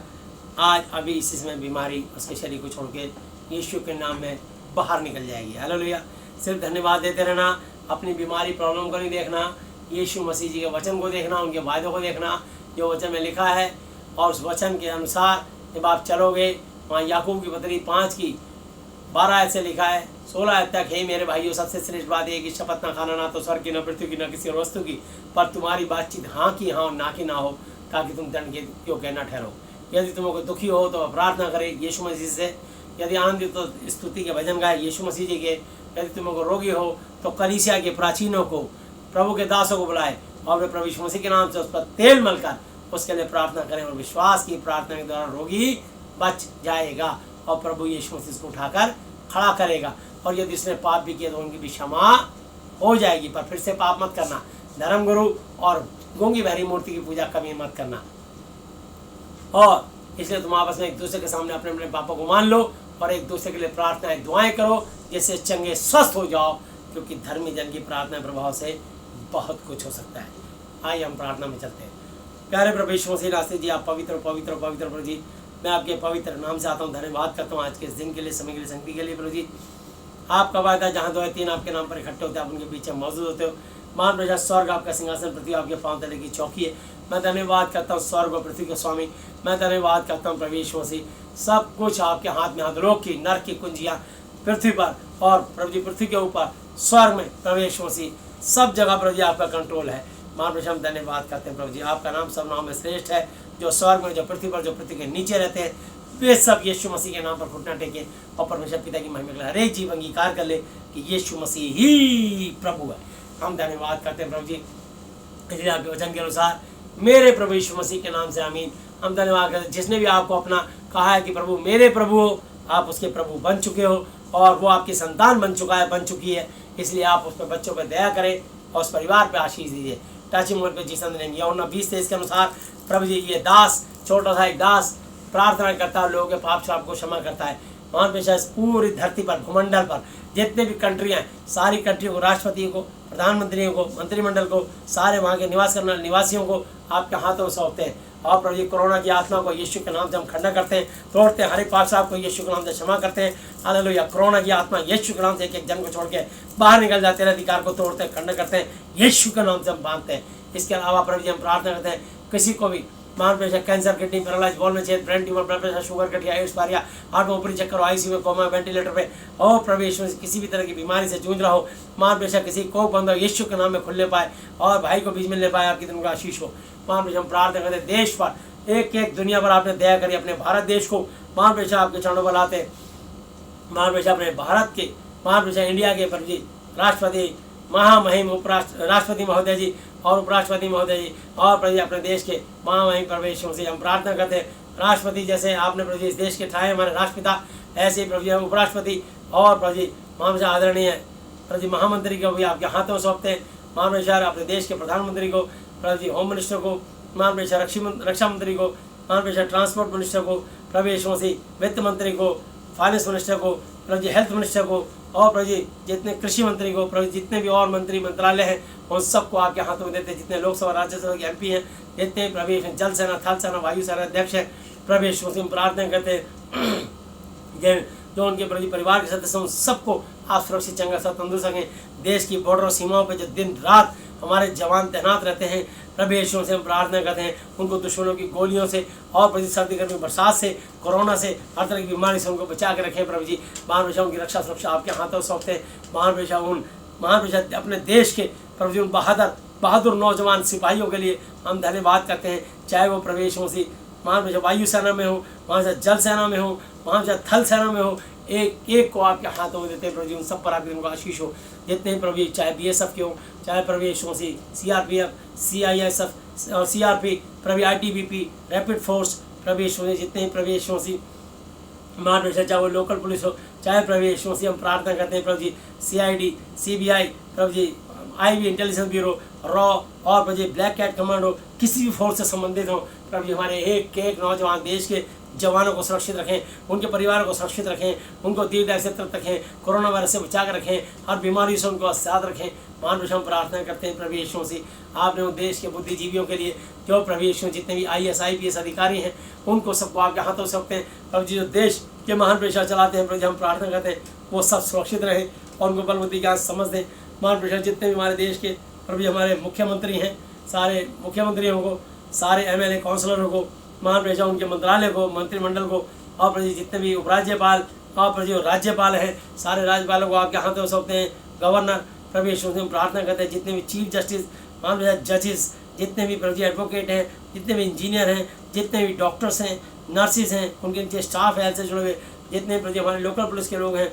आज अभी इस इसमें बीमारी उसके शरीर को छोड़ के यीशु के नाम में बाहर निकल जाएगी। हालेलुया। सिर्फ धन्यवाद देते रहना, अपनी बीमारी प्रॉब्लम को नहीं देखना, यीशु मसीह जी के वचन को देखना, उनके वायदों को देखना जो वचन में लिखा है, और उस वचन के अनुसार जब आप चलोगे, वहाँ याकूब की पत्री 5 की 12 आयत से लिखा है 16 आयत तक, हे मेरे भाइयों, सबसे श्रेष्ठ बात है कि शपथ ना खाना, ना तो स्वर्ग की, न पृथ्वी की, न किसी और वस्तु की, पर तुम्हारी बातचीत हाँ की हाँ और ना की ना हो, ताकि तुम दंड के योग्य न ठहरो। यदि तुमको दुखी हो तो प्रार्थना करे यीशु मसीह से, यदि आनंदित तो स्तुति के भजन गाए यीशु मसीह जी के, यदि तुमको रोगी हो तो कलीसिया के प्राचीनों को, प्रभु के दासों को बुलाए और वे प्रभु यीशु मसीह के नाम से उस पर तेल मलकर उसके लिए प्रार्थना करें, और विश्वास की प्रार्थना के द्वारा रोगी बच जाएगा और प्रभु यीशु मसीह को उठाकर खड़ा करेगा। और यदि उसने पाप भी किया तो उनकी भी क्षमा हो जाएगी। पर फिर से पाप मत करना, धर्मगुरु और गूंगी बहरी मूर्ति की पूजा कभी मत करना। और इसलिए तुम आपस में एक दूसरे के सामने अपने अपने पापों को मान लो और एक दूसरे के लिए प्रार्थनाएं दुआएं करो, जिससे चंगे स्वस्थ हो जाओ, क्योंकि धर्मी जन की प्रार्थना प्रभाव से बहुत कुछ हो सकता है। आइए हम प्रार्थना में चलते हैं। प्यारे प्रभु यीशु मसीह नासरी जी, आप पवित्र पवित्र पवित्र प्रभु जी, मैं आपके पवित्र नाम से आता हूँ, धन्यवाद करता हूँ आज के इस दिन के लिए, समय के लिए, संगति के लिए। प्रभु जी, आपका वायदा जहाँ 2 या 3 आपके नाम पर इकट्ठे होते हैं, आप उनके बीच में मौजूद होते हो। मान प्रजा स्वर्ग आपका सिंहासन, पृथ्वी आपके पांव तले की चौकी है। मैं धन्यवाद करता हूँ स्वर्ग और पृथ्वी के स्वामी, मैं धन्यवाद करता हूँ प्रभु यीशु मसीह। सब कुछ आपके हाथ में, लोक की, नरक की कुंजियाँ पृथ्वी पर, और प्रभु जी पृथ्वी के ऊपर, स्वर्ग में प्रभु यीशु मसीह, सब जगह प्रभु जी आपका कंट्रोल है। महाप्रभु हम धन्यवाद करते हैं प्रभु जी, आपका नाम सब नाम में श्रेष्ठ है। जो स्वर्ग में, जो पृथ्वी पर, जो पृथ्वी के नीचे रहते हैं, वे सब यीशु मसीह के नाम पर घुटना टेके और परमेश्वर पिता की महिमा के लिए हरेक जीव अंगीकार कर ले कि यीशु मसीह ही प्रभु है। हम धन्यवाद करते हैं प्रभु जी, इसलिए आपके वचन के अनुसार मेरे प्रभु यीशु मसीह के नाम से आमीन। हम धन्यवाद करते हैं, जिसने भी आपको अपना कहा है कि प्रभु मेरे प्रभु हो, आप उसके प्रभु बन चुके हो और वो आपकी संतान बन चुका है, बन चुकी है। इसलिए आप उस पर बच्चों पर दया करें और उस परिवार पर आशीष दीजिए। टाची मोर पे जीसन ने यूहन्ना 20:23 के अनुसार प्रभु जी, ये दास, छोटा सा एक दास प्रार्थना करता है, लोगों के पाप श्राप को क्षमा करता है। वहाँ पे शायद पूरी धरती पर, भूमंडल पर जितने भी कंट्रियाँ हैं, सारी कंट्रियों को, राष्ट्रपति को, प्रधानमंत्रियों को, मंत्रिमंडल को, सारे वहाँ के निवास करने वाले निवासियों को आपके हाथों में सौंपते हैं। और प्रभु जी, कोरोना की आत्मा को यीशु के नाम से हम खंडन करते हैं, तोड़ते हैं। हर एक पाप साहब को यीशु के नाम से क्षमा करते हैं। हालेलुया। कोरोना की आत्मा यीशु के नाम से एक एक जन को छोड़ के बाहर निकल जाते हैं, अधिकार को तोड़ते हैं, खंडन करते हैं, यीशु के नाम से हम बांधते हैं। इसके अलावा प्रभु जी हम प्रार्थना करते हैं, किसी को भी मान pressure, cancer, kidney paralyse, ball में छेद, brain tumour, blood pressure, sugar, गठिया, एड्स, पारिया, हार्ट में ऊपरी चक्कर, आईसीयू में, कोमा, वेंटिलेटर पे, और प्रभु यीशु किसी भी तरह की बीमारी से जूझ रहा हो, मान प्रेशर किसी को बंद हो, यीशु के नाम में खुलने पाए और भाई को बीच मिलने पाए, आपकी तरफ का आशीष हो। मान प्रेशर हम प्रार्थना करते हैं, देश पर, एक एक दुनिया पर आपने दया करी, अपने भारत देश को मान प्रेशर आपके चरणों पर लाते, मान प्रेशर अपने भारत के, मान प्रेशर इंडिया के प्रभु जी, राष्ट्रपति महामहिम राष्ट्रपति महोदय जी और उपराष्ट्रपति महोदय जी, और प्रभु जी अपने देश के महामहिम प्रवेशों से हम प्रार्थना करते हैं। राष्ट्रपति जैसे आपने प्रभु जी इस देश के ठाए हमारे राष्ट्रपिता, ऐसे ही प्रभु जी हम उपराष्ट्रपति और प्रभु जी महामहिम आदरणीय प्रभु जी महामंत्री को भी आपके हाथों में सौंपते हैं। महामहिम अपने देश के प्रधानमंत्री को, प्रभु जी होम मिनिस्टर को, महामहिम रक्षा मंत्री को, महामहिम ट्रांसपोर्ट मिनिस्टर को, प्रभु यीशु मसीह वित्त मंत्री को, फाइनेंस मिनिस्टर को, प्रभु जी हेल्थ मिनिस्टर को, और प्रभु जी जितने कृषि मंत्री को, प्रभु जितने भी और मंत्री मंत्रालय हैं उन सबको आपके हाथों में देते हैं। जितने लोकसभा राज्यसभा के MP हैं, जितने प्रभु जल सेना, थल सेना, वायु सेना अध्यक्ष हैं, प्रभु यीशु मसीह में प्रार्थना करते हैं जो उनके प्रति परिवार के सदस्य उन सबको आप सुरक्षित चंगा सा तंदुरुस्त रखें। देश की बॉर्डर सीमाओं पर जो दिन रात हमारे जवान तैनात रहते हैं, प्रभु यीशु से हम प्रार्थना करते हैं उनको दुश्मनों की गोलियों से और प्रति सर्दी गर्मी बरसात से, कोरोना से, हर तरह की बीमारी से उनको बचा के रखें। प्रभु जी महान पेशा उनकी रक्षा सुरक्षा आपके हाथों सौंपते हैं। महान पेशा अपने देश के प्रभु जी उन बहादुर नौजवान सिपाहियों के लिए हम धन्यवाद करते हैं। चाहे वो प्रभु यीशु मसीह महान पेशा वायु सेना में हो, वहाँ से जल सेना में हो, वहाँ से थल सेना में हो, एक एक को आपके हाथों में देते हैं। प्रभु जी उन सब पर आपकी उनको आशीष हो। जितने प्रभु जी चाहे BSF के हो, चाहे प्रभु यीशु मसीह CRPF, CISF, CRP, प्रभु ITBP, रैपिड फोर्स, प्रभु यीशु मसीह जितने प्रभु यीशु मसीह महान पेशा, चाहे वो लोकल पुलिस हो, चाहे प्रभु यीशु मसीह हम प्रार्थना करते हैं प्रभु जी CID, CBI, प्रभु जी IB इंटेलिजेंस ब्यूरो, रॉ और प्रभु जी ब्लैक कैट कमांडो, किसी भी फोर्स से संबंधित हो, प्रभु जी हमारे एक एक नौजवान देश के जवानों को सुरक्षित रखें, उनके परिवारों को सुरक्षित रखें, उनको दीर्घायु से तक रखें, कोरोना वायरस से बचा कर रखें, हर बीमारी से उनको आज़ाद रखें। महान पेशा हम प्रार्थना करते हैं प्रभु यीशु मसीह आपने उन देश के बुद्धिजीवियों के लिए जो प्रभु यीशु जितने भी IAS IPS अधिकारी हैं उनको सबको आपके हाथों से रखते हैं। प्रभु जी जो देश के महान पेशा चलाते हैं, प्रभु जी हम प्रार्थना करते हैं वो सब सुरक्षित रहें और उनको बल बुद्धि ज्ञान समझ दें। महान पेशा जितने भी हमारे देश के प्रभु जी हमारे मुख्यमंत्री हैं, सारे मुख्यमंत्रियों को, सारे MLA काउंसलरों को, महान पेशा उनके मंत्रालय को, मंत्रिमंडल को और प्रभु जी जितने भी उपराज्यपाल और प्रभु जी राज्यपाल हैं, सारे राज्यपालों को आपके हाथों में सौंपते हैं। गवर्नर प्रभु यीशु मसीह प्रार्थना करते हैं जितने भी चीफ जस्टिस, महान पेशा जजेस, जितने भी प्रभु जी एडवोकेट हैं, जितने भी इंजीनियर हैं, जितने भी डॉक्टर्स हैं, नर्सिस हैं, उनके नीचे स्टाफ हेल्थ से जुड़े हुए जितने प्रभु जी हमारे लोकल पुलिस के लोग हैं,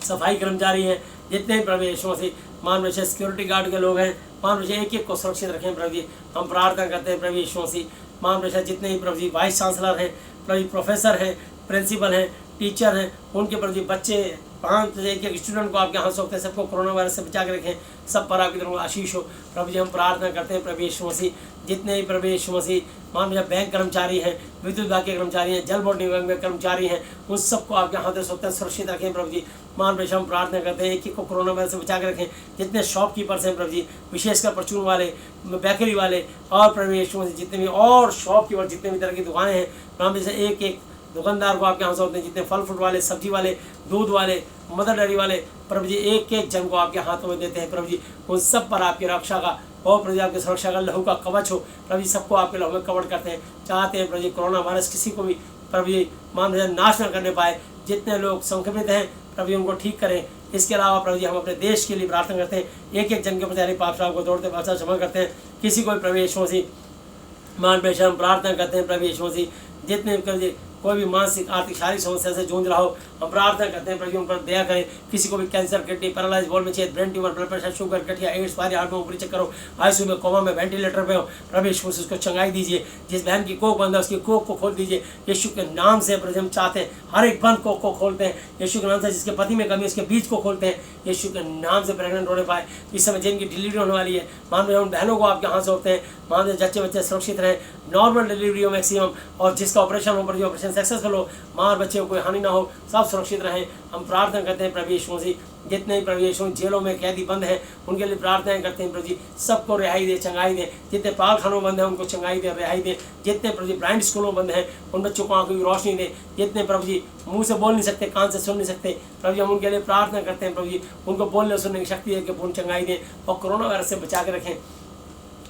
सफाई कर्मचारी हैं, जितने प्रभु यीशु मसीह महान पेशा सिक्योरिटी गार्ड के लोग हैं, महान पेशा एक एक को सुरक्षित रखें। प्रभु जी हम प्रार्थना करते हैं प्रभु यीशु मसीह महान पेशा जितने भी प्रभु जी वाइस चांसलर हैं, प्रभु जी प्रोफेसर हैं, प्रिंसिपल हैं, टीचर हैं, उनके प्रभु जी बच्चे 5 एक एक स्टूडेंट को आपके हाथ सौंपते हैं, सबको कोरोना वायरस से बचा के रखें, सब पर आपकी तरफ आशीष हो। प्रभु जी हम प्रार्थना करते हैं प्रभु यीशु मसीह जितने भी प्रभु यीशु मसीह महान पेशा बैंक कर्मचारी हैं, विद्युत विभाग के कर्मचारी हैं, जल बोर्ड निगम के कर्मचारी हैं, उन सबको आपके हाथों सौंपते हैं, सुरक्षित रखें। प्रभु जी महान पेशा हम प्रार्थना करते हैं एक को कोरोना वायरस से बचा के रखें। जितने शॉपकीपर्स हैं प्रभु जी, विशेषकर परचून वाले, बेकरी वाले और प्रभु यीशु मसीह जितने भी और शॉपकीपर जितने भी तरह की दुकानें हैं, महान पेशा एक एक दुकानदार को आपके यहाँ सौंपते हैं। जितने फल फ्रूट वाले, सब्जी वाले, दूध वाले, मदर डेयरी वाले, प्रभु जी एक एक जन को आपके हाथों में देते हैं। प्रभु जी उन सब पर आपकी रक्षा का और प्रभु जी आपकी सुरक्षा का लहू का कवच हो। प्रभु जी सबको आपके लहू में कवर करते हैं। चाहते हैं प्रभु जी कोरोना वायरस किसी को भी प्रभु जी मान नाश न करने पाए। जितने लोग संक्रमित हैं प्रभु जी उनको ठीक करें। इसके अलावा प्रभु जी हम अपने देश के लिए प्रार्थना करते हैं, एक एक जन के प्रति पाप साहब को तोड़ते पासा क्षमा करते हैं। किसी को भी प्रभु यीशु मसीह महान पेशा हम प्रार्थना करते हैं प्रभु यीशु मसीह जितने प्रभु जी कोई भी मानसिक आर्थिक शारीरिक समस्या से जूझ रहा हो, हम प्रार्थना करते हैं प्रभु उन पर दया करें। किसी को भी कैंसर, किडनी पैरालाइज, बॉल में छेद, brain tumour, blood pressure, sugar, गठिया, एड्स, पारी, हार्ट में ऊपरी चक्कर हो, ICU में, कोमा में, वेंटिलेटर पे हो, प्रभु यीशु मसीह उसको चंगाई दीजिए। जिस बहन की कोख बंद है उसकी कोख को खोल दीजिए यीशु के नाम से। प्रभु हम चाहते हैं हर एक बंद कोख को खोलते हैं यीशु के नाम से। जिसके पति में कमी उसके बीज को खोलते हैं यीशु के नाम से। प्रेग्नेंट होने पाए इस समय जिनकी डिलीवरी होने वाली है, मान लो उन बहनों को आपके हाथ सौंपते हैं। मान लो जच्चे बच्चे सुरक्षित रहें, नॉर्मल डिलीवरी हो मैक्सिमम, और जिसका ऑपरेशन हो प्रभु ऑपरेशन सक्सेसफुल हो, माँ बच्चे को कोई हानि ना हो, सब सुरक्षित रहें। हम प्रार्थना करते हैं प्रभु यीशु मसीह जितने भी प्रभु यीशु जेलों में कैदी बंद हैं उनके लिए प्रार्थनाएं करते हैं प्रभु जी सबको रिहाई दे, चंगाई दे। जितने पाल खानों बंद हैं उनको चंगाई दे, रिहाई दे। जितने प्रभु जी ब्लाइंड स्कूलों बंद हैं उन बच्चों को आंखों की रोशनी दे। जितने प्रभु जी मुंह से बोल नहीं सकते, कान से सुन नहीं सकते, प्रभु जी हम उनके लिए प्रार्थना करते हैं प्रभु जी उनको बोलने सुनने की शक्ति है कि पूर्ण चंगाई दें और कोरोना वायरस से बचा के रखें।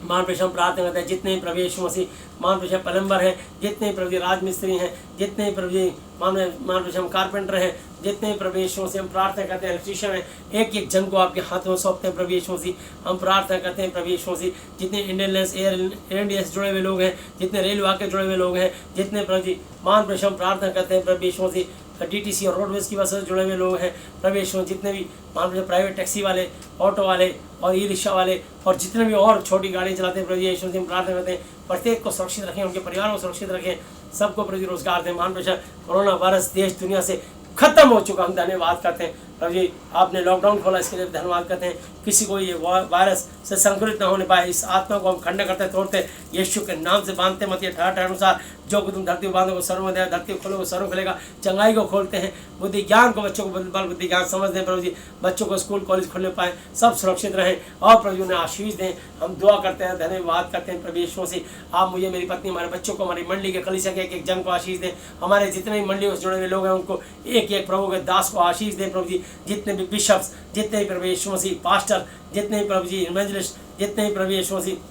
मान पेशा हम प्रार्थना करते हैं जितने प्रभु यीशु मसीह मान पेशा प्लम्बर हैं, जितने प्रभु जी राजमिस्त्री हैं, जितने प्रभु जी मान पेशा हम कारपेंटर हैं, जितने प्रभु यीशु मसीह हम प्रार्थना करते हैं इलेक्ट्रीशियन हैं, एक एक जन को आपके हाथों में सौंपते हैं प्रभु यीशु मसीह। हम प्रार्थना करते हैं प्रभु यीशु मसीह जितने इंडियन एयर इंडिया से जुड़े हुए लोग हैं, जितने रेल विभाग के जुड़े हुए लोग हैं, जितने प्रभु जी मान पेशा हम प्रार्थना करते हैं प्रभु यीशु मसीह DTC और रोडवेज की बस से जुड़े हुए लोग हैं प्रभु यीशु। जितने भी मान लो प्राइवेट टैक्सी वाले, ऑटो वाले और ई-रिक्शा वाले और जितने भी और छोटी गाड़ी चलाते हैं प्रभु यीशु से हम प्रार्थना करते हैं प्रत्येक को सुरक्षित रखें, उनके परिवारों को सुरक्षित रखें, सबको प्रभु रोजगार दें। मान पेशा कोरोना वायरस देश दुनिया से खत्म हो चुका, हम धन्यवाद करते हैं प्रभु जी आपने लॉकडाउन खोला इसके लिए धन्यवाद करते हैं। किसी को ये वायरस से संक्रमित न होने पाए, इस आत्मा को हम खंडन करते तोड़ते यीशु के नाम से बांधते। मत्ती 18 अनुसार जो तुम धरती को बांधो सरों में, धरती को खोलो सरों खुलेगा। चंगाई को खोलते हैं, बुद्धि ज्ञान को बच्चों को बल बुद्धि ज्ञान समझ दें प्रभु जी। बच्चों को स्कूल कॉलेज खोलने पाएँ, सब सुरक्षित रहें और प्रभु ने आशीष दें। हम दुआ करते हैं, धन्यवाद करते हैं प्रभु यीशु से। आप मुझे, मेरी पत्नी, हमारे बच्चों को, हमारी मंडली के कलीसिया के एक जन को आशीष दें। हमारे जितने भी मंडली से जुड़े हुए लोग हैं उनको एक एक प्रभु के दास को आशीष दें प्रभु जी। जितने भी बिशप्स, जितने भी प्रभु यीशु मसीह पास्टर, जितने भी प्रभु जी इवेंजलिस्ट, जितने भी प्रभु यीशु मसीह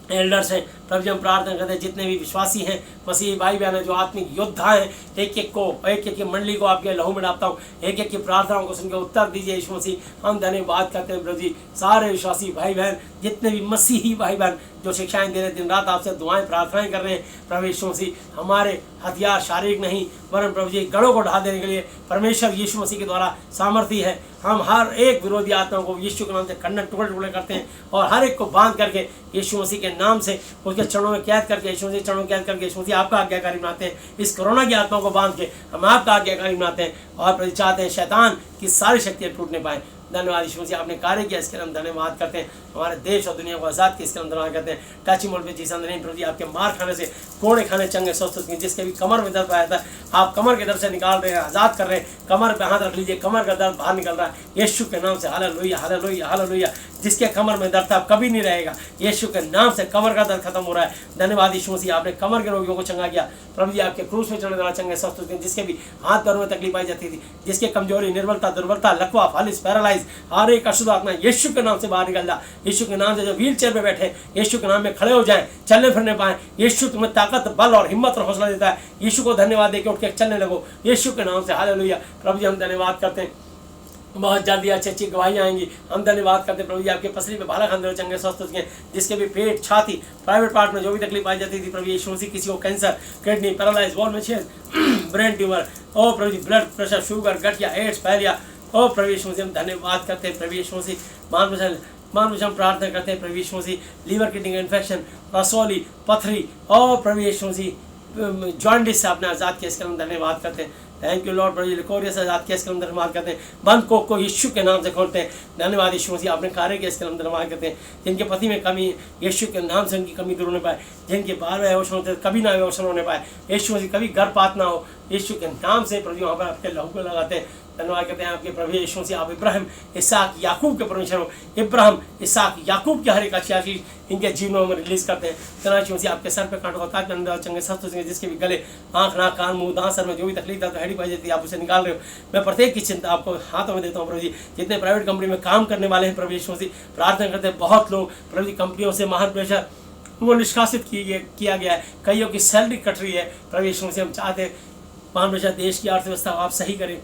एल्डर्स हैं प्रभु जी, हम प्रार्थना करते हैं जितने भी विश्वासी हैं, मसीही भाई बहन हैं, जो आत्मिक योद्धा हैं, एक एक की मंडली को आपके लहू में डालता हूँ। एक एक की प्रार्थनाओं को सुनकर उत्तर दीजिए यीशु मसीह। हम धन्यवाद करते हैं प्रभु जी। सारे विश्वासी भाई बहन, जितने भी मसीही भाई बहन जो शिक्षाएं दे रहे, दिन रात आपसे दुआएं प्रार्थनाएं कर रहे हैं प्रभु यीशु मसीह। हमारे हथियार शारीरिक नहीं वरन प्रभु जी गढ़ों को ढा देने के लिए परमेश्वर यीशु मसीह के द्वारा सामर्थ्य है। हम हर एक विरोधी आत्माओं को यीशु के नाम से खंडन टुकड़े टुकड़े करते हैं और हर एक को बांध करके यीशु मसीह के नाम से उसके चरणों में कैद करके यीशु मसीह चरणों में कैद करके यीशु मसीह आपका आज्ञाकारी बनाते हैं। इस कोरोना की आत्माओं को बांध के हम आपका आज्ञाकारी बनाते हैं और चाहते हैं शैतान की सारी शक्तियाँ टूटने पाएँ। धन्यवाद यीशु मसीह, आपने कार्य किया, इसके लिए हम धन्यवाद करते हैं। हमारे देश और दुनिया को आज़ाद किया, इसके लिए हम धन्यवाद करते हैं। टची मोड पे जी नहीं प्रभु जी, आपके मार खाने से, कोड़े खाने चंगे स्वस्थ, जिसके भी कमर में दर्द आया था आप कमर के दर्द से निकाल रहे हैं, आज़ाद कर रहे हैं। कमर पे हाथ रख लीजिए, कमर का दर्द बाहर निकल रहा है यीशु के नाम से। Hallelujah hallelujah hallelujah. जिसके कमर में दर्द था कभी नहीं रहेगा, यीशु के नाम से कमर का दर्द खत्म हो रहा है। धन्यवाद यीशु मसीह, आपने कमर के रोगियों को चंगा किया प्रभु जी। आपके क्रूस में चढ़ने वाला चंगे स्वस्थ, जिसके भी हाथ पैरों में तकलीफ आई जाती थी, जिसके कमजोरी, निर्बलता, दुर्बलता, लकवा, फालिस, पैरालाइज, हर एक अशुद्ध आत्मा यीशु के नाम से बाहर निकल जा। यीशु के नाम से जो व्हील चेयर पे बैठे यीशु के नाम में खड़े हो जाए, चलने फिरने पाए। यीशु तुम्हें ताकत, बल और हिम्मत और हौसला देता है। यीशु को धन्यवाद देकर उठ के चलने लगो यीशु के नाम से। हालेलुया। प्रभु जी हम धन्यवाद करते हैं, बहुत जल्दी अच्छी अच्छी गवाही आएंगी। हम धन्यवाद करते हैं प्रभु जी, आपके पसली पे भाला खाने चंगे स्वस्थ हो गए, जिसके भी पेट, छाती, प्राइवेट पार्ट में जो भी तकलीफ पाई जाती थी प्रभु यीशु मसीह, किसी को कैंसर, किडनी, पैरालाइज, वॉल में छेद, ब्रेन ट्यूमर, ओ प्रभु जी ब्लड प्रेशर, शुगर, गठिया, एड्स, फैलिया, ओ प्रभु यीशु मसीह हम धन्यवाद करते हैं प्रभु यीशु मसीह। मान हम प्रार्थना करते हैं प्रभु यीशु मसीह, लीवर किडनी का इन्फेक्शन, रसौली, पथरी, ओ प्रभु यीशु मसीह जॉन्डिस से आपने आज़ाद किया, इसके लिए हम धन्यवाद करते हैं। थैंक यू लॉर्ड प्रभु जी। लिकोरिया से आज़ाद किया, इसके लिए हम धन्यवाद करते हैं। बंद कोख को यीशु के नाम से खोलते हैं। धन्यवाद यीशु मसीह, आपने कार्य किया, इसके लिए हम धन्यवाद करते हैं। जिनके पति में कमी, यीशु के नाम से उनकी कमी दूर होने पाए। जिनके 12 अवसर होते कभी ना अवसर होने पाए यीशु मसीह, कभी गर्भपात ना हो यीशु के नाम से प्रभु जी वहाँ पर आपके लहू को लगाते हैं। धन्यवाद करते हैं आपके प्रभु यीशु मसीह। आप इब्राहिम, इसहाक, याकूब के परमेश्वर हो। इब्राहिम, इसहाक, याकूब के हर एक अच्छी आशीष इनके जीवनों में रिलीज करते हैं। धन्यवाद यीशु मसीह, आपके सर पे कांटों का ताज अंदर चंगे स्वस्थ हो, जिसके भी गले, आँख, नाक, कान, मुंह, दांत, सर में जो भी तकलीफ था, तो हेडी पाई जाती है, आप उसे निकाल रहे हो। मैं प्रत्येक की चिंता आपको हाथों में देता हूँ प्रभु जी। जितने प्राइवेट कंपनी में काम करने वाले हैं प्रभु यीशु मसीह, प्रार्थना करते हैं बहुत लोग प्रभु जी कंपनियों से महान प्रेशर वो निष्कासित किया गया है, कईयों की सैलरी कट रही है प्रभु यीशु मसीह। हम चाहते हैं महान प्रेशर देश की अर्थव्यवस्था आप सही करें,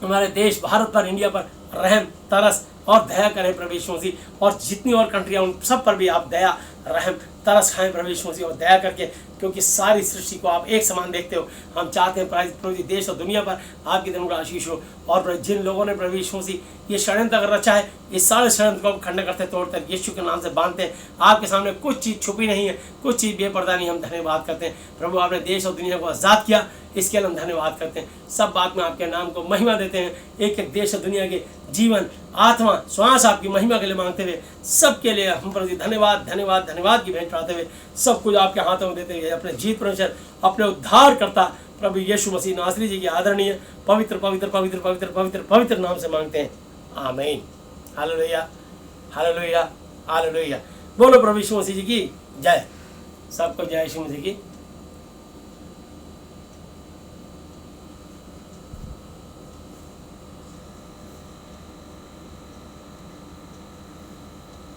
हमारे देश भारत पर, इंडिया पर रहम, तरस और दया करें प्रभु यीशु मसीह। और जितनी और कंट्रियाँ उन सब पर भी आप दया, रहम, तरस खाएं प्रभु यीशु मसीह और दया करके, क्योंकि सारी सृष्टि को आप एक समान देखते हो। हम चाहते हैं प्रभु जी देश और दुनिया पर आपकी दिन का आशीष हो। और जिन लोगों ने प्रभु यीशु मसीह ये षड्यंत्र अगर रचा है, इस सारे षड्यंत्र को खंडन करते तोड़ते यीशु के नाम से बांधते हैं। आपके सामने कुछ चीज़ छुपी नहीं है, कुछ चीज़ बेपर्दा नहीं। हम धन्यवाद करते हैं प्रभु, आपने देश और दुनिया को आज़ाद किया, इसके लिए हम धन्यवाद करते हैं। सब बात में आपके नाम को महिमा देते हैं। एक एक देश और दुनिया के जीवन, आत्मा, श्वास आपकी महिमा के लिए मांगते हुए, सबके लिए हम प्रभु जी धन्यवाद धन्यवाद धन्यवाद की भेंट चढ़ाते हुए, सब कुछ आपके हाथों में देते हुए अपने जीत परमेश्वर, अपने उद्धार करता प्रभु यीशु मसीह नासरी जी की आदरणीय पवित्र पवित्र पवित्र पवित्र पवित्र पवित्र नाम से मांगते हैं, आमीन। Hallelujah hallelujah hallelujah. बोलो प्रभु यीशु मसीह जी की जय। सबको जय यीशु मसीह की